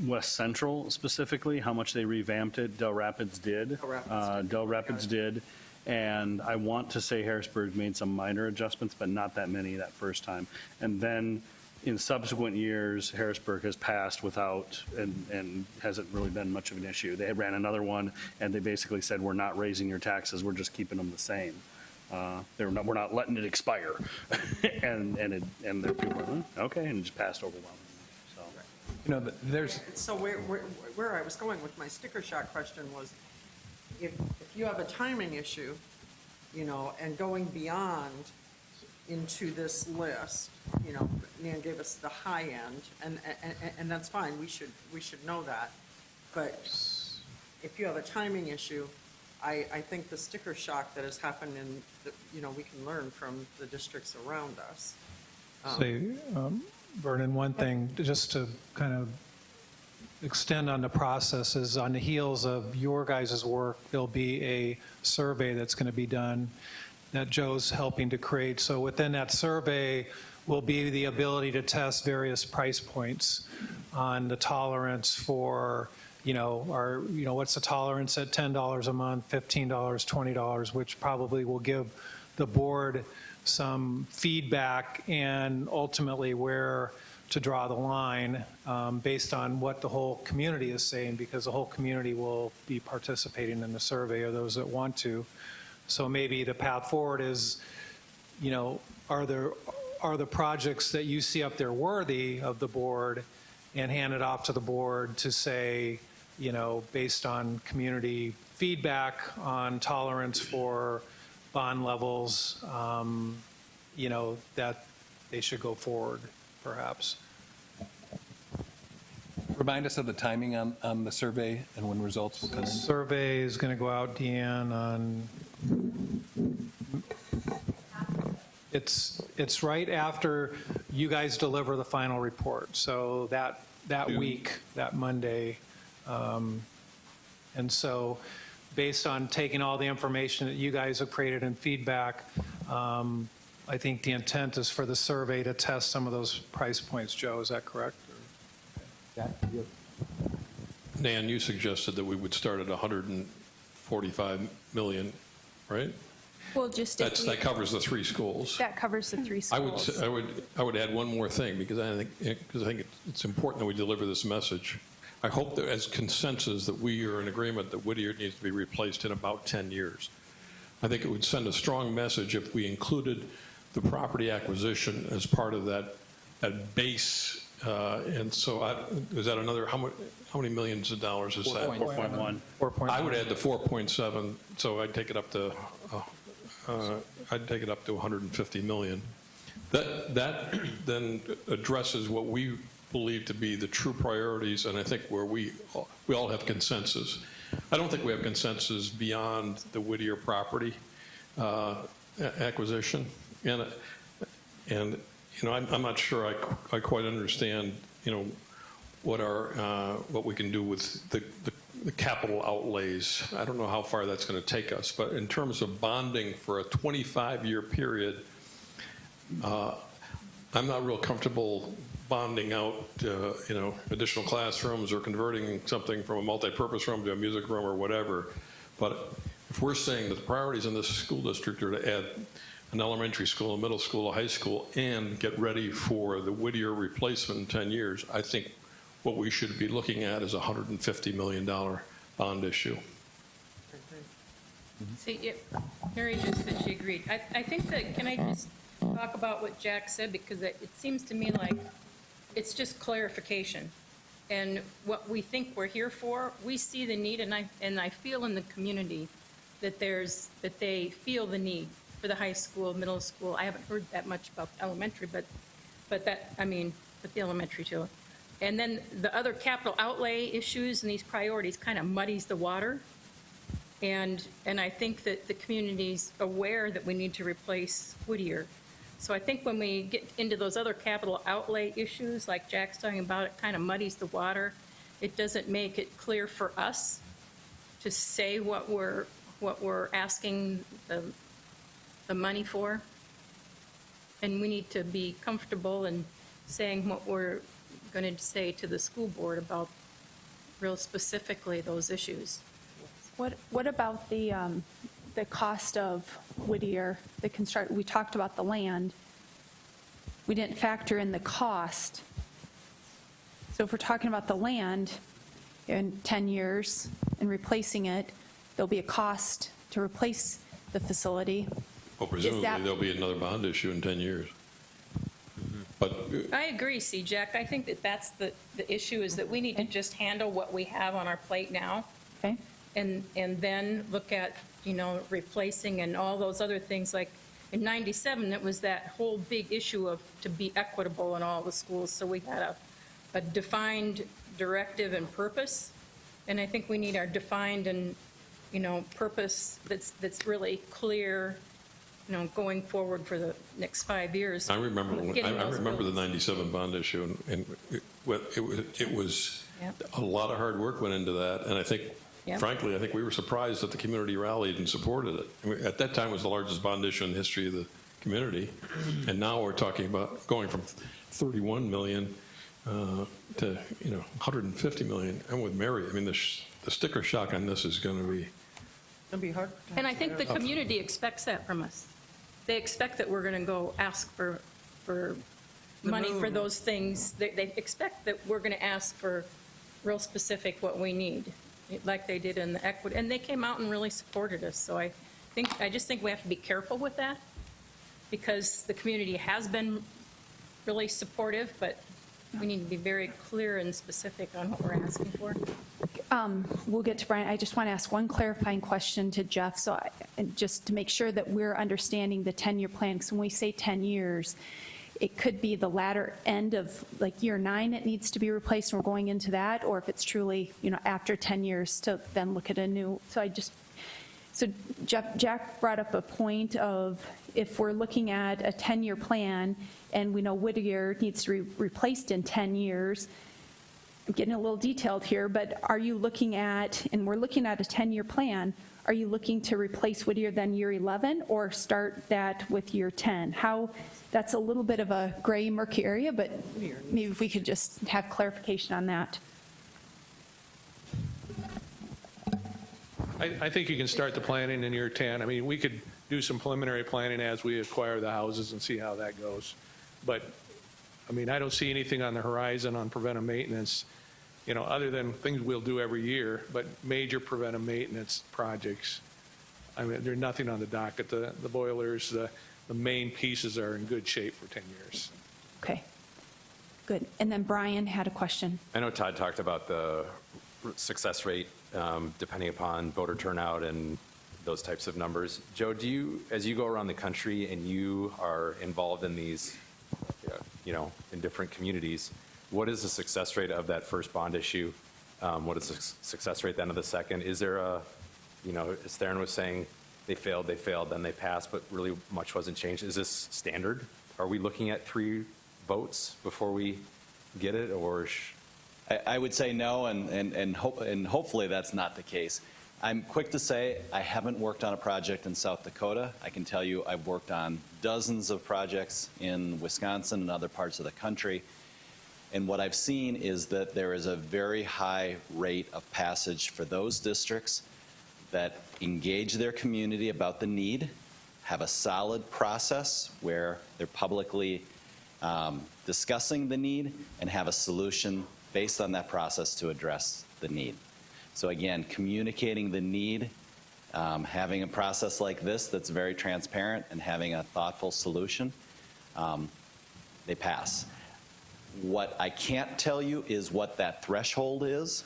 West Central specifically, how much they revamped it. Del Rapids did. Del Rapids did. And I want to say Harrisburg made some minor adjustments, but not that many that first time. And then in subsequent years, Harrisburg has passed without, and hasn't really been much of an issue. They ran another one, and they basically said, we're not raising your taxes, we're just keeping them the same. We're not letting it expire. and their people were, okay, and it just passed overwhelmingly. So, there's... So where I was going with my sticker shock question was, if you have a timing issue, and going beyond into this list, Nan gave us the high end, and that's fine, we should know that. But if you have a timing issue, I think the sticker shock that has happened we can learn from the districts around us. Vernon, one thing, just to kind of extend on the process, is on the heels of your guys' work, there'll be a survey that's going to be done that Joe's helping to create. So within that survey will be the ability to test various price points on the tolerance for, what's the tolerance at $10 a month, $15, $20, which probably will give the board some feedback and ultimately where to draw the line based on what the whole community is saying, because the whole community will be participating in the survey, or those that want to. So maybe the path forward is, are the projects that you see up there worthy of the board, and hand it off to the board to say, based on community feedback on tolerance for bond levels, that they should go forward, perhaps. Remind us of the timing on the survey and when results will come in. Survey is going to go out, Deanne, on, it's right after you guys deliver the final report. So that week, that Monday. And so based on taking all the information that you guys have created and feedback, I think the intent is for the survey to test some of those price points. Joe, is that correct? Nan, you suggested that we would start at 145 million, right? Well, just if That covers the 3 schools. that covers the 3 schools. I would add one more thing, because I think it's important that we deliver this message. I hope that as consensus that we are in agreement that Whittier needs to be replaced in about 10 years. I think it would send a strong message if we included the property acquisition as part of that base. And so is that another, how many millions of dollars is that? 4.1. I would add the 4.7, so I'd take it up to 150 million. That then addresses what we believe to be the true priorities, and I think where we all have consensus. I don't think we have consensus beyond the Whittier property acquisition, and I'm not sure I quite understand what we can do with the capital outlays. I don't know how far that's going to take us, but in terms of bonding for a 25-year period, I'm not real comfortable bonding out, additional classrooms or converting something from a multi-purpose room to a music room or whatever. But if we're saying that the priorities in this school district are to add an elementary school, a middle school, a high school, and get ready for the Whittier replacement in 10 years, I think what we should be looking at is a $150 million bond issue. See, Mary just said she agreed. I think that, can I just talk about what Jack said? Because it seems to me like it's just clarification. And what we think we're here for, we see the need, and I feel in the community that they feel the need for the high school, middle school. I haven't heard that much about elementary, but the elementary too. And then the other capital outlay issues and these priorities kind of muddies the water. And I think that the community's aware that we need to replace Whittier. So I think when we get into those other capital outlay issues, like Jack's talking about, it kind of muddies the water. It doesn't make it clear for us to say what we're asking the money for. And we need to be comfortable in saying what we're going to say to the school board about real specifically those issues. What about the cost of Whittier, we talked about the land. We didn't factor in the cost. So if we're talking about the land in 10 years and replacing it, there'll be a cost to replace the facility. Well, presumably there'll be another bond issue in 10 years. But I agree, see, Jack. I think that's the issue, is that we need to just handle what we have on our plate now. Okay. And then look at, replacing and all those other things. Like in 97, it was that whole big issue of to be equitable in all the schools. So we had a defined directive and purpose. And I think we need our defined and, purpose that's really clear, going forward for the next 5 years. I remember the 97 bond issue, and it was a lot of hard work went into that, and I think, frankly, I think we were surprised that the community rallied and supported it. I mean, at that time, it was the largest bond issue in the history of the community, and now we're talking about going from 31 million to 150 million. I'm with Mary. I mean, the sticker shock on this is going to be. It'll be hard. And I think the community expects that from us. They expect that we're going to go ask for money for moon. those things. They expect that we're going to ask for real specific what we need, like they did in the equity. And they came out and really supported us. So I just think we have to be careful with that, because the community has been really supportive, but we need to be very clear and specific on what we're asking for. We'll get to Brian. I just want to ask one clarifying question to Jeff, and just to make sure that we're understanding the 10-year plan. Because when we say 10 years, it could be the latter end of like year 9 it needs to be replaced, and we're going into that, or if it's truly, after 10 years to then look at a new. So Jack brought up a point of, if we're looking at a 10-year plan and we know Whittier needs to be replaced in 10 years, I'm getting a little detailed here, but are you looking at, and we're looking at a 10-year plan, are you looking to replace Whittier then year 11 or start that with year 10? That's a little bit of a gray, murky area, but maybe if we could just have clarification on that. I think you can start the planning in year 10. I mean, we could do some preliminary planning as we acquire the houses and see how that goes. But, I mean, I don't see anything on the horizon on preventive maintenance, other than things we'll do every year, but major preventive maintenance projects. I mean, there's nothing on the docket. The boilers, the main pieces are in good shape for 10 years. Okay, good. And then Brian had a question. I know Todd talked about the success rate depending upon voter turnout and those types of numbers. Joe, as you go around the country and you are involved in these, in different communities, what is the success rate of that first bond issue? What is the success rate then of the second? Is there as Theron was saying, they failed, then they passed, but really much wasn't changed. Is this standard? Are we looking at 3 votes before we get it, or? I would say no, and hopefully that's not the case. I'm quick to say I haven't worked on a project in South Dakota. I can tell you I've worked on dozens of projects in Wisconsin and other parts of the country. And what I've seen is that there is a very high rate of passage for those districts that engage their community about the need, have a solid process where they're publicly discussing the need, and have a solution based on that process to address the need. So again, communicating the need, having a process like this that's very transparent, and having a thoughtful solution, they pass. What I can't tell you is what that threshold is.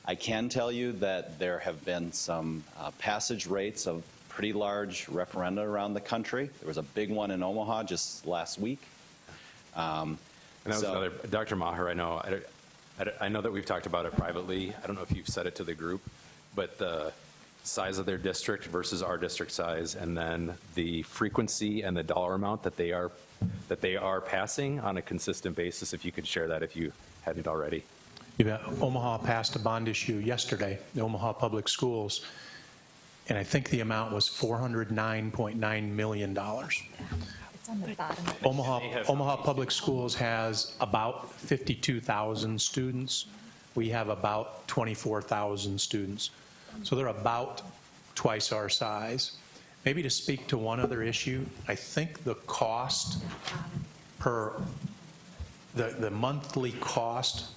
I can tell you that there have been some passage rates of pretty large referenda around the country. There was a big one in Omaha just last week. And that was another, Dr. Maher, I know that we've talked about it privately. I don't know if you've said it to the group, but the size of their district versus our district size, and then the frequency and the dollar amount that they are passing on a consistent basis, if you could share that if you hadn't already. Yeah, Omaha passed a bond issue yesterday, the Omaha Public Schools, and I think the amount was $409.9 million. It's on the bottom. Omaha Public Schools has about 52,000 students. We have about 24,000 students. So they're about twice our size. Maybe to speak to one other issue, I think the cost the monthly cost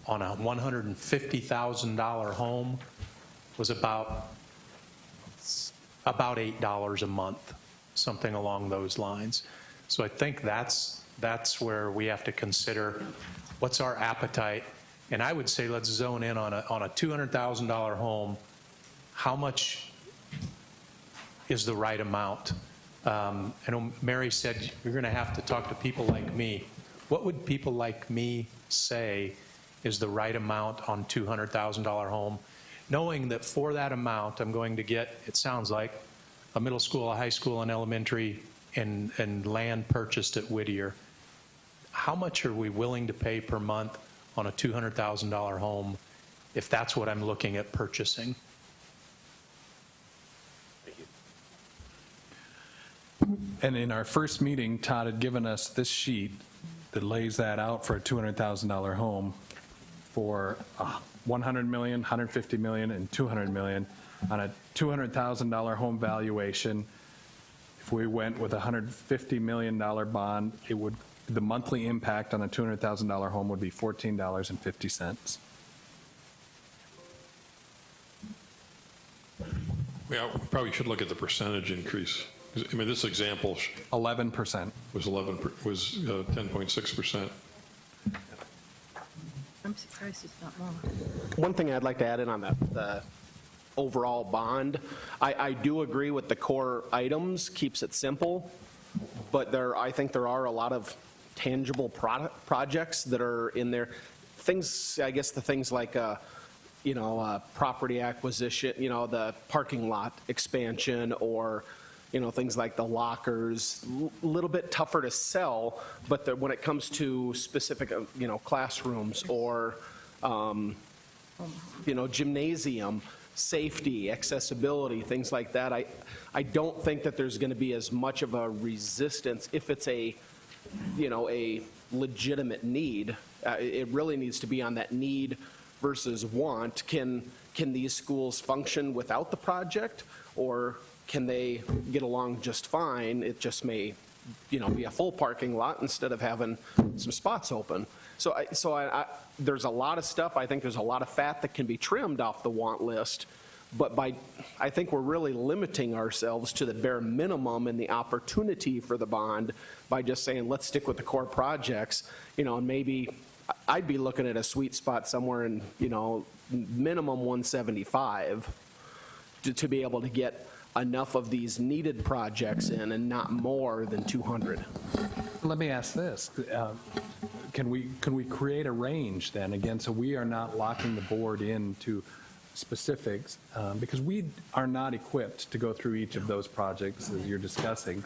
on a $150,000 home was about $8 a month, something along those lines. So I think that's where we have to consider what's our appetite. And I would say let's zone in on a $200,000 home. How much is the right amount? I know Mary said you're going to have to talk to people like me. What would people like me say is the right amount on $200,000 home, knowing that for that amount I'm going to get, it sounds like, a middle school, a high school, an elementary, and land purchased at Whittier. How much are we willing to pay per month on a $200,000 home if that's what I'm looking at purchasing? And in our first meeting, Todd had given us this sheet that lays that out for a $200,000 home for $100 million, $150 million, and $200 million. On a $200,000 home valuation, if we went with a $150 million bond, it would the monthly impact on a $200,000 home would be $14.50. Yeah, we probably should look at the percentage increase. I mean, this example 11%. was 10.6%. I'm surprised it's not more. One thing I'd like to add in on the overall bond, I do agree with the core items, keeps it simple, but I think there are a lot of tangible projects that are in there. Things, I guess the things like, property acquisition, the parking lot expansion, or, things like the lockers, a little bit tougher to sell, but when it comes to specific, classrooms or, gymnasium, safety, accessibility, things like that, I don't think that there's going to be as much of a resistance if it's a legitimate need. It really needs to be on that need versus want. Can these schools function without the project, or can they get along just fine? It just may, be a full parking lot instead of having some spots open. So there's a lot of stuff. I think there's a lot of fat that can be trimmed off the want list, but I think we're really limiting ourselves to the bare minimum and the opportunity for the bond by just saying, let's stick with the core projects, and maybe I'd be looking at a sweet spot somewhere in, minimum 175 to be able to get enough of these needed projects in and not more than 200. Let me ask this. Can we create a range then, again, so we are not locking the board into specifics, because we are not equipped to go through each of those projects as you're discussing.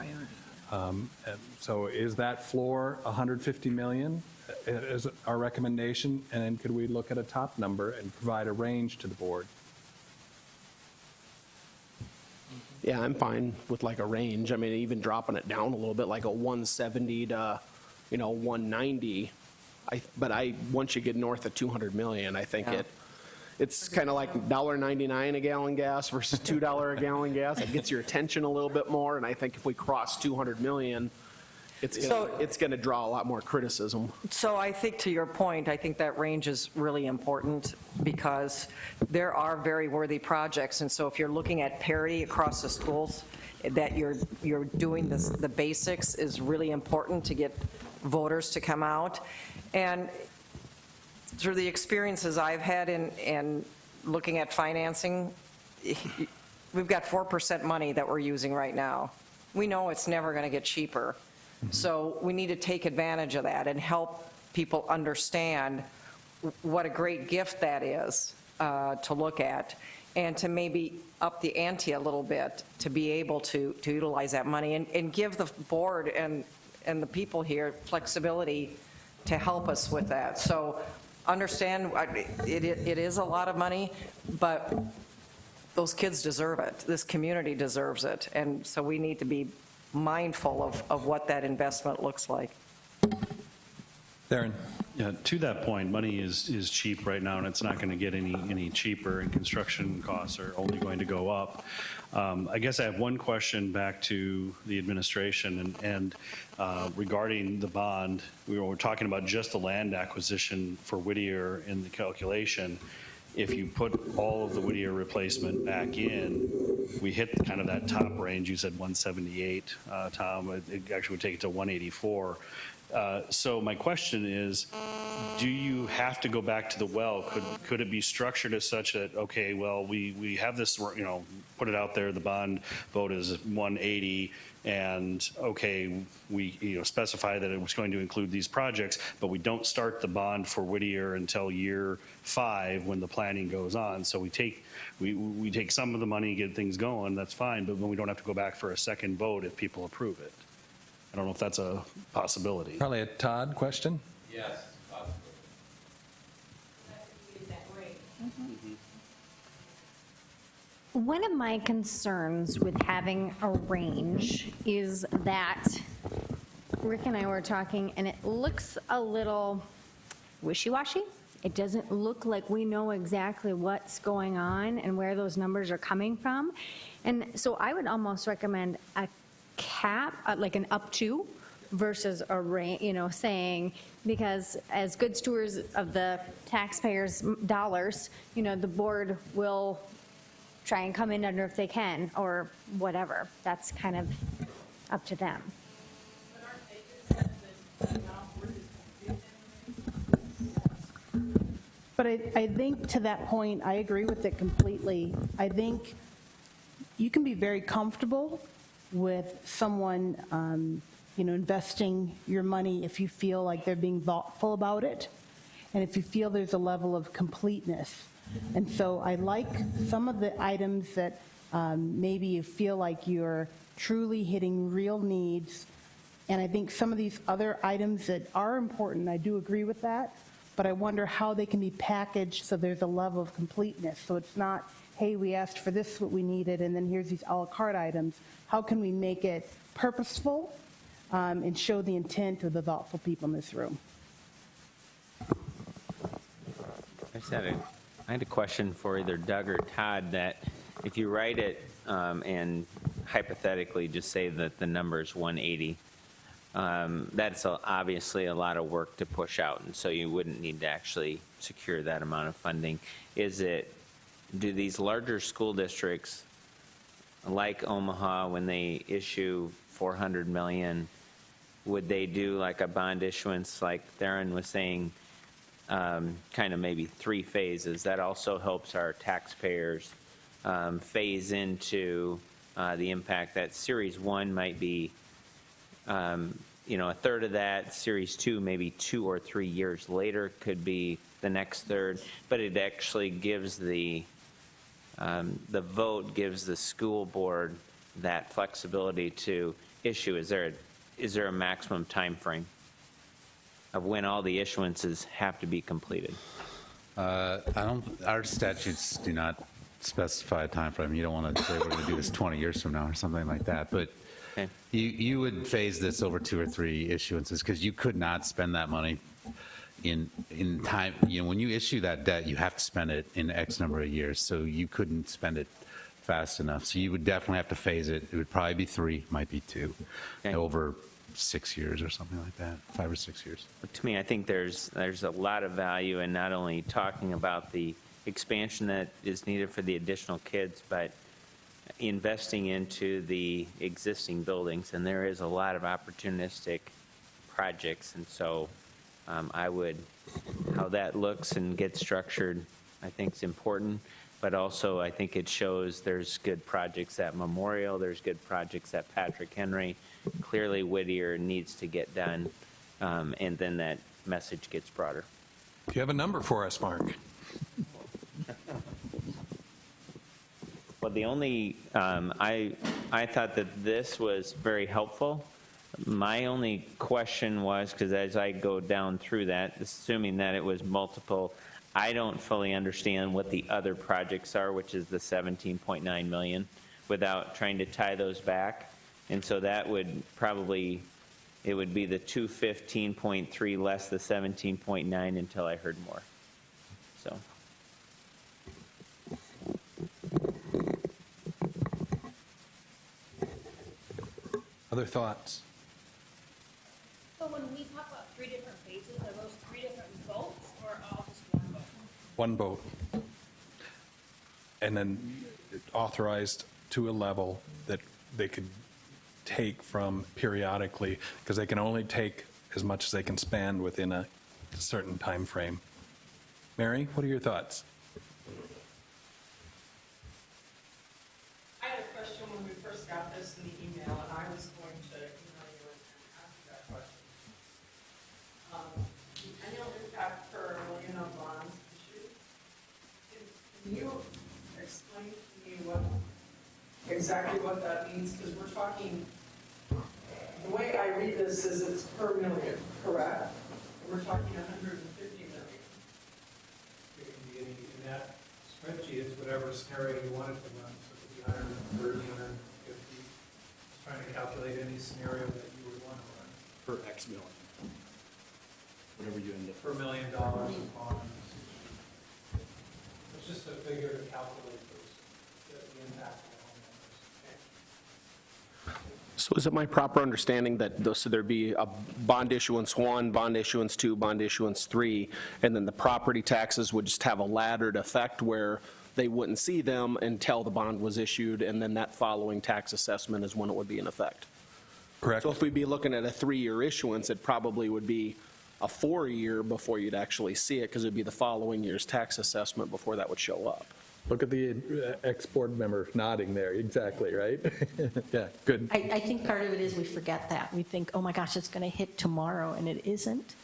So is that floor 150 million is our recommendation, and then could we look at a top number and provide a range to the board? Yeah, I'm fine with like a range. I mean, even dropping it down a little bit, like a 170 to, 190. But once you get north of 200 million, I think it's kind of like $1.99 a gallon gas versus $2 a gallon gas. It gets your attention a little bit more, and I think if we cross 200 million, it's going to draw a lot more criticism. So I think, to your point, I think that range is really important because there are very worthy projects. And so if you're looking at parity across the schools, that you're doing the basics is really important to get voters to come out. And through the experiences I've had in looking at financing, we've got 4% money that we're using right now. We know it's never going to get cheaper. So we need to take advantage of that and help people understand what a great gift that is to look at, and to maybe up the ante a little bit to be able to utilize that money and give the board and the people here flexibility to help us with that. So understand, it is a lot of money, but those kids deserve it. This community deserves it. And so we need to be mindful of what that investment looks like. Darren. Yeah, to that point, money is cheap right now, and it's not going to get any cheaper, and construction costs are only going to go up. I guess I have one question back to the administration, and regarding the bond. We were talking about just the land acquisition for Whittier in the calculation. If you put all of the Whittier replacement back in, we hit kind of that top range. You said 178, Tom. It actually would take it to 184. So my question is, do you have to go back to the well? Could it be structured as such that, okay, well, we have this, put it out there, the bond vote is 180, and okay, we specify that it was going to include these projects, but we don't start the bond for Whittier until year 5 when the planning goes on. So we take some of the money, get things going, that's fine, but then we don't have to go back for a second vote if people approve it. I don't know if that's a possibility. Probably a Todd question? Yes. One of my concerns with having a range is that Rick and I were talking, and it looks a little wishy-washy. It doesn't look like we know exactly what's going on and where those numbers are coming from. And so I would almost recommend a cap, like an up to versus a range, saying, because as good stewards of the taxpayers' dollars, the board will try and come in under if they can, or whatever. That's kind of up to them. But I think to that point, I agree with it completely. I think you can be very comfortable with someone, investing your money if you feel like they're being thoughtful about it, and if you feel there's a level of completeness. And so I like some of the items that maybe you feel like you're truly hitting real needs. And I think some of these other items that are important, I do agree with that, but I wonder how they can be packaged so there's a level of completeness. So it's not, hey, we asked for this, what we needed, and then here's these a la carte items. How can we make it purposeful and show the intent of the thoughtful people in this room? I had a question for either Doug or Todd, that if you write it and hypothetically just say that the number is 180, that's obviously a lot of work to push out, and so you wouldn't need to actually secure that amount of funding. Do these larger school districts, like Omaha, when they issue $400 million, would they do like a bond issuance, like Theron was saying, kind of maybe 3 phases? That also helps our taxpayers phase into the impact that Series 1 might be, a third of that. Series 2, maybe 2 or 3 years later, could be the next third. But it actually gives the vote gives the school board that flexibility to issue. Is there a maximum time frame of when all the issuances have to be completed? Our statutes do not specify a time frame. You don't want to say we're going to do this 20 years from now or something like that. But you would phase this over 2 or 3 issuances, because you could not spend that money in time. When you issue that debt, you have to spend it in X number of years. So you couldn't spend it fast enough. So you would definitely have to phase it. It would probably be 3, might be 2, over 6 years or something like that, 5 or 6 years. But to me, I think there's a lot of value in not only talking about the expansion that is needed for the additional kids, but investing into the existing buildings. And there is a lot of opportunistic projects. And so how that looks and gets structured, I think is important. But also, I think it shows there's good projects at Memorial, there's good projects at Patrick Henry. Clearly, Whittier needs to get done, and then that message gets broader. Do you have a number for us, Mark? Well, the only, I thought that this was very helpful. My only question was, because as I go down through that, assuming that it was multiple, I don't fully understand what the other projects are, which is the 17.9 million, without trying to tie those back. And so that would probably, it would be the 215.3 less the 17.9 until I heard more. So. Other thoughts? So when we talk about 3 different phases, are those 3 different votes or all just one vote? One vote. And then authorized to a level that they could take from periodically, because they can only take as much as they can spend within a certain time frame. Mary, what are your thoughts? I had a question when we first got this in the email, and I was going to email you and ask you that question. The annual impact per million of bonds issued. Can you explain to me exactly what that means? Because we're talking, the way I read this is it's per million, correct? And we're talking 150 million. It can be any, in that spreadsheet, it's whatever scenario you want it to run. So it could be 130, 150. Just trying to calculate any scenario that you would want to run. Per X million. Whatever you end up. Per $1 million of bonds. It's just a figure to calculate the impact on homeowners. So is it my proper understanding that so there'd be a bond issuance 1, bond issuance 2, bond issuance 3, and then the property taxes would just have a laddered effect where they wouldn't see them until the bond was issued, and then that following tax assessment is when it would be in effect? Correct. So if we'd be looking at a 3-year issuance, it probably would be a 4-year before you'd actually see it, because it'd be the following year's tax assessment before that would show up. Look at the ex-board member nodding there, exactly, right? Yeah, good. I think part of it is we forget that. We think, oh my gosh, it's going to hit tomorrow, and it isn't.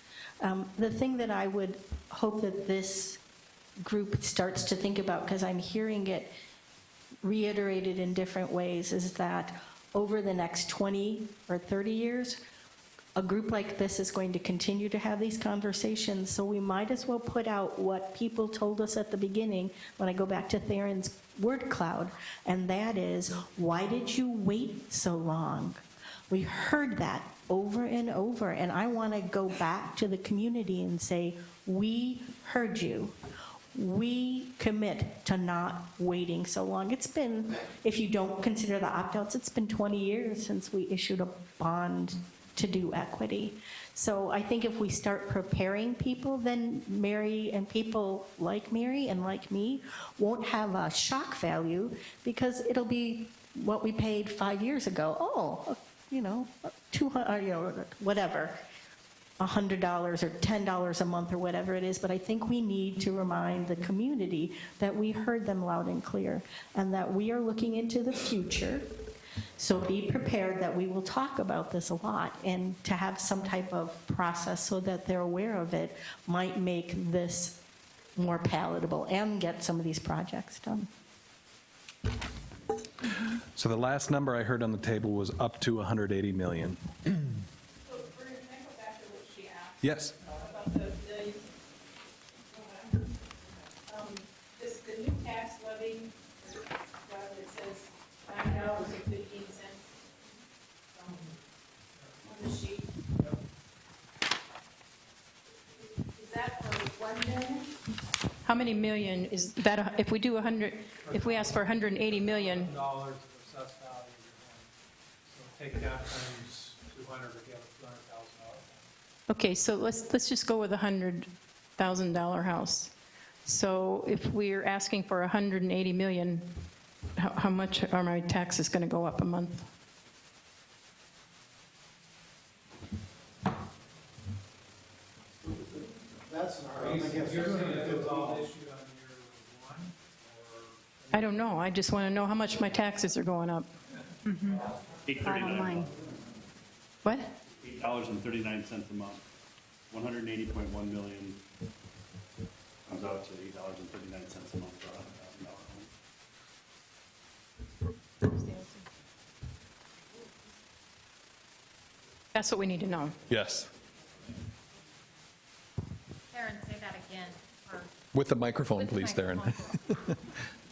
The thing that I would hope that this group starts to think about, because I'm hearing it reiterated in different ways, is that over the next 20 or 30 years, a group like this is going to continue to have these conversations, so we might as well put out what people told us at the beginning, when I go back to Theron's word cloud, and that is, why did you wait so long? We heard that over and over, and I want to go back to the community and say, we heard you. We commit to not waiting so long. It's been, if you don't consider the opt-outs, it's been 20 years since we issued a bond to do equity. So I think if we start preparing people, then Mary and people like Mary and like me won't have a shock value, because it'll be what we paid 5 years ago. Oh, you know, 200, you know, whatever, $100 or $10 a month or whatever it is. But I think we need to remind the community that we heard them loud and clear, and that we are looking into the future. So be prepared that we will talk about this a lot, and to have some type of process so that they're aware of it might make this more palatable and get some of these projects done. So the last number I heard on the table was up to 180 million. So, Brenda, can I go back to what she asked? Yes. About the new tax levy, it says $9.15 on the sheet. Is that for 1 million? How many million is that, if we do 100, if we ask for 180 million? Dollars of assessed value of your home. So take that times 200 to get a $200,000. Okay, so let's just go with a $100,000 house. So if we're asking for 180 million, how much are my taxes going to go up a month? That's I guess you're saying it was all issued on year 1? I don't know. I just want to know how much my taxes are going up. $8.39. What? $8.39 a month. 180.1 million comes out to $8.39 a month for a $100,000 home. That's what we need to know. Yes. Theron, say that again. Or With the microphone, With the please, Theron. microphone.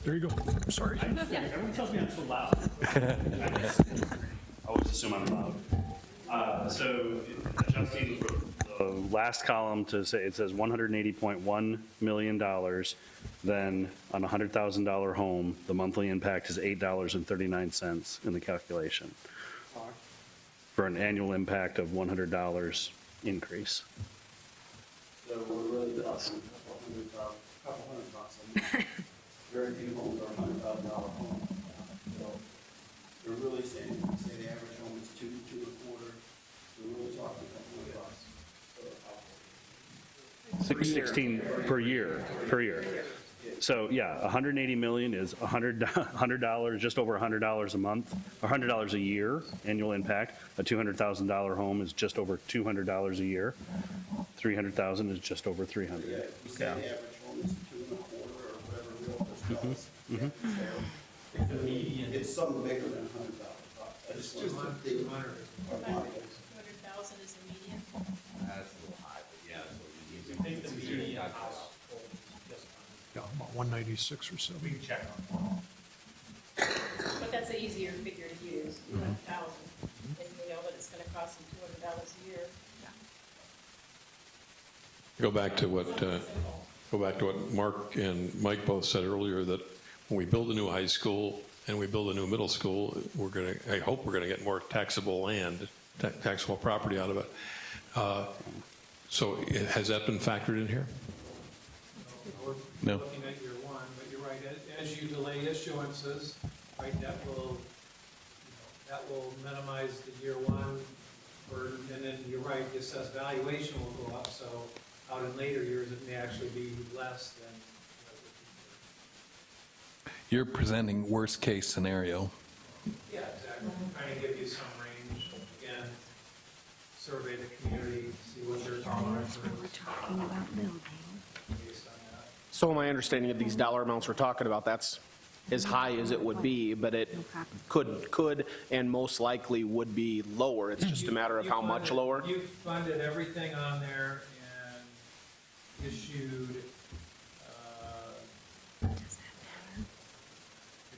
There you go. I'm sorry. Everyone tells me I'm so loud. I always assume I'm loud. So adjusting for the last column to say, it says $180.1 million, then on a $100,000 home, the monthly impact is $8.39 in the calculation, for an annual impact of $100 increase. So we're really talking a couple hundred bucks a month. Very few homes are $100,000 homes. So we're really saying, say the average home is 2 to 2.25. We're really talking a couple hundred bucks. 16 per year. So yeah, 180 million is $100, just over $100 a month, or $100 a year annual impact. A $200,000 home is just over $200 a year. 300,000 is just over 300. Yeah, you say the average home is 2.25 or whatever realtors tell us. So it's something bigger than $100,000. I just want to think 200,000 is the median? That's a little high, but yeah, that's what we need. I think the median household is just Yeah, about 196 or so. we can check on that. But that's an easier figure to use, 200,000. And we know that it's going to cost them $200 a year. Go back to what Mark and Mike both said earlier, that when we build a new high school, and we build a new middle school, I hope we're going to get more taxable land, taxable property out of it. So has that been factored in here? We're looking at year one, but you're right, as you delay issuances, right, that will minimize the year one burden, and then you're right, the assessed valuation will go up, so out in later years, it may actually be less than. You're presenting worst-case scenario. Yeah, exactly. Trying to give you some range. Again, survey the community, see what their tolerance is. We're talking about building. Based on that. So my understanding of these dollar amounts we're talking about, that's as high as it would be, but it could and most likely would be lower. It's just a matter of how much lower. You funded everything on there and issued,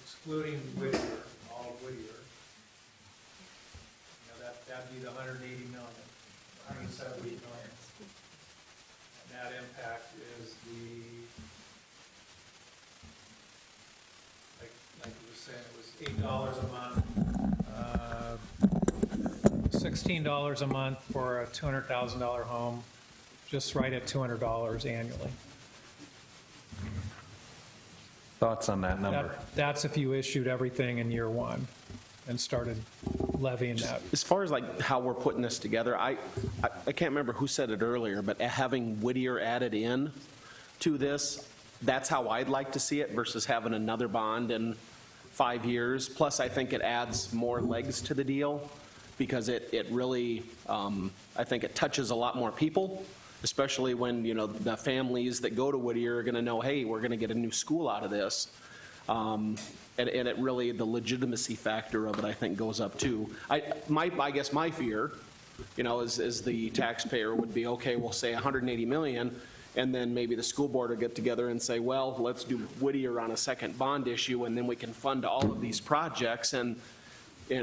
excluding Whittier, all of Whittier. That'd be the 180 million, 170 million. And that impact is like you were saying, it was $8 a month, $16 a month for a $200,000 home, just right at $200 annually. Thoughts on that number? That's if you issued everything in year one and started levying that. As far as like how we're putting this together, I can't remember who said it earlier, but having Whittier added in to this, that's how I'd like to see it versus having another bond in 5 years. Plus, I think it adds more legs to the deal because it really, I think it touches a lot more people, especially when, the families that go to Whittier are going to know, hey, we're going to get a new school out of this. And it really, the legitimacy factor of it, I think, goes up too. I guess my fear, is the taxpayer would be, okay, we'll say 180 million, and then maybe the school board will get together and say, well, let's do Whittier on a second bond issue, and then we can fund all of these projects. And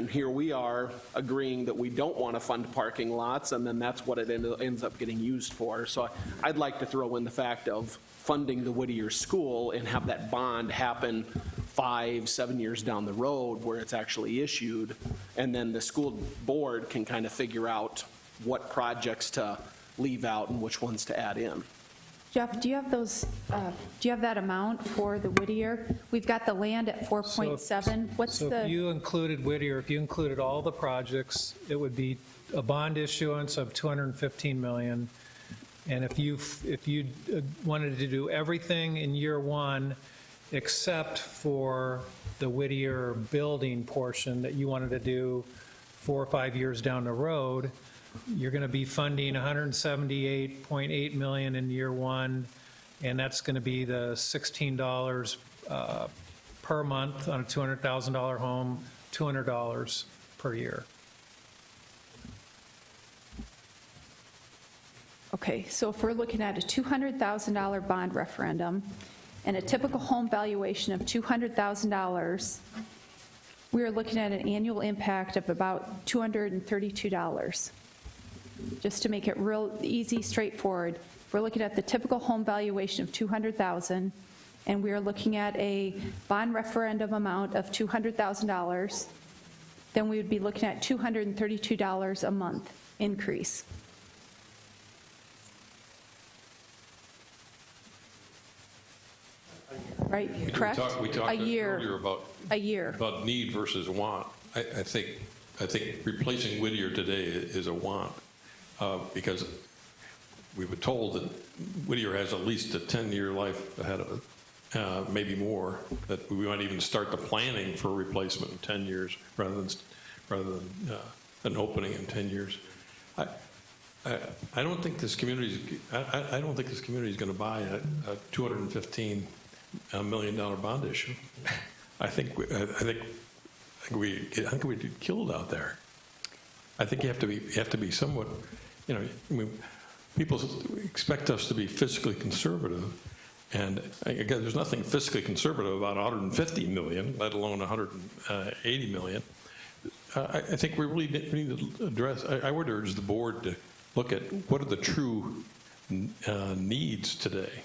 here we are agreeing that we don't want to fund parking lots, and then that's what it ends up getting used for. So I'd like to throw in the fact of funding the Whittier school and have that bond happen 5-7 years down the road where it's actually issued, and then the school board can kind of figure out what projects to leave out and which ones to add in. Jeff, do you have those, do you have that amount for the Whittier? We've got the land at 4.7. What's So the? if you included Whittier, if you included all the projects, it would be a bond issuance of 215 million. And if you wanted to do everything in year one, except for the Whittier building portion that you wanted to do 4 or 5 years down the road, you're going to be funding 178.8 million in year one, and that's going to be the $16 per month on a $200,000 home, $200 per year. Okay, so if we're looking at a $200,000 bond referendum and a typical home valuation of $200,000, we are looking at an annual impact of about $232. Just to make it real easy, straightforward, we're looking at the typical home valuation of $200,000, and we are looking at a bond referendum amount of $200,000, then we would be looking at $232 a month increase. Right, correct? We talked A year. earlier about need versus want. I think replacing Whittier today is a want because we were told that Whittier has at least a 10-year life ahead of it, maybe more, that we might even start the planning for replacement in 10 years rather than an opening in 10 years. I don't think this community is going to buy a $215 million bond issue. I think we'd get killed out there. I think you have to be somewhat, people expect us to be fiscally conservative, and again, there's nothing fiscally conservative about 150 million, let alone 180 million. I think we really need to address. I would urge the board to look at what are the true needs today,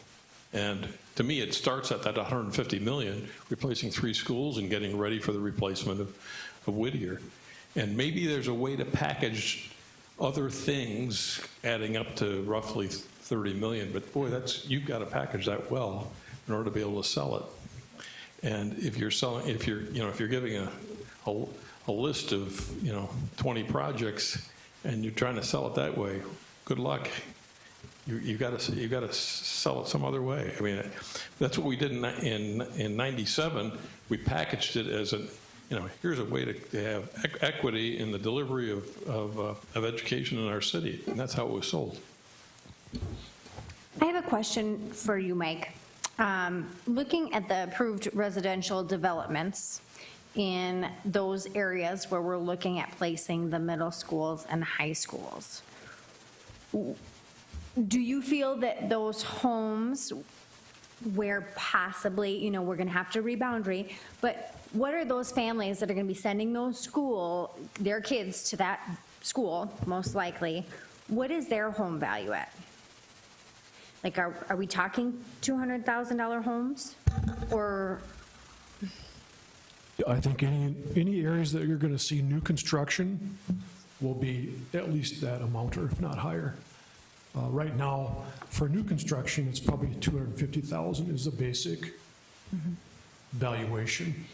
And to me, it starts at that 150 million, replacing 3 schools and getting ready for the replacement of Whittier. And maybe there's a way to package other things adding up to roughly 30 million, but boy, you've got to package that well in order to be able to sell it. And if you're giving a list of 20 projects and you're trying to sell it that way, good luck. You got to sell it some other way. I mean, that's what we did in '97. We packaged it as here's a way to have equity in the delivery of education in our city, and that's how it was sold. I have a question for you, Mike. Looking at the approved residential developments in those areas where we're looking at placing the middle schools and high schools, do you feel that those homes where possibly, we're going to have to reboundary, but what are those families that are going to be sending their kids to that school, most likely, what is their home value at? Like, are we talking $200,000 homes, or? I think any areas that you're going to see new construction will be at least that amount, or if not higher. Right now, for new construction, it's probably $250,000 is the basic valuation.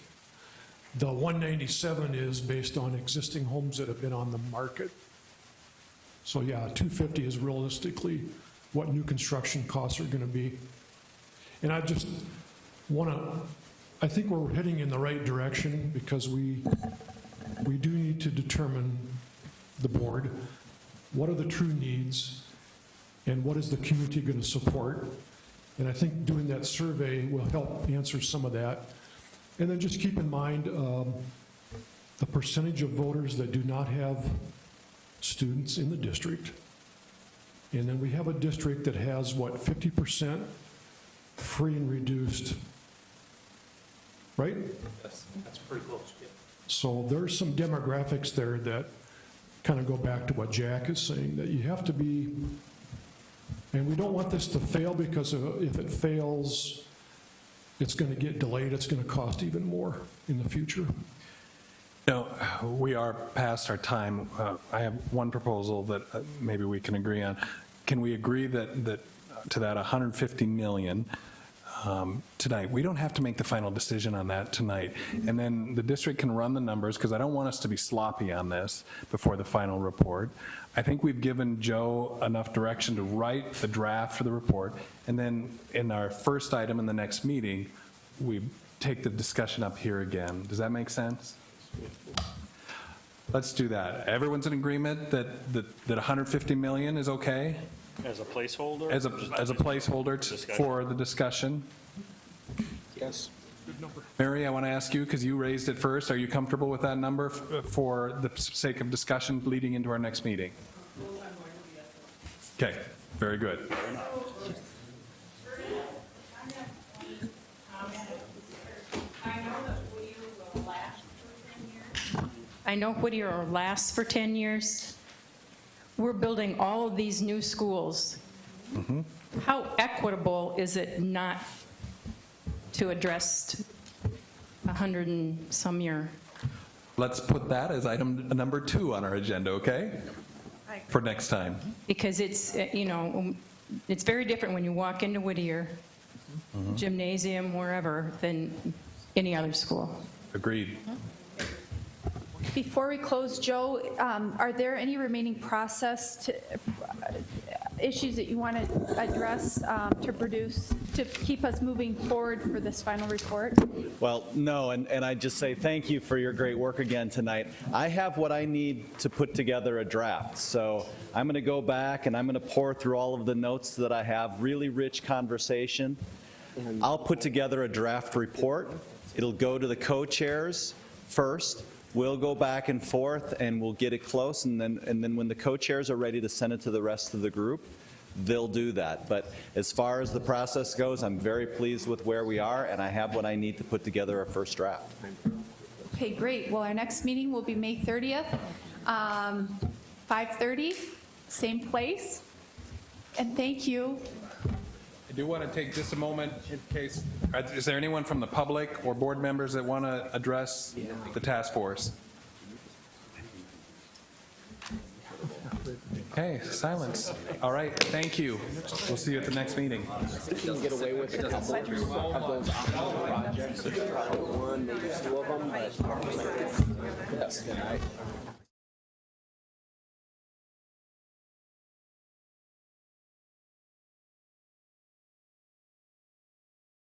The 197 is based on existing homes that have been on the market. So yeah, 250 is realistically what new construction costs are going to be. And I just I think we're heading in the right direction, because we do need to determine, the board, what are the true needs and what is the community going to support. And I think doing that survey will help answer some of that. And then just keep in mind the percentage of voters that do not have students in the district. And then we have a district that has, 50% free and reduced, right? That's pretty close. Yeah. So there's some demographics there that kind of go back to what Jack is saying, that you have to be, and we don't want this to fail, because if it fails, it's going to get delayed. It's going to cost even more in the future. No, we are past our time. I have one proposal that maybe we can agree on. Can we agree that to that 150 million tonight? We don't have to make the final decision on that tonight. And then the district can run the numbers, because I don't want us to be sloppy on this before the final report. I think we've given Joe enough direction to write the draft for the report. And then in our first item in the next meeting, we take the discussion up here again. Does that make sense? Let's do that. Everyone's in agreement that 150 million is okay? As a placeholder? As a placeholder for the discussion? Yes. Mary, I want to ask you, because you raised it first, are you comfortable with that number for the sake of discussion leading into our next meeting? Okay, very good. I know Whittier will last for 10 years. We're building all of these new schools. How equitable is it not to address 100 and some year? Let's put that as item number 2 on our agenda, okay? For next time. Because it's, it's very different when you walk into Whittier, gymnasium, wherever, than any other school. Agreed. Before we close, Joe, are there any remaining process issues that you want to address to produce, to keep us moving forward for this final report? Well, no, and I just say thank you for your great work again tonight. I have what I need to put together a draft, so I'm going to go back and I'm going to pour through all of the notes that I have, really rich conversation. I'll put together a draft report. It'll go to the co-chairs first. We'll go back and forth and we'll get it close, and then when the co-chairs are ready to send it to the rest of the group, they'll do that. But as far as the process goes, I'm very pleased with where we are, and I have what I need to put together a first draft. Okay, great. Well, our next meeting will be May 30th, 5:30, same place. And thank you. do want to take just a moment in case, is there anyone from the public or board members that want to address the task force? Okay, silence. All right, thank you. We'll see you at the next meeting. You can get away with a couple of those optional projects, one, maybe two of them, but.